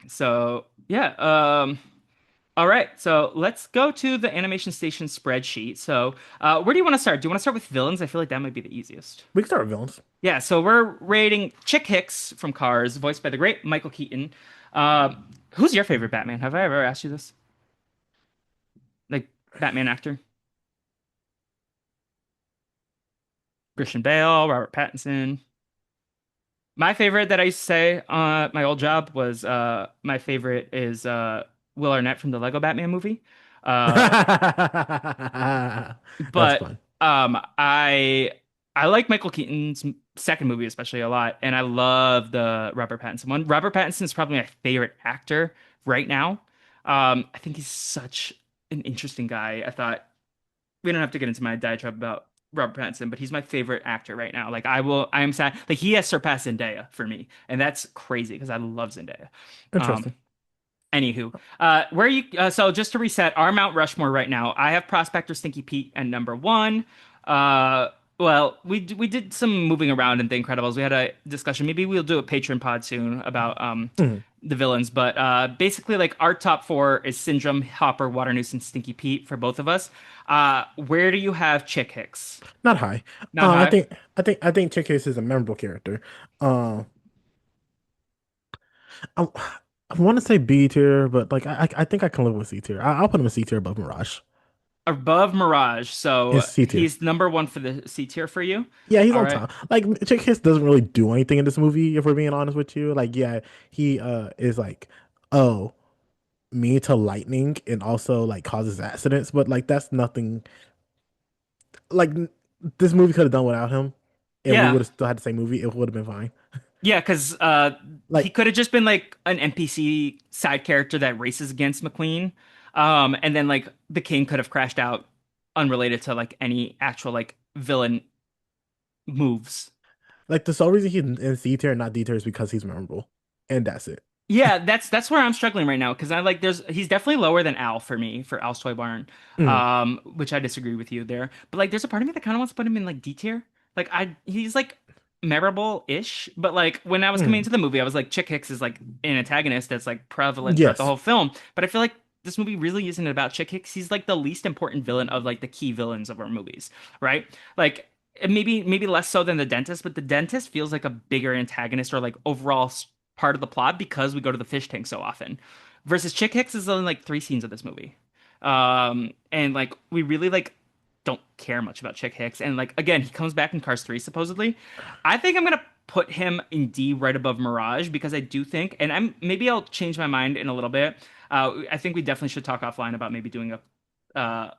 so yeah, all right. So let's go to the animation station spreadsheet. So where do you want to start? Do you want to start with villains? I feel like that might be the easiest. We can start with villains. Yeah, so we're rating Chick Hicks from Cars, voiced by the great Michael Keaton. Uh, who's your favorite Batman? Have I ever asked you this? Like Batman actor? Christian Bale, Robert Pattinson. My favorite that I used to say at my old job was my favorite is Will Arnett from the Lego Batman movie. Uh, That's but fun. I like Michael Keaton's second movie especially a lot, and I love the Robert Pattinson one. Robert Pattinson is probably my favorite actor right now. I think he's such an interesting guy. I thought we don't have to get into my diatribe about Robert Pattinson, but he's my favorite actor right now. Like I am sad. Like he has surpassed Zendaya for me, and that's crazy because I love Zendaya. Um, Interesting. Anywho, where you so just to reset our Mount Rushmore right now, I have Prospector Stinky Pete and number one. Uh, well, we did some moving around in The Incredibles. We had a discussion. Maybe we'll do a Patreon pod soon about Mhm. the villains. But basically, like our top four is Syndrome, Hopper, Waternoose, and Stinky Pete for both of us. Where do you have Chick Hicks? Not high. Not I high. think I think Chick Case is a memorable character. Um, I, I want to say B tier, but like I think I can live with C tier. I'll put him in C tier above Mirage. Above Mirage, In so C tier. he's number one for the C tier for you. Yeah, he's All on right. top. Like Chick Hicks doesn't really do anything in this movie, if we're being honest with you. Like, yeah, he is like, oh, me to lightning and also like causes accidents, but like that's nothing. Like this movie could have done without him, and we Yeah. would have still had the same movie. It would have been fine. Yeah, because he Like could have just been like an NPC side character that races against McQueen. And then like the king could have crashed out unrelated to like any actual like villain moves. the sole reason he's in C tier and not D tier is because he's memorable, and that's it. Yeah, that's where I'm struggling right now because I like there's he's definitely lower than Al for me for Al's Toy Barn, Mhm. which I disagree with you there. But like, there's a part of me that kind of wants to put him in like D tier. Like he's like memorable-ish, but like when I was coming Mhm. into the movie, I was like, Chick Hicks is like an antagonist that's like prevalent throughout the Yes, whole film. But I feel like this movie really isn't about Chick Hicks. He's like the least important villain of like the key villains of our movies, right? Like. Maybe less so than the dentist, but the dentist feels like a bigger antagonist or like overall part of the plot because we go to the fish tank so often. Versus Chick Hicks is only like three scenes of this movie. And like we really like don't care much about Chick Hicks. And like again, he comes back in Cars 3 supposedly. I think I'm gonna put him in D right above Mirage because I do think, and I'm maybe I'll change my mind in a little bit. I think we definitely should talk offline about maybe doing uh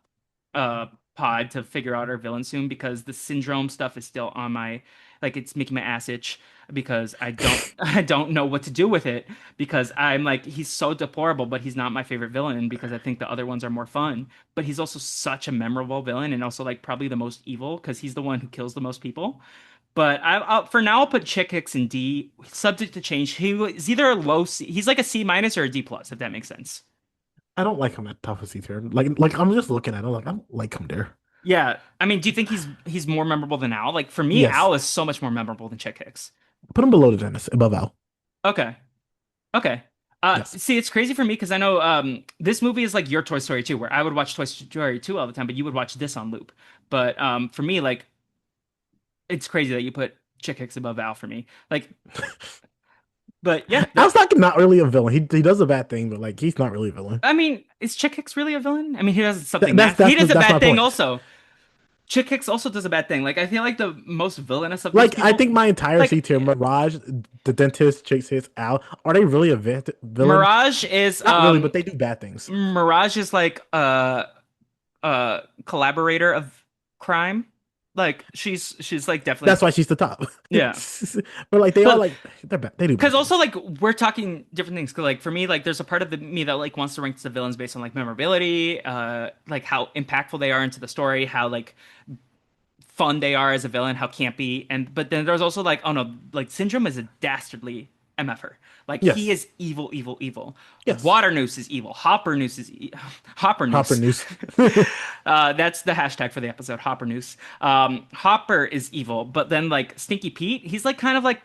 uh pod to figure out our villain soon because the syndrome stuff is still on my like it's making my ass itch because I don't I don't know what to do with it because I'm like he's so deplorable but he's not my favorite villain because I think the other ones are more fun but he's also such a memorable villain and also like probably the most evil because he's the one who kills the most people but for now I'll put Chick Hicks in D subject to change he was either a low C he's like a C minus or a D plus if that makes sense. I don't like him at top of C tier. I'm just looking at him like I don't like him there. Yeah, I mean, do you think he's more memorable than Al? Like for me, Yes, Al is so much more memorable than Chick Hicks. put him below the dentist, above Al. Okay, okay. Yes. See, it's crazy for me because I know this movie is like your Toy Story 2, where I would watch Toy Story 2 all the time, but you would watch this on loop. But for me, like it's crazy that you put Chick Hicks above Al for me. Like, but yeah, Al's not really a villain. He does a bad thing, but like he's not really a villain. I mean, is Chick Hicks really a villain? I mean, he does something That's nasty. He does a that's my bad thing point. also. Chick Hicks also does a bad thing. Like I feel like the most villainous of these Like I people, think my entire C like tier, Mirage, the dentist, Chase hits Al, are they really a villain? Mirage is Not really, but they do bad things. Mirage is like a collaborator of crime. Like she's like definitely That's why she's the top. yeah. But like they all But like they're bad. They do because bad also things. like we're talking different things. 'Cause, like for me, like there's a part of me that like wants to rank the villains based on like memorability, like how impactful they are into the story, how like fun they are as a villain, how campy, and but then there's also like, oh no, like Syndrome is a dastardly MFer. Like he Yes, is evil, evil, evil. yes. Water Noose is evil. Hopper Noose is Hopper Hopper Noose. news. That's the hashtag for the episode, Hopper Noose. Hopper is evil, but then like Stinky Pete, he's like kind of like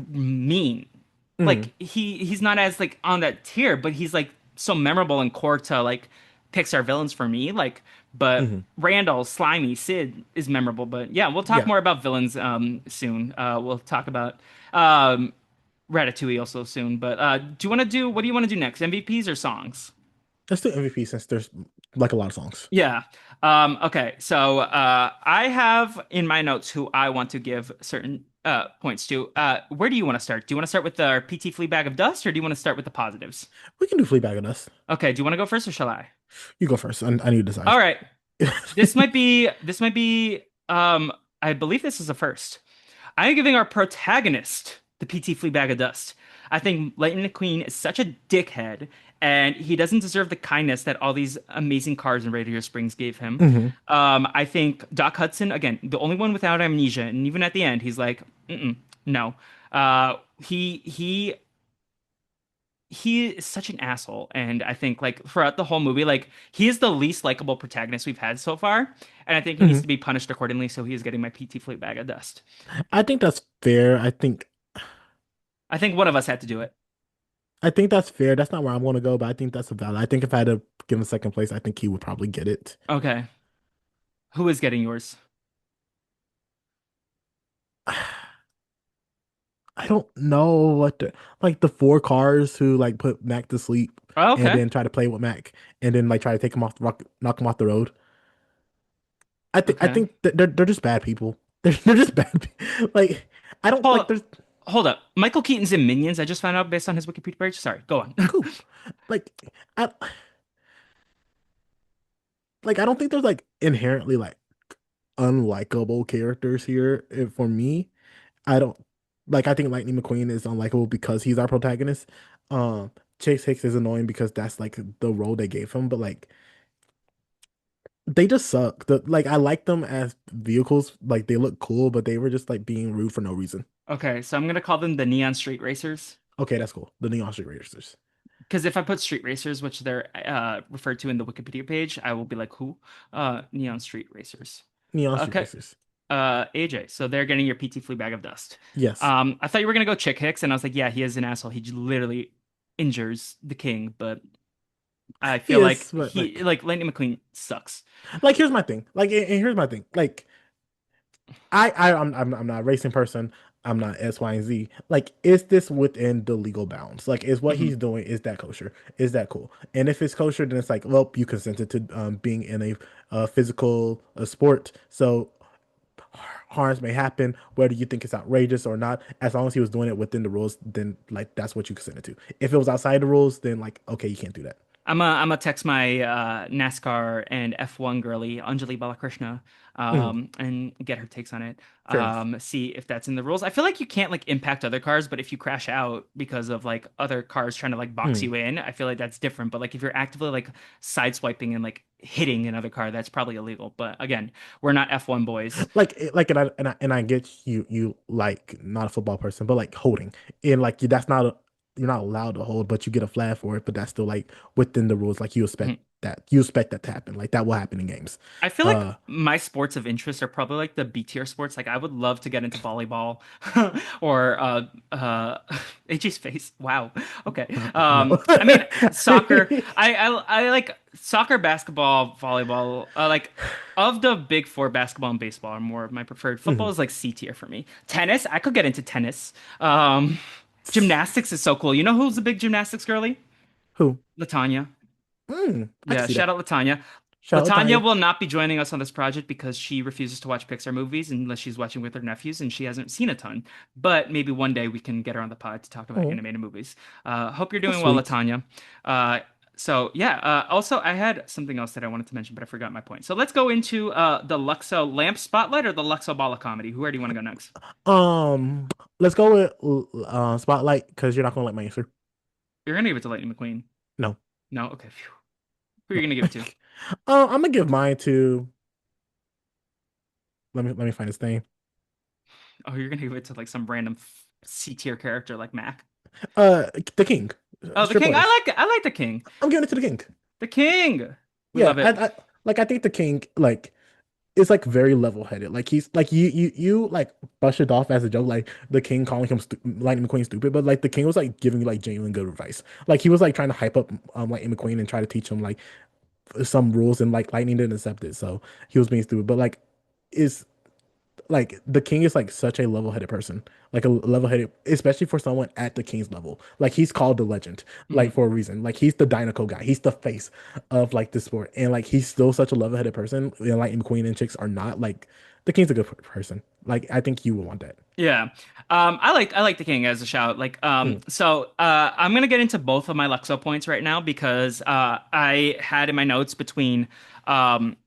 mean. Mhm, Like he's not as like on that tier, but he's like so memorable and core to like Pixar villains for me. Like, but mhm. Randall, Slimy, Sid is memorable. But yeah, we'll talk Yeah. more about villains soon. We'll talk about um Ratatouille also soon. But do you want to do what do you want to do next? MVPs or songs? Let's do MVP since there's like a lot of songs. Yeah. Okay. So I have in my notes who I want to give certain points to. Where do you want to start? Do you want to start with the PT flea bag of dust, or do you want to start with the positives? We can do Fleabag on us. Okay. Do you want to go first, or shall I? You go first. I need to decide. All right. This might be. I believe this is a first. I'm giving our protagonist the PT flea bag of dust. I think Lightning McQueen is such a dickhead, and he doesn't deserve the kindness that all these amazing cars in Radiator Springs gave him. Hmm. I think Doc Hudson, again, the only one without amnesia, and even at the end, he's like, mm-mm, no. He he is such an asshole, and I think like throughout the whole movie, like he is the least likable protagonist we've had so far, and I think he needs Mhm. to be punished accordingly. So he is getting my PT Fleet bag of dust. I think that's fair. I think one of us had to do it. I think that's fair. That's not where I'm going to go, but I think that's a valid. I think if I had to give him second place, I think he would probably get it. Okay, who is getting yours? I don't know what the like the four cars who like put Mac to sleep Oh, and okay, then try to play with Mac and then like try to take him off the rock, knock him off the road. I okay. think that they're just bad people. They're just bad. Like I don't like Hold there's hold up. Michael Keaton's in Minions. I just found out based on his Wikipedia page. Sorry, go on. cool. Like I I don't think there's like inherently like unlikable characters here for me. I don't I think Lightning McQueen is unlikable because he's our protagonist. Um Chase Hicks is annoying because that's like the role they gave him, but like they just suck. I like them as vehicles, like they look cool, but they were just like being rude for no reason. Okay, so I'm gonna call them the Neon Street Racers. Okay, that's cool. The Neon Street Racers. Because if I put street racers, which they're referred to in the Wikipedia page, I will be like, who? Neon street racers. Neon Street Okay. Racers. AJ. So they're getting your PT Flea bag of dust. Yes. I thought you were gonna go Chick Hicks, and I was like, yeah, he is an asshole. He literally injures the king, but I He feel like is, but like Lightning McQueen sucks. here's my thing. And here's my thing. I'm not a racing person. I'm not X, Y, and Z. Like, is this within the legal bounds? Like, is what Mhm. he's doing, is that kosher? Is that cool? And if it's kosher, then it's like, well, you consented to being in a physical sport. So harms may happen, whether you think it's outrageous or not. As long as he was doing it within the rules, then like that's what you consented to. If it was outside the rules, then like okay, you can't do that. I'm a text my NASCAR and F1 girly Anjali Balakrishna Mhm. and get her takes on it. Fair enough. See if that's in the rules. I feel like you can't like impact other cars, but if you crash out because of like other cars trying to like box Mhm. you in, I feel like that's different. But like if you're actively like sideswiping and like hitting another car, that's probably illegal. But again, we're not F1 boys. And I get you like not a football person, but like holding and that's not you're not allowed to hold, but you get a flag for it, but that's still like within the rules. Like you expect that to happen. Like that will happen in games. I feel like Uh, my sports of interest are probably like the B tier sports. Like I would love to get into volleyball or AJ's face. Wow. Okay. no. I mean soccer. I like soccer, basketball, volleyball. Like of the big four, basketball and baseball are more of my preferred. Football Mhm. is like C tier for me. Tennis, I could get into tennis. Gymnastics is so cool. You know who's a big gymnastics girly? Who? Latanya. I can Yeah, see shout that. out Latanya. Shout out Latanya Tanya. will not be joining us on this project because she refuses to watch Pixar movies unless she's watching with her nephews and she hasn't seen a ton. But maybe one day we can get her on the pod to talk about Oh, animated movies. Hope you're that's doing well, sweet. Latanya. So yeah, also I had something else that I wanted to mention, but I forgot my point. So let's go into the Luxo lamp spotlight or the Luxo Bala comedy. Where do you want to go next? Um, let's go with Spotlight because you're not gonna like my answer. You're gonna give it to Lightning McQueen. No, No? Okay. Phew. Who are you no. gonna give it to? I'm gonna give mine to. Let me find his name. Oh, you're gonna give it to like some random C tier character like Mac. The King. Oh, the Triple king. H. I like the king. I'm giving it to the King. The king. We Yeah, love it. I think the King is like very level headed. Like he's like you like brush it off as a joke, like the King calling him Lightning McQueen stupid, but like the King was like giving you like genuine good advice. Like he was like trying to hype up Lightning McQueen and try to teach him like some rules, and like Lightning didn't accept it, so he was being stupid. But like is like the King is like such a level-headed person, like a level-headed, especially for someone at the King's level. Like he's called the legend, like Mhm. for a reason. Like he's the Dynaco guy. He's the face of like the sport, and like he's still such a level-headed person. And like McQueen and Chicks are not like the King's a good person. Like I think you would want that. Yeah. I like the king as a shout. Like Mm, I'm gonna get into both of my Luxo points right now because I had in my notes between um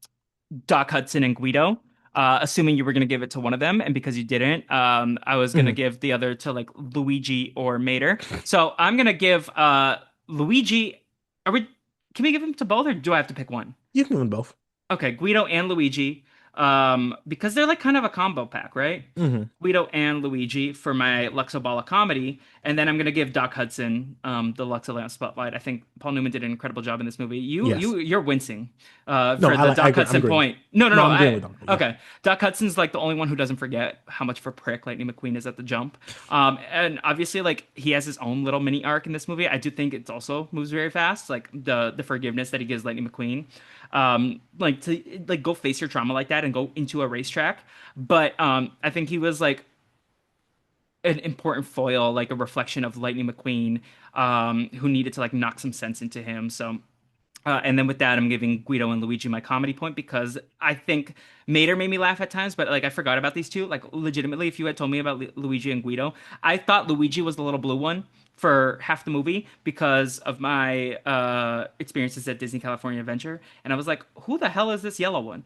Doc Hudson and Guido, assuming you were gonna give it to one of them, and because you didn't, I was gonna mm. give the other to like Luigi or Mater. So I'm gonna give Luigi. Are we? Can we give him to both, or do I have to pick one? You can win both. Okay, Guido and Luigi. because they're like kind of a combo pack, right? Hmm. Guido and Luigi for my Luxoballa comedy, and then I'm gonna give Doc Hudson the Luxoballa spotlight. I think Paul Newman did an incredible job in this movie. Yes. You're wincing No, for the I Doc agree. I'm Hudson agreeing. point. No, no, No, no. I'm agreeing with Uncle. Yeah. Okay. Doc Hudson's like the only one who doesn't forget how much of a prick Lightning McQueen is at the jump. And obviously, like he has his own little mini arc in this movie. I do think it also moves very fast, like the forgiveness that he gives Lightning McQueen, like to like go face your trauma like that and go into a racetrack. But I think he was like an important foil, like a reflection of Lightning McQueen, who needed to like knock some sense into him. So and then with that, I'm giving Guido and Luigi my comedy point because I think Mater made me laugh at times, but like I forgot about these two. Like legitimately, if you had told me about Luigi and Guido, I thought Luigi was the little blue one for half the movie because of my experiences at Disney California Adventure, and I was like, "Who the hell is this yellow one?"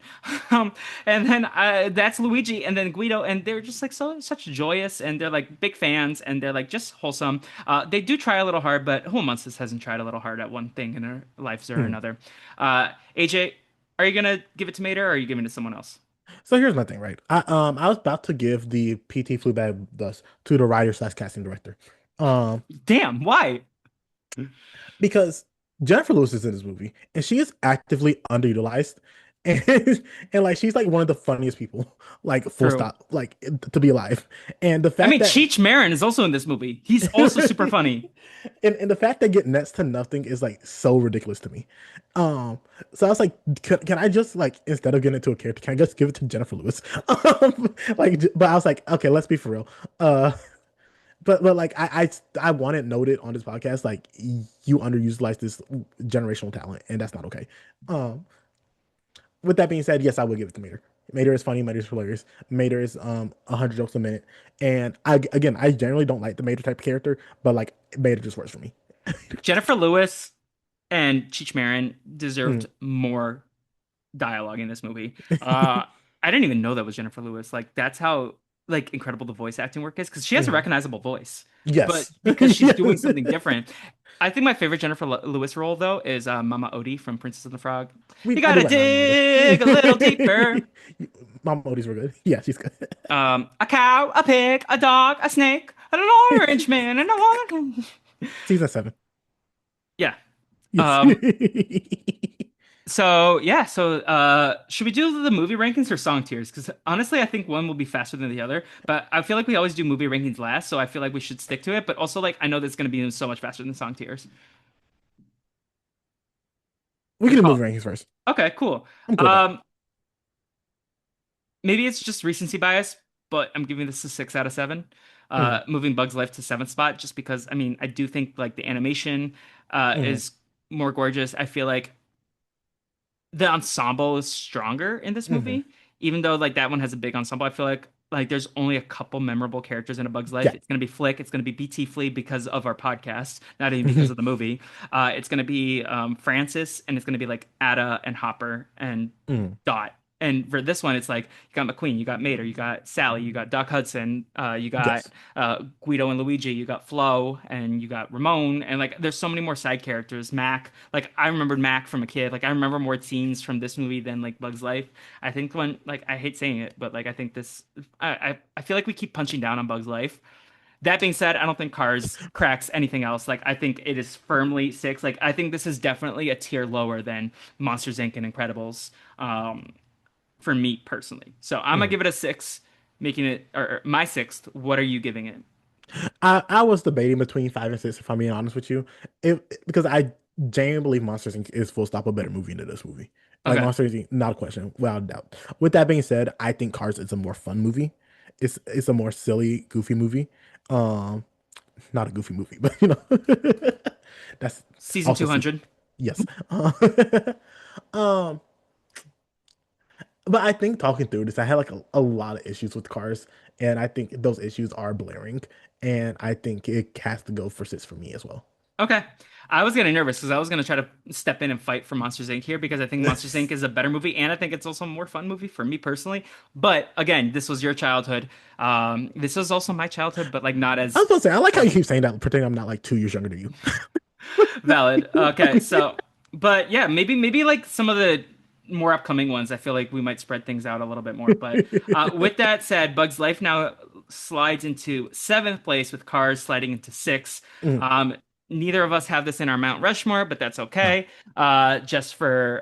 And then that's Luigi, and then Guido, and they're just like such joyous, and they're like big fans, and they're like just wholesome. They do try a little hard, but who amongst us hasn't tried a little hard at one thing in their lives or Mhm. another? AJ, are you gonna give it to Mater, or are you giving it to someone else? So here's my thing, right? I was about to give the PT flew bag thus to the writer slash casting director. Um, Damn, why? because Jennifer Lewis is in this movie and she is actively underutilized. And and like she's like one of the funniest people, like full True. stop, like to be alive. And the I fact mean, that Cheech Marin is also in this movie. He's also super funny. and the fact that get nets to nothing is like so ridiculous to me. Um, so I was like, can I just like instead of giving it to a character, can I just give it to Jennifer Lewis? But I was like, okay, let's be for real. Uh, but like I want it noted on this podcast, like you underutilize this generational talent, and that's not okay. Um, with that being said, yes, I will give it to Mater. Mater is funny. Mater is hilarious. Mater is 100 jokes a minute, and I generally don't like the Mater type of character, but like Mater just works for me. Jennifer Lewis and Cheech Marin Mm. deserved more dialogue in this movie. Uh, I didn't even know that was Jennifer Lewis. Like that's how like incredible the voice acting work is because she has a Mhm. recognizable voice, but Yes. because she's doing Yes. something different. I think my favorite Jennifer Lewis role though is Mama Odie from Princess and the Frog. You I do gotta like Mama Odie. dig a little deeper. Mama Odie's were good. Yeah, she's good. A cow, a pig, a dog, a snake, an orange man, and a long. Season 7. Yeah. Yes. Um, So yeah, so should we do the movie rankings or song tiers? Because honestly, I think one will be faster than the other. But I feel like we always do movie rankings last, so I feel like we should stick to it. But also, like I know that's going to be so much faster than song tiers. We Your can do call. movie rankings first. Okay, cool. I'm cool with that. Um, Maybe it's just recency bias, but I'm giving this a 6 out of 7. Mhm. Moving Bugs Life to seventh spot, just because I mean I do think like the animation Mhm. is more gorgeous. I feel like the ensemble is stronger in this Mhm. movie, even though like that one has a big ensemble. I feel like there's only a couple memorable characters in A Bug's Life. Yeah. It's gonna be Flick, it's gonna be BT Flea because of our podcast, not even because of the movie. It's gonna be Francis, and it's gonna be like Ada and Hopper and Mhm. Dot. And for this one, it's like you got McQueen, you got Mater, you got Sally, you got Doc Hudson, you got Yes. Guido and Luigi, you got Flo, and you got Ramon, and like there's so many more side characters. Mac, like I remembered Mac from a kid. Like I remember more scenes from this movie than like Bugs Life. I think when like I hate saying it, but like I think this, I feel like we keep punching down on Bugs Life. That being said, I don't think Cars cracks anything else. Like I think it is firmly six. Like I think this is definitely a tier lower than Monsters Inc. and Incredibles. For me personally. So I'm gonna Mhm. give it a 6, making it or my sixth. What are you giving it? I was debating between 5 and 6, if I'm being honest with you. Because I genuinely believe Monsters Inc. is full stop a better movie than this movie. Like Okay, Monsters Inc., not a question, without a doubt. With that being said, I think Cars is a more fun movie. It's a more silly, goofy movie. Um, not a goofy movie, but that's season also season. 200. Yes. Um, but I think talking through this, I had like a lot of issues with Cars, and I think those issues are blaring, and I think it has to go for 6 for me as well. Okay, I was getting nervous because I was gonna try to step in and fight for Monsters Inc. here because I think Monsters Inc. is a better movie and I think it's also a more fun movie for me personally. But again, this was your childhood. This was also my childhood, but like not I was as supposed to say, I like how you keep saying that, pretending I'm not like 2 years younger than valid. Okay, you. so but yeah, maybe like some of the more upcoming ones, I feel like we might spread things out a little bit more. But with that said, Bug's Life now slides into seventh place with Cars sliding into six. Mm, Um, neither of us have this in our Mount Rushmore, but that's no. okay. Just for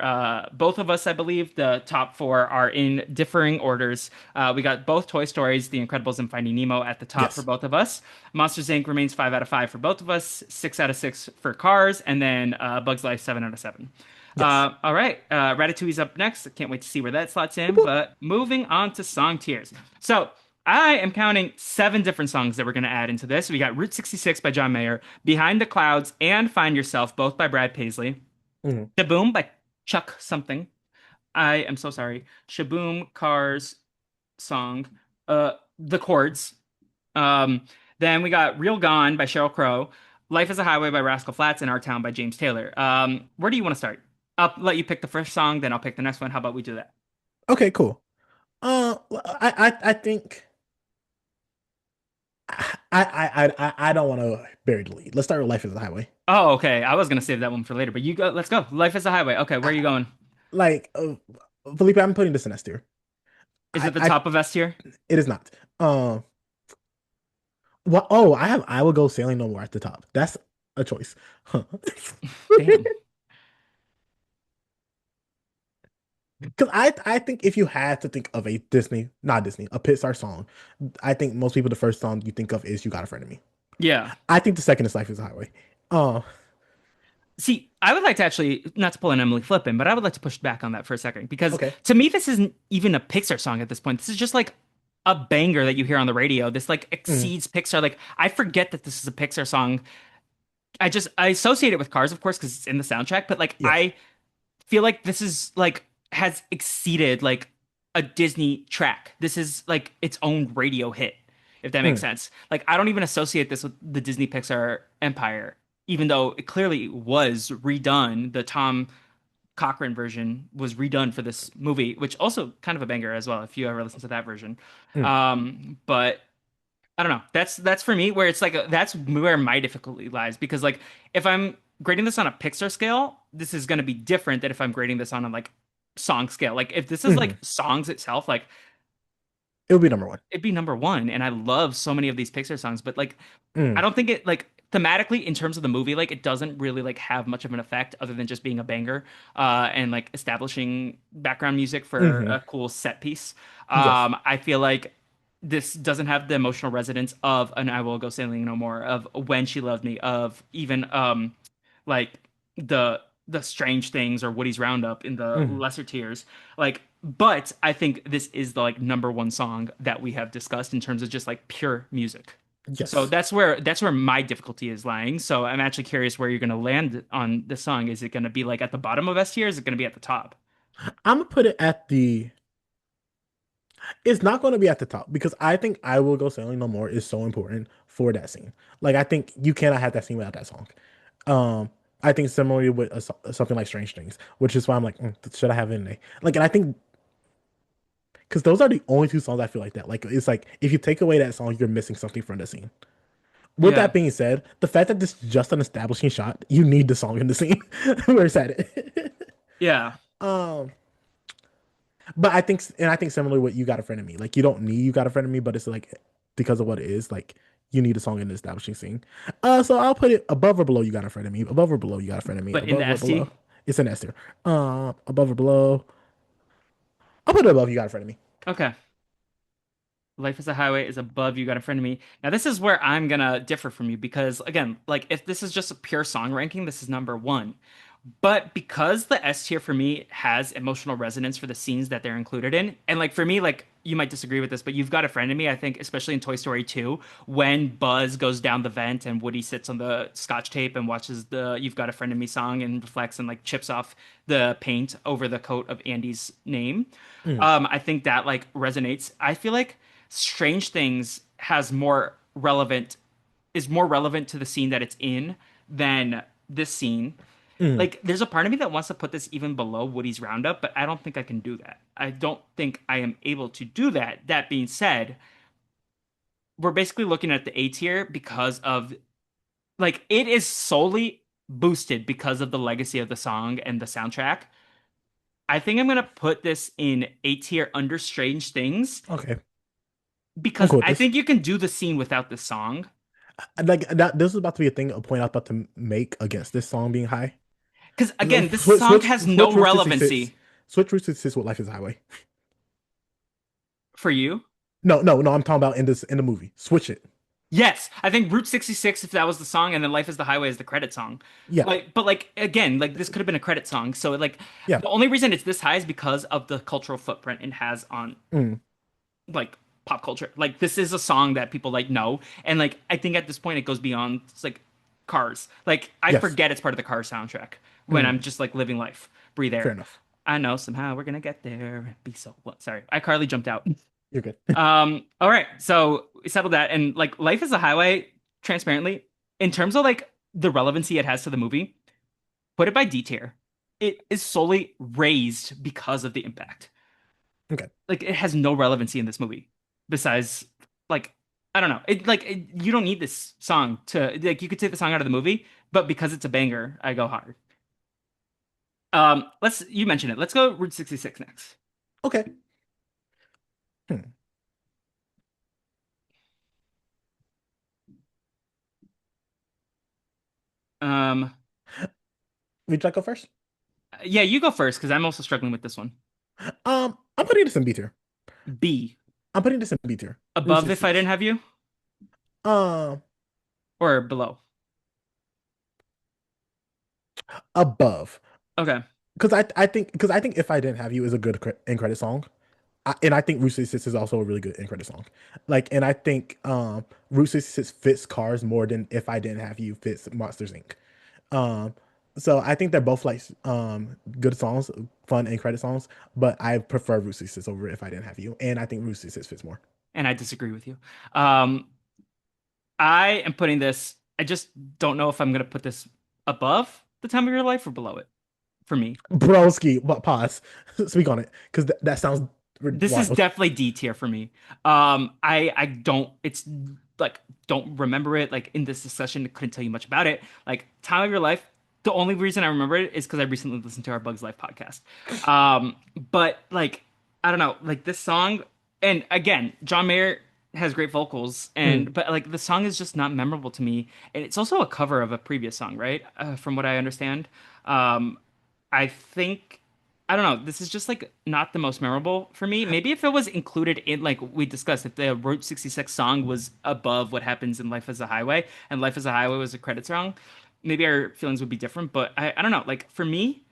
both of us, I believe the top four are in differing orders. We got both Toy Stories, The Incredibles, and Finding Nemo at the top for Yes. both of us. Monsters Inc. remains 5 out of 5 for both of us, 6 out of 6 for Cars, and then Bug's Life 7 out of 7. Yes. All right, Ratatouille's up next. I can't wait to see where that slots Boop, in. boop. But moving on to song tiers. So I am counting 7 different songs that we're going to add into this. We got Route 66 by John Mayer, Behind the Clouds, and Find Yourself, both by Brad Paisley. Mm. Shaboom by Chuck something. I am so sorry. Shaboom, Cars, song. The Chords. Um, then we got Real Gone by Sheryl Crow, Life is a Highway by Rascal Flatts, and Our Town by James Taylor. Where do you want to start? I'll let you pick the first song, then I'll pick the next one. How about we do that? Okay, cool. I think I don't want to bury the lead. Let's start with Life is a Highway. Oh, okay. I was gonna save that one for later, but you go. Let's go. Life is a Highway. Okay, where are I, you going? like Felipe, I'm putting this in S tier. Is it the I top of S tier? it is not. Well, oh, I will go Sailing No More at the top. That's a choice. Huh. Damn. Because I think if you had to think of a Disney, not Disney, a Pixar song, I think most people the first song you think of is "You Got a Friend in Me." Yeah. I think the second is "Life Is a Highway." Uh, See, I would like to actually, not to pull an Emily Flippin, but I would like to push back on that for a second because okay. to me, this isn't even a Pixar song at this point. This is just like a banger that you hear on the radio. This like Mm, exceeds Pixar. Like, I forget that this is a Pixar song. I associate it with Cars, of course, because it's in the soundtrack, but like, yes. I feel like this is like has exceeded like a Disney track. This is like its own radio hit, if that makes Mm, sense. Like I don't even associate this with the Disney Pixar empire, even though it clearly was redone. The Tom Cochran version was redone for this movie, which also kind of a banger as well, if you ever listen to that version. mm, But I don't know. That's for me where it's like that's where my difficulty lies because like if I'm grading this on a Pixar scale, this is going to be different than if I'm grading this on a like song scale. Like if this is like mhm. songs itself, like It would be number one. it'd be number one. And I love so many of these Pixar songs, but like I Mm, don't think it like thematically in terms of the movie, like it doesn't really like have much of an effect other than just being a banger, and like establishing background music for hmm. a cool set piece. Yes. I feel like this doesn't have the emotional resonance of an I Will Go Sailing No More, of When She Loved Me, of even like the Strange Things or Woody's Roundup in the Hmm. lesser tiers. Like, but I think this is the like number one song that we have discussed in terms of just like pure music. So Yes. that's where my difficulty is lying. So I'm actually curious where you're going to land on this song. Is it going to be like at the bottom of S tier? Or is it going to be at the top? I'm gonna put it at the. It's not going to be at the top because I think "I Will Go Sailing No More" is so important for that scene. Like I think you cannot have that scene without that song. I think similarly with something like "Strange Things," which is why I'm like, should I have it in there? Like, and I think because those are the only two songs I feel like that. Like, it's like if you take away that song, you're missing something from the scene. With Yeah. that being said, the fact that this is just an establishing shot, you need the song in the scene where it's at it. Yeah. um, but I think similarly with "You Got a Friend in Me," like you don't need "You Got a Friend in Me," but it's like because of what it is, like you need a song in the establishing scene. So I'll put it above or below "You Got a Friend in Me," above or below "You Got a Friend in Me," But in the above or ST? below. It's an S tier. Above or below. I'll put it above "You Got a Friend in Me." Okay. Life is a Highway is above You Got a Friend of Me. Now, this is where I'm gonna differ from you because, again, like if this is just a pure song ranking, this is number one. But because the S tier for me has emotional resonance for the scenes that they're included in, and like for me, like you might disagree with this, but You've Got a Friend in Me, I think, especially in Toy Story 2, when Buzz goes down the vent and Woody sits on the scotch tape and watches the You've Got a Friend in Me song and reflects and like chips off the paint over the coat of Andy's name. Mm, I think that like resonates. I feel like Strange Things has more relevant is more relevant to the scene that it's in than this scene. mm, Like, there's a part of me that wants to put this even below Woody's Roundup, but I don't think I can do that. I don't think I am able to do that. That being said, we're basically looking at the A tier because of like it is solely boosted because of the legacy of the song and the soundtrack. I think I'm gonna put this in A tier under Strange Things Okay, I'm because cool with I this. think you can do the scene without the song. Like that, this is about to be a thing, a point I'm about to make against this song being high. Because So, again, this song has no Route 66. relevancy Switch Route 66 with Life is a Highway. for you. No. I'm talking about in the movie. Switch it. Yes, I think Route 66 if that was the song, and then Life is the Highway is the credit song. Yeah, But again, like this could have been a credit song. So like yeah. the only reason it's this high is because of the cultural footprint it has on Mm, like pop culture. Like this is a song that people like know, and like I think at this point it goes beyond it's like Cars. Like I yes. forget it's part of the Cars soundtrack when Mm, I'm just like living life, breathe fair air. enough. I know somehow we're gonna get there. Be so what? Sorry, iCarly jumped out. You're good. All right, so we settled that, and like Life is a Highway, transparently, in terms of like the relevancy it has to the movie, put it by D tier. It is solely raised because of the impact. Okay. Like it has no relevancy in this movie besides like I don't know. You don't need this song to like you could take the song out of the movie, but because it's a banger, I go hard. Let's you mentioned it. Let's go Route 66 next. Okay. Hmm. Um, Would you like to go first? yeah, you go first because I'm also struggling with this one. I'm putting this in B tier. B, I'm putting this in B tier. Route above if I 66. didn't have you, Um, or below. above. Okay. Because I think If I Didn't Have You is a good end credit song. And I think Route 66 is also a really good end credit song. Like, and I think Route 66 fits Cars more than If I Didn't Have You fits Monsters Inc. Um, so I think they're both like good songs, fun end credit songs, but I prefer Route 66 over If I Didn't Have You, and I think Route 66 fits more. And I disagree with you. Um, I am putting this. I just don't know if I'm gonna put this above the time of your life or below it for me. Broski, but pause. Speak on it, because that sounds This is wild. definitely D tier for me. I don't. It's like don't remember it. Like in this discussion, couldn't tell you much about it. Like time of your life. The only reason I remember it is because I recently listened to our Bugs Life podcast. But like I don't know, like this song, and again, John Mayer has great vocals, Mm. and but like the song is just not memorable to me, and it's also a cover of a previous song, right? From what I understand. Um, I think I don't know. This is just like not the most memorable for me. Maybe if it was included in like we discussed, if the Route 66 song was above what happens in Life as a Highway and Life as a Highway was a credit song, maybe our feelings would be different. But I don't know. Like for me,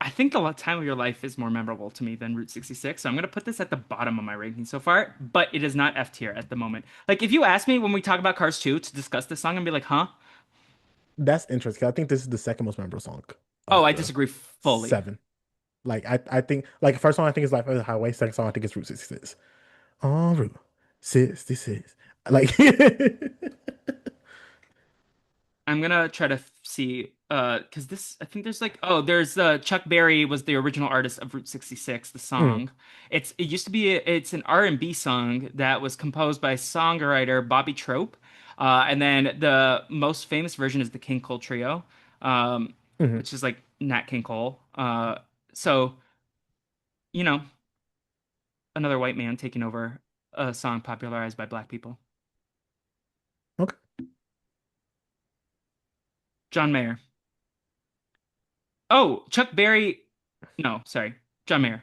I think the time of your life is more memorable to me than Route 66. So I'm gonna put this at the bottom of my ranking so far, but it is not F tier at the moment. Like if you ask me when we talk about Cars 2 to discuss this song, I'd be like, huh? That's interesting. I think this is the second most memorable song Oh, of I the disagree fully. seven. Like I think like first song I think is Life of the Highway. Second song I think is Route 66. En route 66. Like I'm gonna try to see because this I think there's like oh there's Chuck Berry was the original artist of Route 66 the mm, song it used to be it's an R&B song that was composed by songwriter Bobby Trope and then the most famous version is the King Cole Trio mhm. which is like Nat King Cole so you know another white man taking over a song popularized by black people. Okay. John Mayer. Oh, Chuck Berry. No, sorry. John Mayer.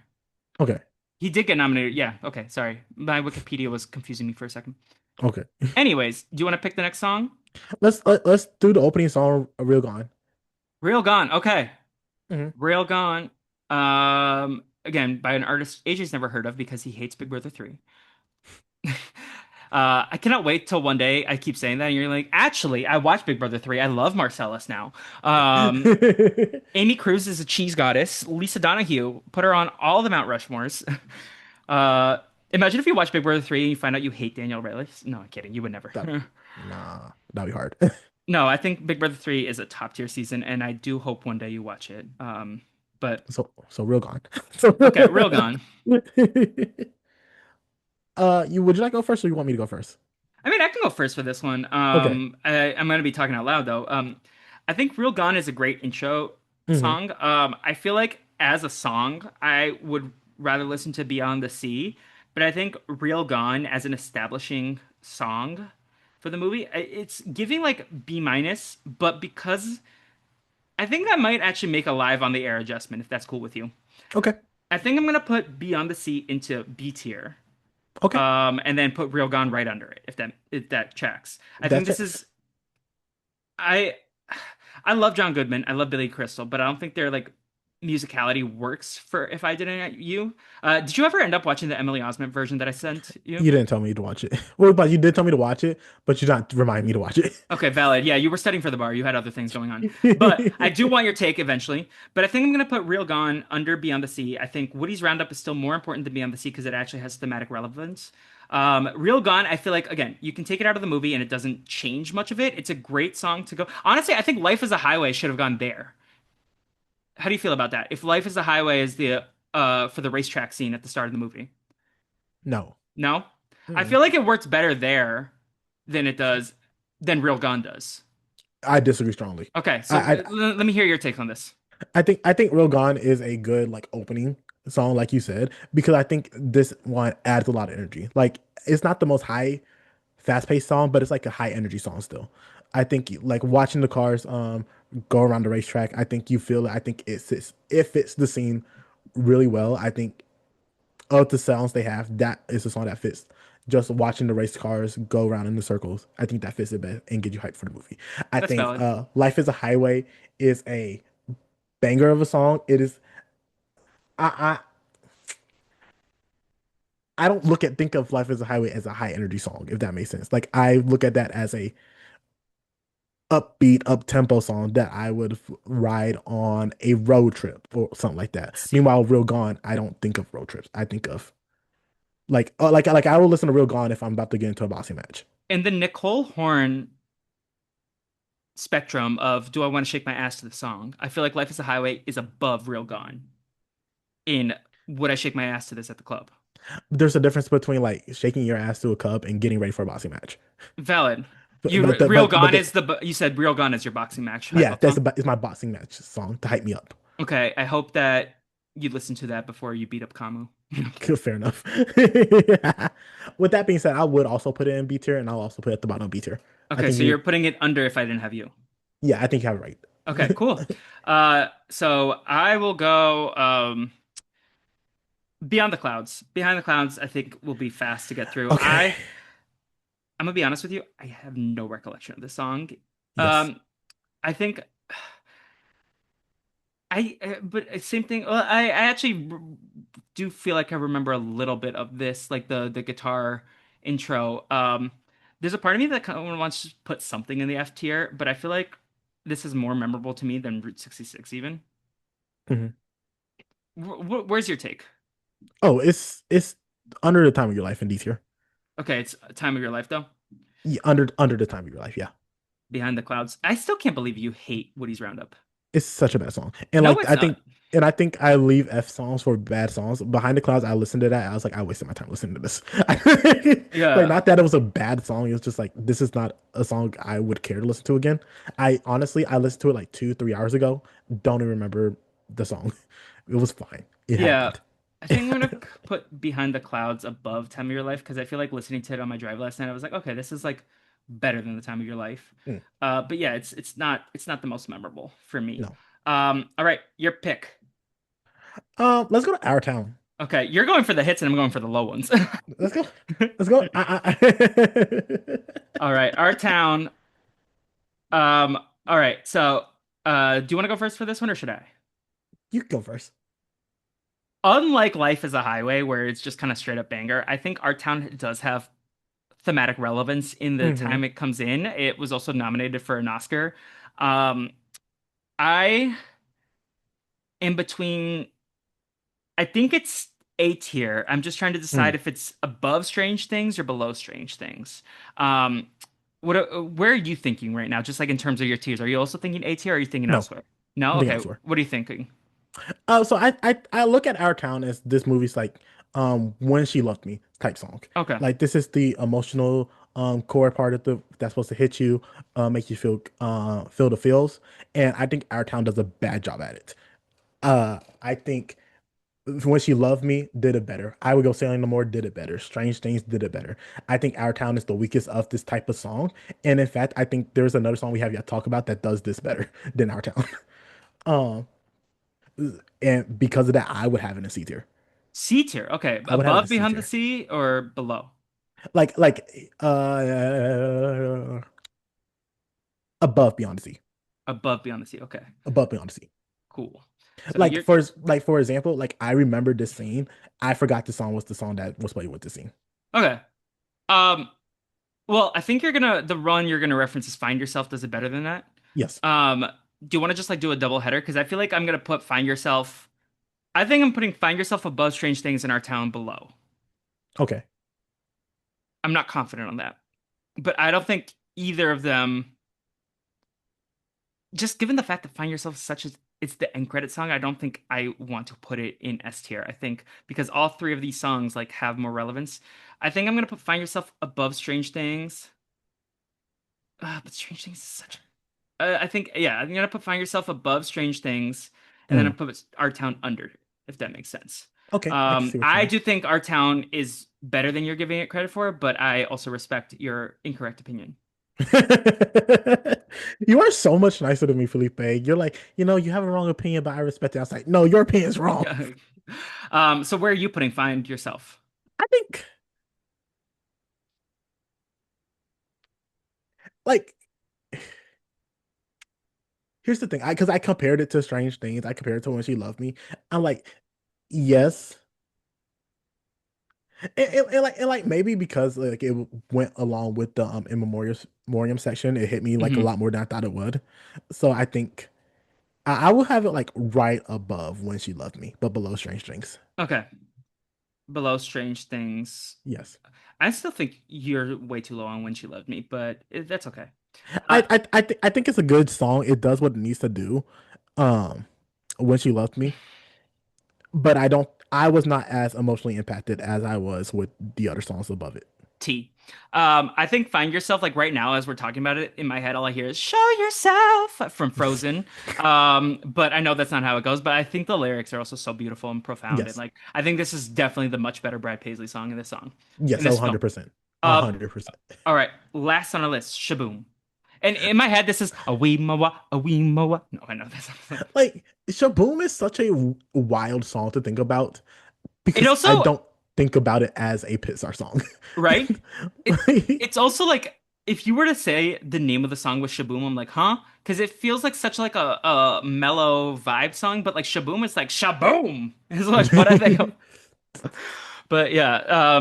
Okay. He did get nominated. Yeah. Okay. Sorry. My Wikipedia was confusing me for a second. Okay. Anyways, do you want to pick the next song? Let's do the opening song Real Gone. Real Gone. Okay. Mhm. Real Gone. Again, by an artist AJ's never heard of because he hates Big Brother 3. I cannot wait till one day I keep saying that and you're like, actually, I watched Big Brother 3. I love Marcellus now. Amy Cruz is a cheese goddess. Lisa Donahue, put her on all the Mount Rushmores. Uh, Imagine if you watch Big Brother 3 and you find out you hate Daniel Radcliffe. No, I'm kidding. You would never. That nah, that'd be hard. No, I think Big Brother 3 is a top tier season, and I do hope one day you watch it. But So Real Gone. So okay, Real Gone. you would you like to go first or you want me to go first? I mean, I can go first for this one. Okay. I'm going to be talking out loud though. I think Real Gone is a great intro Hmm. song. I feel like as a song, I would rather listen to Beyond the Sea, but I think Real Gone as an establishing song for the movie, it's giving like B minus, but because I think that might actually make a live on the air adjustment if that's cool with you. Okay. I think I'm gonna put Beyond the Sea into B tier, Okay. and then put Real Gone right under it if that checks. I think That's this it. is I I love John Goodman. I love Billy Crystal, but I don't think their like musicality works for If I Didn't You. Did you ever end up watching the Emily Osment version that I sent you? You didn't tell me to watch it. Well, but you did tell me to watch it, but you did not remind me to watch it. Okay, valid. Yeah, you were studying for the bar. You had other things going on. But I do want your take eventually. But I think I'm going to put Real Gone under Beyond the Sea. I think Woody's Roundup is still more important than Beyond the Sea because it actually has thematic relevance. Real Gone, I feel like, again, you can take it out of the movie and it doesn't change much of it. It's a great song to go. Honestly, I think Life is a Highway should have gone there. How do you feel about that? If Life is a Highway is the for the racetrack scene at the start of the movie. No. No? I Mm-mm. feel like it works better there than it does than Real Gone does. I disagree strongly. Okay, so I, I let me hear your take on this. I think Real Gone is a good like opening song, like you said, because I think this one adds a lot of energy. Like it's not the most high fast paced song, but it's like a high energy song still. I think like watching the cars go around the racetrack, I think you feel it. I think it fits the scene really well. I think of the sounds they have, that is a song that fits. Just watching the race cars go around in the circles, I think that fits it best and get you hyped for the movie. I That's think valid. Life is a Highway is a banger of a song. It is I I don't think of Life is a Highway as a high energy song, if that makes sense. Like I look at that as a upbeat, up tempo song that I would ride on a road trip or something like that. See, Meanwhile, Real Gone, I don't think of road trips. I think of like I will listen to Real Gone if I'm about to get into a boxing match. in the Nicole Horn spectrum of do I want to shake my ass to the song, I feel like Life is a Highway is above Real Gone in would I shake my ass to this at the club? There's a difference between like shaking your ass to a cup and getting ready for a boxing match. Valid. But You but the, Real but Gone the, is you said Real Gone is your boxing match hype yeah, up song. is my boxing match song to hype me up. Okay, I hope that you listen to that before you beat up Kamu. Fair enough. With that being said, I would also put it in B tier, and I'll also put it at the bottom of B tier. I Okay, think so you're putting it under If I Didn't Have You. yeah, I think you have it Okay, right. cool. So I will go Beyond the Clouds. Behind the Clouds, I think will be fast to get through. Okay. I'm gonna be honest with you, I have no recollection of this song. Yes. Um, I think but same thing. Well, I actually do feel like I remember a little bit of this, like the guitar intro. There's a part of me that kind of wants to put something in the F tier, but I feel like this is more memorable to me than Route 66 even. Mhm. Where's your take? Oh, it's under the time of your life in D tier. Okay, it's Time of Your Life though. Yeah, under the time of your life. Yeah. Behind the Clouds. I still can't believe you hate Woody's Roundup. It's such a bad song. And No, like it's not. I think I leave F songs for bad songs. Behind the Clouds, I listened to that. I was like, I wasted my time listening to this. Like, Yeah. not that it was a bad song. It was just like, this is not a song I would care to listen to again. I honestly, I listened to it like 2, 3 hours ago. Don't even remember the song. It was fine. It Yeah. happened. I think I'm gonna put Behind the Clouds above Time of Your Life because I feel like listening to it on my drive last night, I was like, okay, this is like better than the Time of Your Life. Mm, But yeah, it's not the most memorable for me. no. All right, your pick. Let's go to Our Town. Okay, you're going for the hits and I'm going for the low ones. Let's go. Let's go. All right, our town. All right, so do you want to go first for this one or should I? You can go first. Unlike Life is a Highway, where it's just kind of straight up banger, I think Our Town does have thematic relevance in the Hmm. time it comes in. It was also nominated for an Oscar. Um, I am between, I think it's A tier. I'm just trying to decide Mm. if it's above Strange Things or below Strange Things. Um, where are you thinking right now? Just like in terms of your tiers, are you also thinking A tier or are you thinking No, elsewhere? No? I think Okay. elsewhere. What are you thinking? So I look at Our Town as this movie's like When She Loved Me type song. Okay. Like this is the emotional core part of the that's supposed to hit you, make you feel the feels. And I think Our Town does a bad job at it. I think When She Loved Me did it better. I Would Go Sailing No More did it better. Strange Things did it better. I think Our Town is the weakest of this type of song. And in fact, I think there's another song we have yet to talk about that does this better than Our Town. Um, and because of that, I would have it in C tier. C tier. Okay. I would have it in Above C Beyond the tier. Sea or below? Like above Beyond the Sea. Above Beyond the Sea. Okay. Above Beyond the Sea. Cool. So Like you're for example, like I remember this scene. I forgot the song was the song that was played with the scene. okay. Um, well, I think the run you're gonna reference is Find Yourself does it better than that. Yes. Um, do you want to just like do a double header? Because I feel like I'm gonna put Find Yourself. I think I'm putting Find Yourself above Strange Things in Our Town below. Okay. I'm not confident on that. But I don't think either of them, just given the fact that Find Yourself is such as it's the end credit song, I don't think I want to put it in S tier. I think because all three of these songs like have more relevance. I think I'm gonna put Find Yourself above Strange Things. But Strange Things is such I think yeah, I'm gonna put Find Yourself above Strange Things, and then I Mm. put Our Town under, if that makes sense. Okay. I can see what you I mean. do think Our Town is better than you're giving it credit for, but I also respect your incorrect opinion. You are so much nicer than me, Felipe. You're like, you have a wrong opinion, but I respect it. I was like, no, your opinion is wrong. So where are you putting Find Yourself? I think, like, here's the thing. Because I compared it to Strange Things. I compared it to When She Loved Me. I'm like, yes. And maybe because like it went along with the in memoriam section, it hit me like a Hmm. lot more than I thought it would. So I think I will have it like right above When She Loved Me, but below Strange Things. Okay, below Strange Things. Yes. I still think you're way too low on When She Loved Me, but that's okay. I Uh, I I think it's a good song. It does what it needs to do. Um, When She Loved Me, but I was not as emotionally impacted as I was with the other songs above it. T. I think Find Yourself, like right now, as we're talking about it, in my head, all I hear is Show Yourself from Frozen. But I know that's not how it goes, but I think the lyrics are also so beautiful and profound. And Yes. like, I think this is definitely the much better Brad Paisley song in this song, in Yes, this film. 100%. Uh, 100%. all right, last on our list, Shaboom. And in my head, this is a wee moa, a wee moa. No, I know that's not. Like Shaboom is such a wild song to think about It because I also, don't think about it as a Pixar song. right? It Like, it's also like if you were to say the name of the song was Shaboom, I'm like, huh? Because it feels like such like a mellow vibe song, but like Shaboom is like Shaboom is like what I think of. But yeah,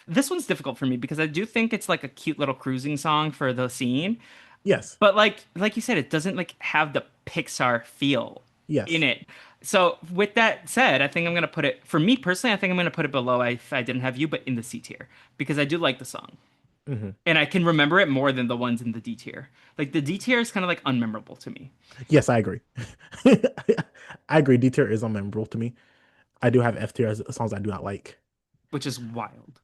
this one's difficult for me because I do think it's like a cute little cruising song for the scene, yes. but like you said, it doesn't like have the Pixar feel in Yes. it. So with that said, I think I'm gonna put it for me personally. I think I'm gonna put it below if I didn't have you, but in the C tier because I do like the song. Hmm. And I can remember it more than the ones in the D tier. Like the D tier is kind of like unmemorable to me, Yes, I agree. I agree. D tier is unmemorable to me. I do have F tier as songs I do not like. which is wild.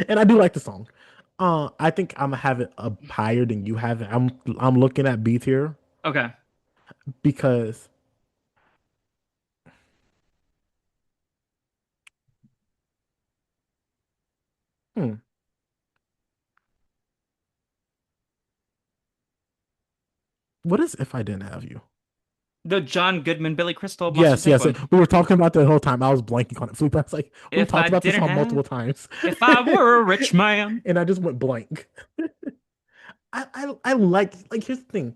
And I do like the song. I think I'm gonna have it up higher than you have it. I'm looking at B tier Okay. because hmm, what is If I Didn't Have You? The John Goodman, Billy Crystal, Monsters Yes, Inc. yes. one. We were talking about that the whole time. I was blanking on it. Felipe, I was like, we've If I talked about this didn't song have, multiple times. if I were a rich man. And I just went blank. I like here's the thing.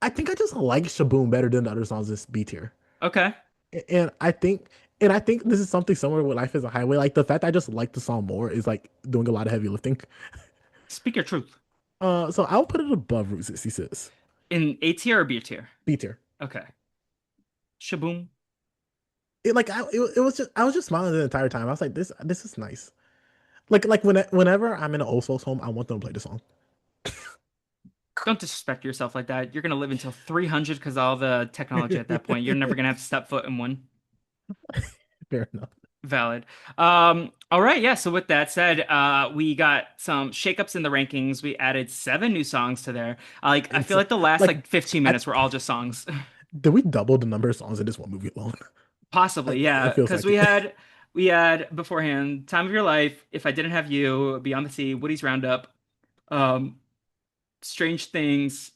I think I just like Shaboom better than the other songs in B tier. Okay. And I think this is something similar with Life is a Highway. Like the fact I just like the song more is like doing a lot of heavy lifting. Speak your truth. So I'll put it above Route 66. In A tier or B tier? B tier. Okay. Shaboom. It was just I was just smiling the entire time. I was like, this is nice. Whenever I'm in an old folks home, I want them to play the song. Don't disrespect yourself like that. You're gonna live until 300 because all the technology at that point. You're never gonna have to step foot in one. Fair enough. Valid. All right, yeah. So with that said, we got some shakeups in the rankings. We added 7 new songs to there. I It's feel like the last like, 15 I, minutes were all just songs. did we double the number of songs in this one movie alone? Possibly, It yeah. feels Because like it. we had beforehand, Time of Your Life, If I Didn't Have You, Beyond the Sea, Woody's Roundup, um, Strange Things,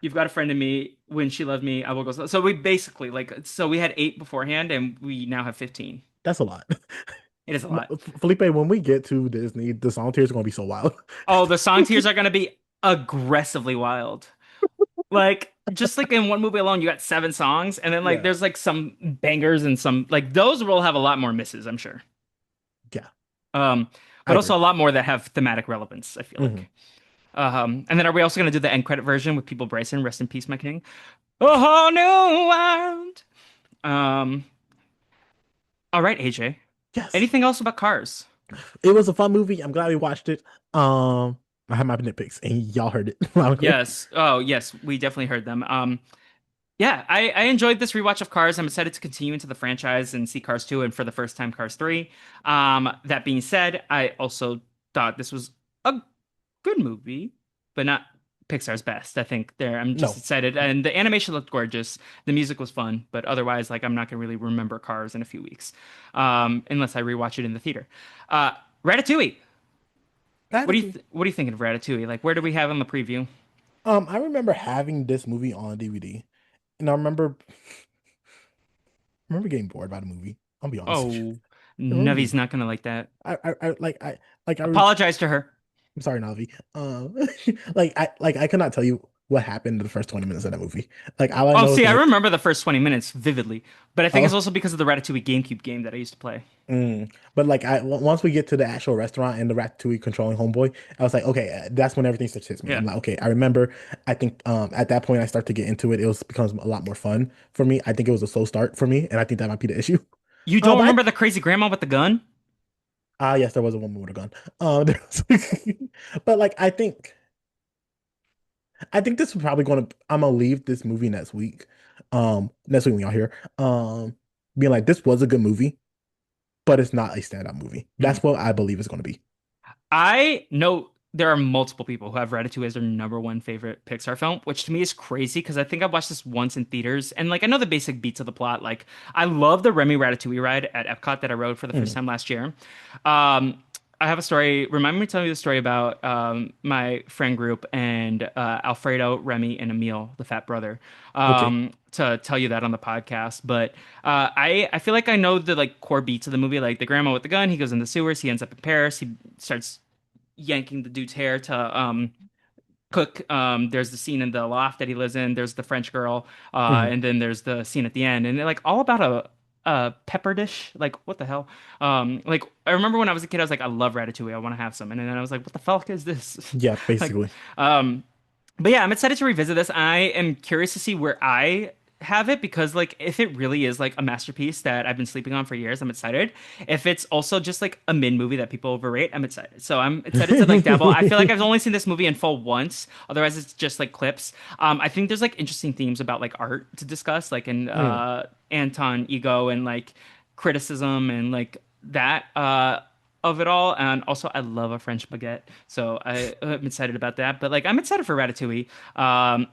You've Got a Friend in Me, When She Loved Me, I Will Go. So we basically so we had 8 beforehand, and we now have 15. That's a lot. It is a lot. Felipe, when we get to Disney, the song tier is going to be so wild. Oh, the song tiers are gonna be aggressively wild. Like just like in one movie alone, you got 7 songs, and then like Yeah, there's like some bangers and some like those will have a lot more misses, I'm sure. yeah, Um, I but also agree. a lot more that have thematic relevance, I feel Hmm. like. And then are we also gonna do the end credit version with People Bryson, Rest in Peace, my king? A whole new world. Um, all right, AJ. Yes, Anything else about Cars? it was a fun movie. I'm glad we watched it. I have my nitpicks, and y'all heard it loud and clear. Yes. Oh, yes, we definitely heard them. Yeah, I enjoyed this rewatch of Cars. I'm excited to continue into the franchise and see Cars 2 and for the first time Cars 3. That being said, I also thought this was a good movie, but not Pixar's best. I think there I'm just No, excited. And the animation looked gorgeous. The music was fun, but otherwise, like I'm not gonna really remember Cars in a few weeks. Unless I rewatch it in the theater. Ratatouille. Ratatouille. What are you thinking of Ratatouille? Like where do we have on the preview? I remember having this movie on DVD, and I remember getting bored by the movie. I'll be honest with you. Oh, I remember Navi's getting not gonna like that. I Apologize to her. I'm sorry, Navi. I could not tell you what happened in the first 20 minutes of that movie. Like all I Oh, know is see, I like, remember the first 20 minutes vividly, but I think it's oh, also because of the Ratatouille GameCube game that I used to play. but like once we get to the actual restaurant and the Ratatouille controlling Homeboy, I was like, okay, that's when everything starts to hit me. Yeah. I'm like, okay, I remember. I think at that point I start to get into it. It was becomes a lot more fun for me. I think it was a slow start for me, and I think that might be the issue. You don't But remember the crazy grandma with the gun? yes, there was a woman with a gun. There but like I think this is probably gonna I'm gonna leave this movie next week. Next week when y'all here. Being like this was a good movie, but it's not a standout movie. Mhm. That's what I believe it's gonna be. I know there are multiple people who have Ratatouille as their number one favorite Pixar film, which to me is crazy because I think I watched this once in theaters and like I know the basic beats of the plot. Like I love the Remy Ratatouille ride at Epcot that I rode for the first Mm, time last year. Um, I have a story. Remind me to tell you the story about my friend group and Alfredo, Remy, and Emil, the fat brother. okay. To tell you that on the podcast, but I feel like I know the like core beats of the movie, like the grandma with the gun. He goes in the sewers. He ends up in Paris. He starts yanking the dude's hair to cook. There's the scene in the loft that he lives in. There's the French girl, Mhm. and then there's the scene at the end, and they're like all about a pepper dish. Like what the hell? Like I remember when I was a kid, I was like, I love ratatouille. I want to have some, and then I was like, what the fuck is this? Yeah, like, basically. um, but yeah, I'm excited to revisit this. I am curious to see where I have it because like if it really is like a masterpiece that I've been sleeping on for years, I'm excited. If it's also just like a mid movie that people overrate, I'm excited. So I'm excited to like dabble. I feel like I've only seen this movie in full once. Otherwise it's just like clips. I think there's like interesting themes about like art to discuss, like in Mm, Anton ego and like criticism and like that of it all. And also, I love a French baguette, so I'm excited about that. But like, I'm excited for Ratatouille,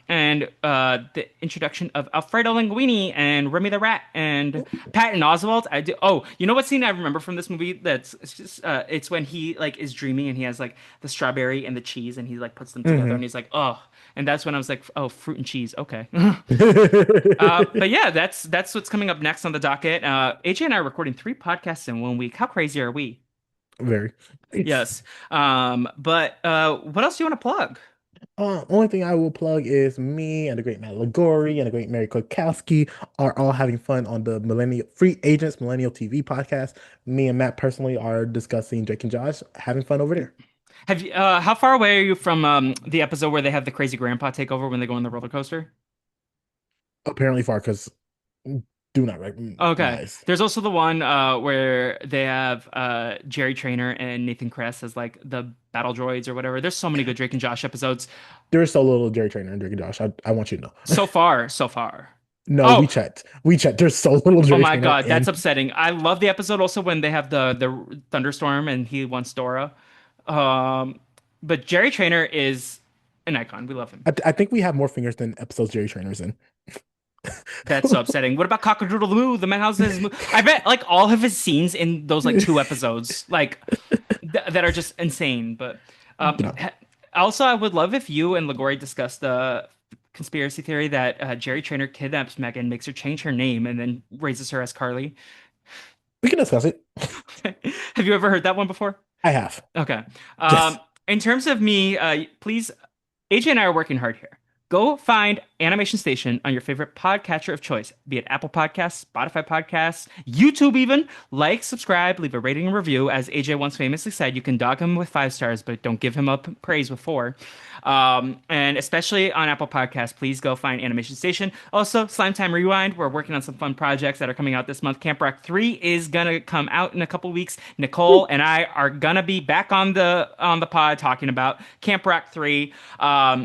and the introduction of Alfredo Linguini and Remy the Rat and Patton Oswalt. I do. Oh, you know what scene I remember from this movie? That's it's just it's when he like is dreaming and he has like the strawberry and the cheese and he like puts them together and mhm. he's like, oh. And that's when I was like, oh, fruit and cheese. Okay. But yeah, that's what's coming up next on the docket. AJ and I are recording 3 podcasts in one week. How crazy are we? Very. Yes. But what else do you want to plug? Only thing I will plug is me and the great Matt Lagori and the great Mary Kotowski are all having fun on the Millennial Free Agents Millennial TV podcast. Me and Matt personally are discussing Drake and Josh, having fun over there. Have you how far away are you from the episode where they have the crazy grandpa take over when they go on the roller coaster? Apparently far because do not Okay. recognize. There's also the one where they have Jerry Trainer and Nathan Kress as like the battle droids or whatever. There's so many good Drake and Josh episodes There is so little Jerry Trainer and Drake and Josh. I want you to know. so far, so far. No, Oh, WeChat. There's so little oh Jerry my Trainer God, that's in. upsetting. I love the episode also when they have the thunderstorm and he wants Dora. Um, but Jerry Trainer is an icon. We love him. I think we have more fingers than episodes Jerry Trainer's in. That's so upsetting. What about Cockadoodle Moo? The man houses. I bet like all of his scenes in those like two episodes, like that are just insane. But um, No, ha- also, I would love if you and Lagori discussed the conspiracy theory that Jerry Trainer kidnaps Megan, makes her change her name, and then raises her as Carly. we can discuss it. Have you ever heard that one before? I have. Okay. Yes. In terms of me, please, AJ and I are working hard here. Go find Animation Station on your favorite podcatcher of choice, be it Apple Podcasts, Spotify Podcasts, YouTube even. Like, subscribe, leave a rating and review. As AJ once famously said, you can dog him with 5 stars, but don't give him up praise with 4. And especially on Apple Podcasts, please go find Animation Station. Also, Slime Time Rewind. We're working on some fun projects that are coming out this month. Camp Rock 3 is gonna come out in a couple weeks. Nicole Woo. and I are gonna be back on the pod talking about Camp Rock 3.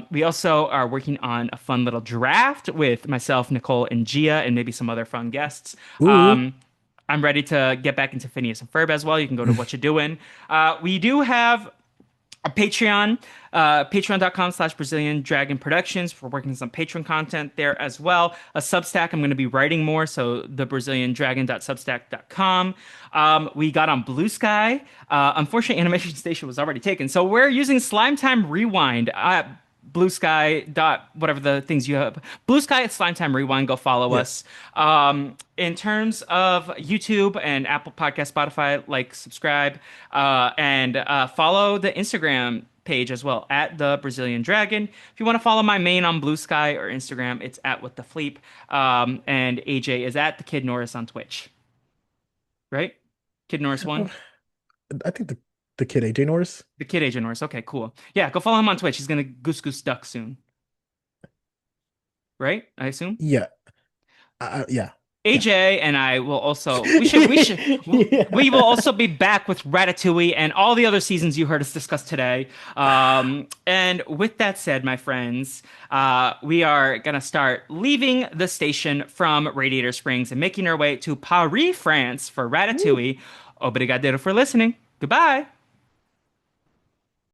We also are working on a fun little draft with myself, Nicole, and Gia, and maybe some other fun guests. Ooh. I'm ready to get back into Phineas and Ferb as well. You can go to What You Doing. We do have a Patreon, patreon.com/Brazilian Dragon Productions. We're working on some Patreon content there as well. A Substack, I'm going to be writing more, so the BrazilianDragon.substack.com. We got on Blue Sky. Unfortunately, Animation Station was already taken, so we're using Slime Time Rewind. Blue Sky dot whatever the things you have. Blue Sky at Slime Time Rewind. Go follow Yes. us. In terms of YouTube and Apple Podcast, Spotify, like, subscribe, and follow the Instagram page as well at the Brazilian Dragon. If you want to follow my main on Blue Sky or Instagram, it's at What the Fleep. And AJ is at the Kid Norris on Twitch, right? Kid Norris one. I think the kid AJ Norris. The Kid AJ Norris. Okay, cool. Yeah, go follow him on Twitch. He's gonna goose goose duck soon, right? I assume. Yeah. Yeah. Yeah. AJ and I will also we will Yeah. also be back with Ratatouille and all the other seasons you heard us discuss today. And with that said, my friends, we are gonna start leaving the station from Radiator Springs and making our way to Paris, France for Woo. Ratatouille. Obrigado for listening. Goodbye.